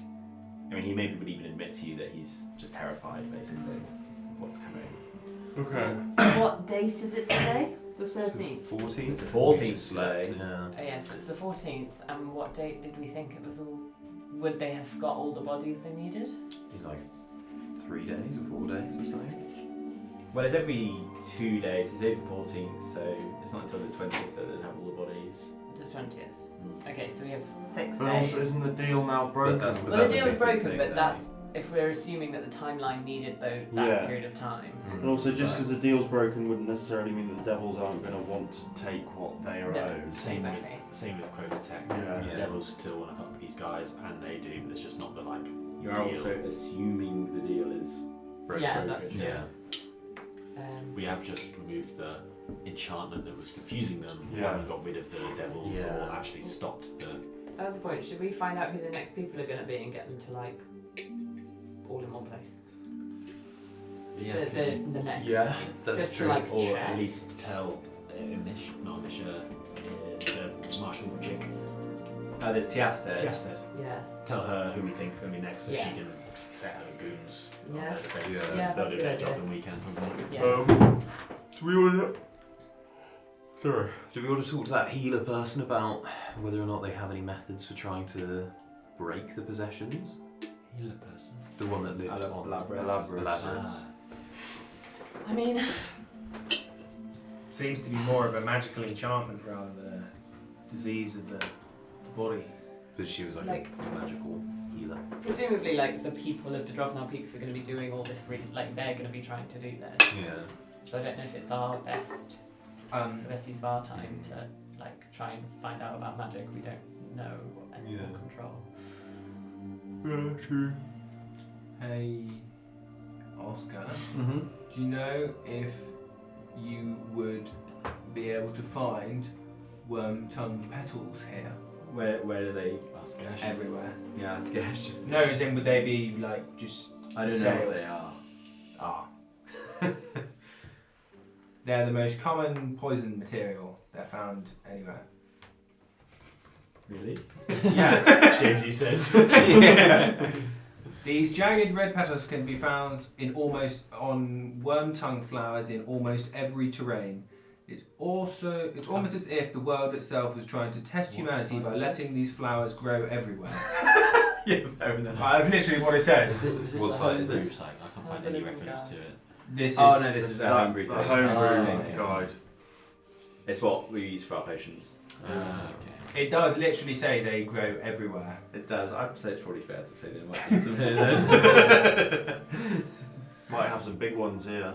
he maybe would even admit to you that he's just terrified basically of what's coming. Okay. What date is it today? The 13th? 14th? It's the 14th Just slept, today. yeah. Oh yeah, so it's the 14th. And what date did we think it was all... Would they have got all the bodies they needed? In like 3 days or 4 days or something? Well, it's every 2 days. Today's the 14th, so it's not until the 20th that they'd have all the bodies. The 20th. Okay, so we have 6 But days. also, isn't the deal now broken? But Well, the that's a deal's different broken, thing but then. that's if we're assuming that the timeline needed that Yeah. period of time. And also, just because the deal's broken wouldn't necessarily mean that the devils aren't going to want to take what they are No. owed. Exactly. Same with Crototech. Yeah. The devils still want to fuck these guys, and they do, but it's just not the You're also assuming the deal is Yeah, that's true. Yeah. We have just removed the enchantment that was confusing them. We Yeah. haven't got rid of the devils Yeah. or actually stopped the. That was the point. Should we find out who the next people are going to be and get them to like all in one place? The next. Yeah, that's just true. To, like, Or check. at least tell Amisha, the marshal chick. there's Tiasted. Tiasted. Yeah. Tell her who we think is going to be next so Yeah. she can set her goons on Yeah. their defense. Yeah. Yeah, They'll that's do a a better good job idea. than we can, probably. Yeah. Do we want to? Sorry. Do we want to talk to that healer person about whether or not they have any methods for trying to break the possessions? Healer person. The one that lived on Elaborate. Elaborate. I mean, Seems to be more of a magical enchantment rather than a disease of the body. But she was Like- a magical healer. presumably, like the people of the Drovnar Peaks are going to be doing all this. Like they're going to be trying to do this. Yeah. So I don't know if it's our best, Um, the best use of our time to like try and find out about magic we don't know and Yeah. control. True. Hey, Oscar, Mm-hmm. do you know if you would be able to find worm tongue petals here? Where do they? That's Gash. Everywhere. Yeah, it's Gesh. No, as in would they be like just I don't know sale? what they are. Ah. They're the most common poison material. They're found anywhere. Really? Yeah. Jamesy says. Yeah. These jagged red petals can be found on worm tongue flowers in almost every terrain. It's almost as if the world itself was trying to test What humanity by size letting these flowers grow everywhere. Yeah, fair enough. That's literally what it Is says. this What the site is homebrew it? site? I can't find any Herbalism reference guide. to it. This is. Oh no, this is a that- homebrew. the thing. homebrew Oh, guide. It's what we use for our potions. Okay. It does literally say they grow everywhere. It does. I'd say it's probably fair to say there might be some here then. Might have some big ones here.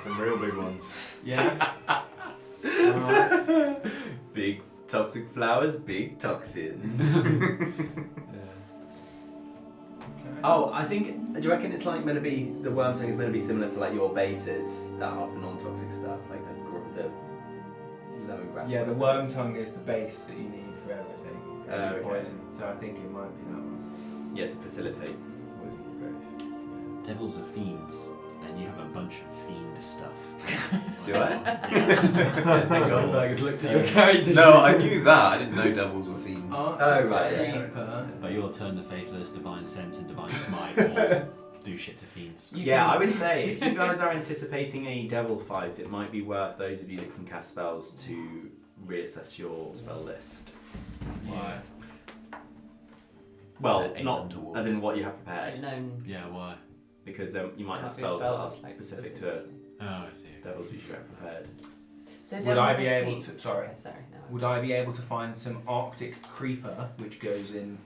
Some real big ones. Yeah. Big toxic flowers, big toxins. Oh, I think. Do you reckon it's like meant to be the worm thing is meant to be similar to like your bases that are for non-toxic stuff, like the lemongrass? Yeah, the worm tongue is the base that you need for everything. Every Okay. poison. So I think it might be that one. Yeah, to facilitate poison growth. Devils are fiends, and you have a bunch of fiend stuff. Do I? Goldberg has looked at your character. No, I knew that. I didn't know devils were fiends. Oh, right, yeah. Reaper. But you'll turn the faithless, divine sense, and divine smite, or do shit to fiends. You Yeah, can- I would say if you guys are anticipating any devil fights, it might be worth those of you that can cast spells to reassess your spell list. Why? Well, To aim not them towards. as in what you have Like prepared, known. Yeah, why? because then you might have Might be a spells spell that are that's, like, specific to specifically. Oh, I see. devils which you have prepared. So Would devils I be are able fiends. to? Sorry. Yeah, sorry. No. Would I be able to find some Arctic creeper, which grows in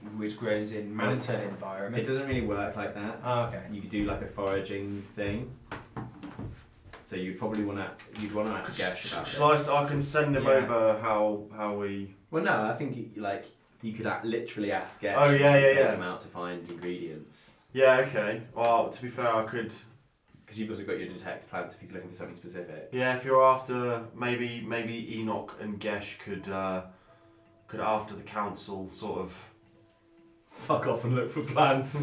mountain It environments? doesn't really work like that. Oh, okay. You could do like a foraging thing. So you'd probably want to ask Gesh about Shall it. I can send him Yeah. over how we. Well, no, I think you could literally ask Gesh. Oh, yeah, and yeah, take yeah. him out to find ingredients. Yeah, okay. Well, to be fair, I could. Because you've also got your detect plans if he's looking for something specific. Yeah, if you're after, maybe Enoch and Gesh could after the council sort of. Fuck off and look for plants.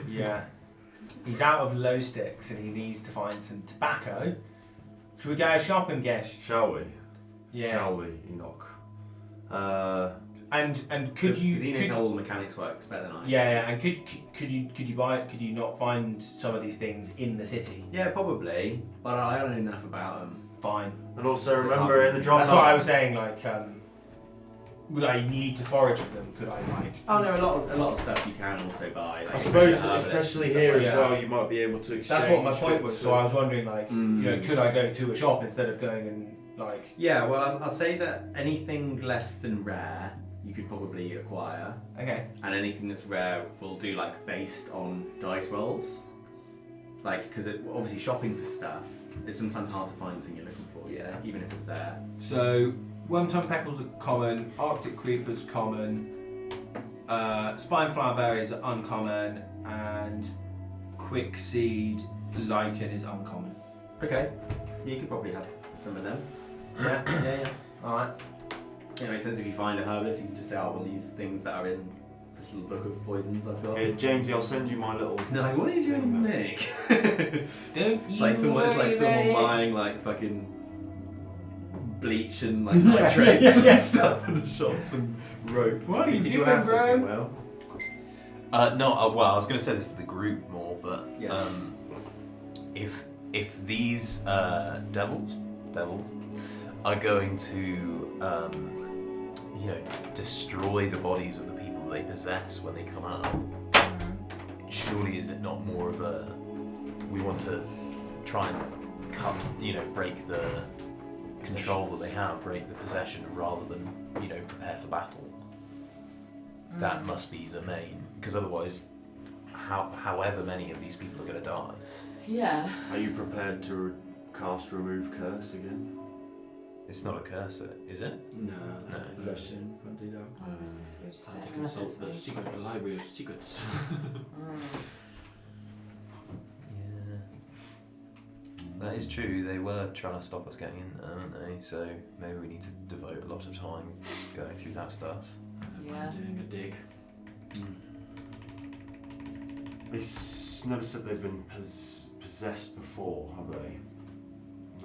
Yeah. He's out of glow sticks and he needs to find some tobacco. Should we go shopping, Gesh? Shall we? Yeah. Shall we, Enoch? And could you? Because he knows could- how all the mechanics works better than I. yeah, yeah. And could you not find some of these things in the city? Yeah, probably. But I don't know enough about them. Fine. And also So it's remember hard in the to- drop. That's what I was saying. Like, would I need to forage for them? Could I like? Oh no, a lot of stuff you can also buy. Like I suppose, herbalists and especially stuff here like as that. well, you might be able to exchange. That's what my point bits was. So for- I was wondering, like, Mm. could I go to a shop instead of going and like? Yeah, well, I'll say that anything less than rare you could probably acquire, Okay. and anything that's rare will do like based on dice rolls. Like, because obviously shopping for stuff is sometimes hard to find the thing you're looking for. you Yeah. know, even if it's there. So worm tongue petals are common. Arctic creepers common. Spineflower berries are uncommon, and quickseed lichen is uncommon. Okay. You could probably have some of them. Yeah. Alright. It makes sense if you find a herbalist, you can just say, oh, well, these things that are in this little book of poisons I've got. Okay, Jamesy, I'll send you my little. And they're like, what are you doing, Nick? Don't It's like someone worry, buying like fucking bleach and like nitrates and stuff in the shops and rope. What are you Did doing, you have bro? something, Will? No, well, I was going to say this to the group more, but Yeah. if these devils are going to destroy the bodies of the people that they possess when they come out, surely is it not more of a we want to try and break the control that they have, break the possession, rather than prepare for battle? That must be the main, because otherwise, however many of these people are going to die. Yeah. Are you prepared to cast Remove Curse again? It's not a curse, is it? No. No. Possession. Can't do that. Oh, this is we're just I have to doing consult the nothing. secret library of secrets. Yeah. That is true. They were trying to stop us getting in there, weren't they? So maybe we need to devote a lot of time going through that stuff. Yeah. Doing a dig. They never said they've been possessed before, have they?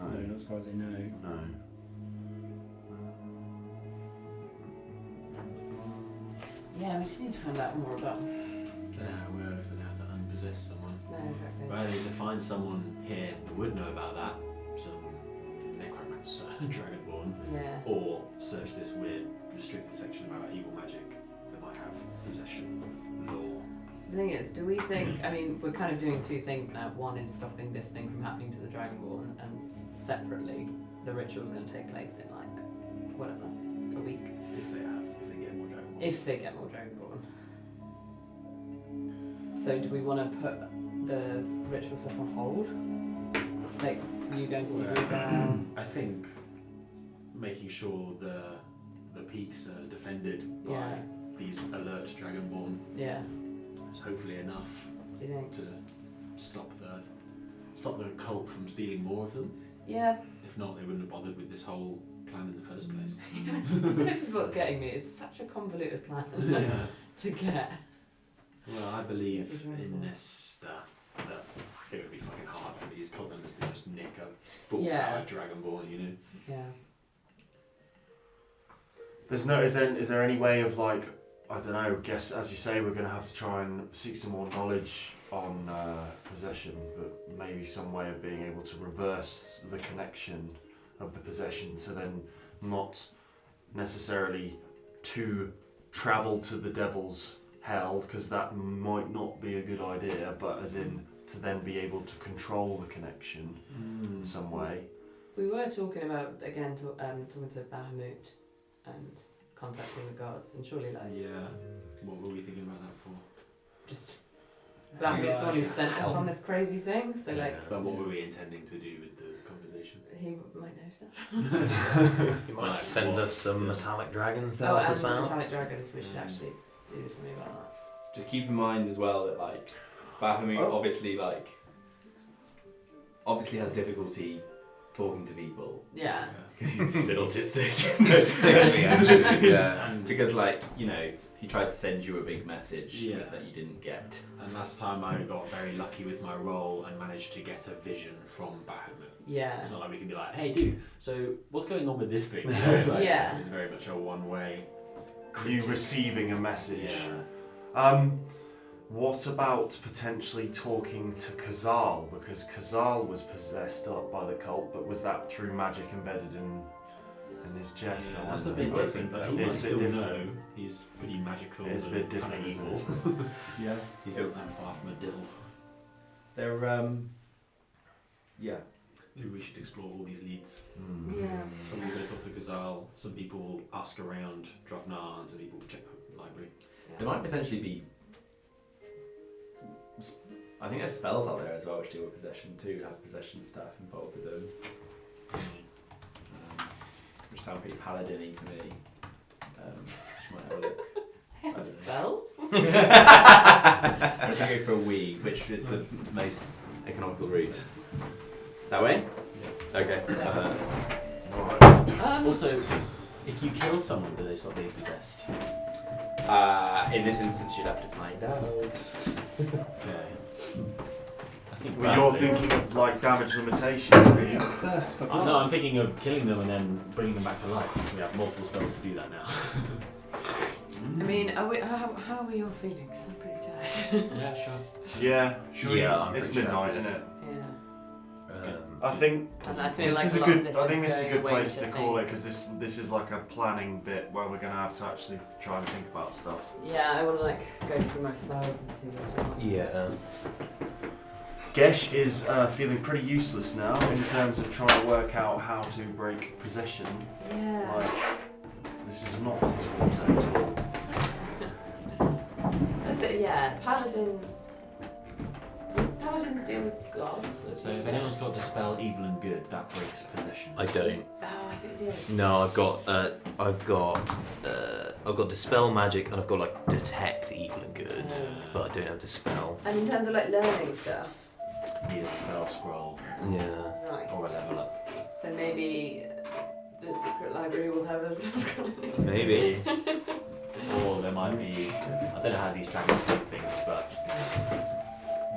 No, not as far as I know. No. Yeah, we just need to find out more about. Don't know how it works and how to unpossess someone. No, exactly. But I need to find someone here that would know about that. Some necromancer, dragonborn. Yeah. Or search this weird restricted section about evil magic that might have possession law. The thing is, do we think? I mean, we're kind of doing two things now. One is stopping this thing from happening to the dragonborn, and separately, the ritual's going to take place in like whatever, a week. If they get more dragonborn. If they get more dragonborn. So, do we want to put the ritual stuff on hold? Like, you going to see Bluebell? I think making sure the peaks are defended by Yeah. these alert dragonborn Yeah. is hopefully enough Do you think? to stop the cult from stealing more of them. Yeah. If not, they wouldn't have bothered with this whole plan in the first place. Yes. This is what's getting me. It's such a convoluted plan to get. Well, I believe The dragonborn. in this stuff that it would be fucking hard for these cult members to just nick a full Yeah. powered dragonborn, you know? Yeah. Is there any way of like, I don't know, guess as you say we're going to have to try and seek some more knowledge on possession, but maybe some way of being able to reverse the connection of the possession to then not necessarily to travel to the devil's hell, because that might not be a good idea, but as in to then be able to control the connection in some way. We were talking about again talking to Bahamut and contacting the gods, and surely like Yeah. What were we thinking about that for? just Bahamut's the one who sent us on this crazy thing. So like But what were we intending to do with the conversation? he might know stuff. You might send us some metallic dragons to Oh, help and us out. metallic dragons. We should actually do something about that. Just keep in mind as well that like Bahamut obviously has difficulty talking to people. Yeah. He's a bit autistic. Yeah. And because he tried to send you a big message that you didn't get. And last time I got very lucky with my role and managed to get a vision from Bahamut. Yeah. It's not like we can be like, hey dude, so what's going on with this thing? Yeah. It's very much a one-way. You receiving a message. Yeah. What about potentially talking to Khazal? Because Khazal was possessed up by the cult, but was that through magic embedded in his chest? Yeah, I that's a wonder. bit different, but he might It's a bit still different. know. He's pretty magical. It's a and bit different, kinda isn't evil. Yeah. He's not that far from a devil. They're Maybe we should explore all these leads. Yeah. Some people talk to Khazal, some people ask around Drovnar, and some people check the library. There might potentially be. I think there's spells out there as well which deal with possession too, have possession stuff involved with them. Which sound pretty paladin-y to me. Which might have a look. Of spells? I'm going to go for a wee, which is the most economical route. That way? Yeah. Okay. Also, if you kill someone, do they stop being possessed? In this instance, you'd have to find out. Okay. I think Well, you're thinking of like damage limitation, are you? First for No, I'm thinking of killing them and then bringing them back to life. We have multiple spells to do that now. I mean, how are we all feeling? 'Cause I'm pretty tired. Yeah, sure. Yeah. I'm It's pretty sure midnight, that's isn't it? Yeah. I think And I feel this like is a a lot of good. this I think is this is a going good away place to to call it think. because this is like a planning bit where we're gonna have to actually try and think about stuff. Yeah, I want to like go through my spells and see what's on. Yeah. Gesh is feeling pretty useless now in terms of trying to work out how to break possession. Yeah. Like, this is not his forte at all. That's it, yeah. Paladins. Do paladins deal with gods? So if anyone's got Dispel Evil and Good, that breaks possession. I don't. Oh, I think you did. No, I've got Dispel Magic and I've got like Detect Evil and Good, but I don't have Dispel. And in terms of like learning stuff. Need a spell scroll Yeah. Right. or a level up. So maybe the secret library will have us. Maybe. Or there might be, I don't know how these dragons do things, but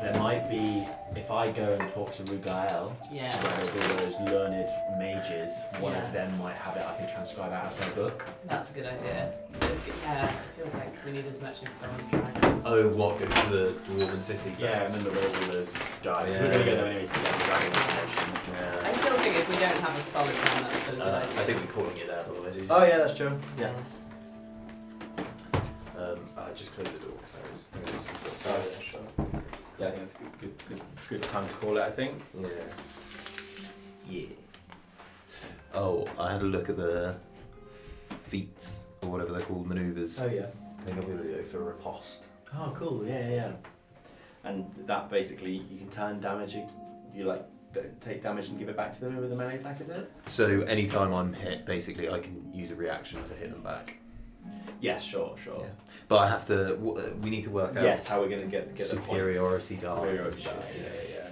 there might be, if I go and talk to Rugael, Yeah. where there's all those learned mages, one Yeah. of them might have it, I can transcribe out of their book. That's a good idea. Yeah, it feels like we need as much info on dragons. Oh, what? Go to the Dwarven City? Yeah, first? remember there was all those guys. Yeah. We're going to go there anyway to get the dragon information. I Yeah. still think if we don't have a solid one, that's still a good idea. I think we're calling it there, by the way. Oh yeah, that's true. Yeah. Just close the door because I was Sure. Yeah, I think that's good time to call it, I think. Yeah. Yeah. Oh, I had a look at the feats or whatever they're called, maneuvers. Oh, yeah. I think I'm going to go for riposte. Oh, cool. Yeah. And that basically, you can turn damage, you like take damage and give it back to them with a melee attack, is it? So anytime I'm hit, basically, I can use a reaction to hit them back. Yes, sure. Yeah. But I have to. We need to work out. Yes, how we're going to get the Superiority points. die. Superiority die. Yeah.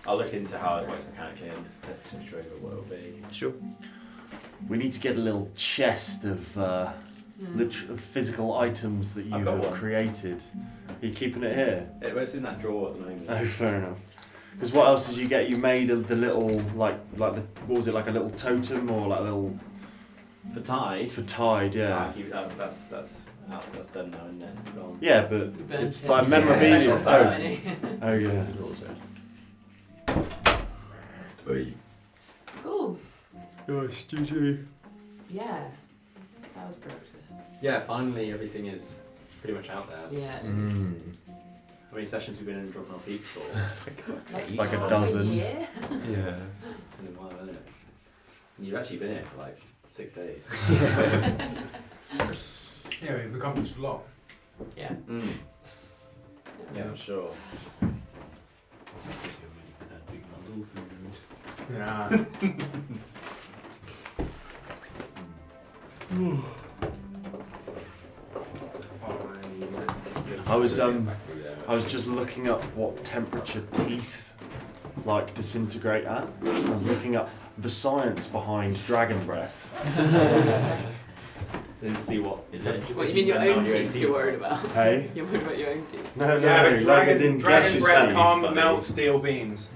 I'll look into how it works mechanically and set over what it'll be. Sure. We need to get a little chest of physical items that you I've got have one. created. Are you keeping it here? It's in that drawer at the moment. Oh, fair enough. Because what else did you get? You made the little what was it, like a little totem or like a little For Tide, for Tide? Yeah. That's done now, isn't it? It's gone. Yeah, but We burnt it's it. like Yeah, memorabilia. special Oh, ceremony. oh yeah. Cool. Nice, GG. Yeah. That was productive. Yeah, finally everything is pretty much out there. Yeah. Mm. How many sessions have we been in Drovnar Peaks for? Like a half dozen. year. Yeah. Been a while, hasn't it? And you've actually been here for like 6 days. Yeah, we've accomplished a lot. Yeah. Yeah, for sure. Yeah. I was just looking up what temperature teeth like disintegrate at. I was looking up the science behind dragon breath. Didn't see what is it? What, you mean your own teeth you're worried about? Hey? You're worried about your own teeth? No, Yeah, but like as in dragon gaseous breath teeth. can't funny. melt steel beams.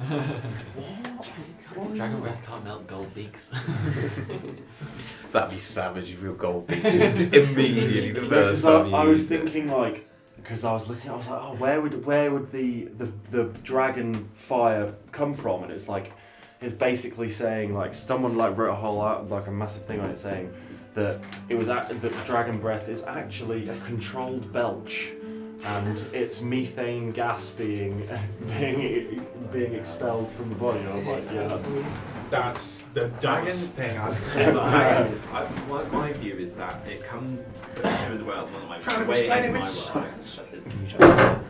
Dragon breath can't melt gold beaks. That'd be savage if your gold beak just immediately the first time you I was used it. thinking like, because I was looking, I was like, oh, where would the dragon fire come from? And it's like, it's basically saying like someone like wrote a whole like a massive thing on it saying that it was that dragon breath is actually a controlled belch, and it's methane gas being expelled from the body. And I was like, yeah, That's the dumbest thing I've Yeah, ever heard. my view is that it comes here in the world, one of my Trying to way explain in it my with world. science.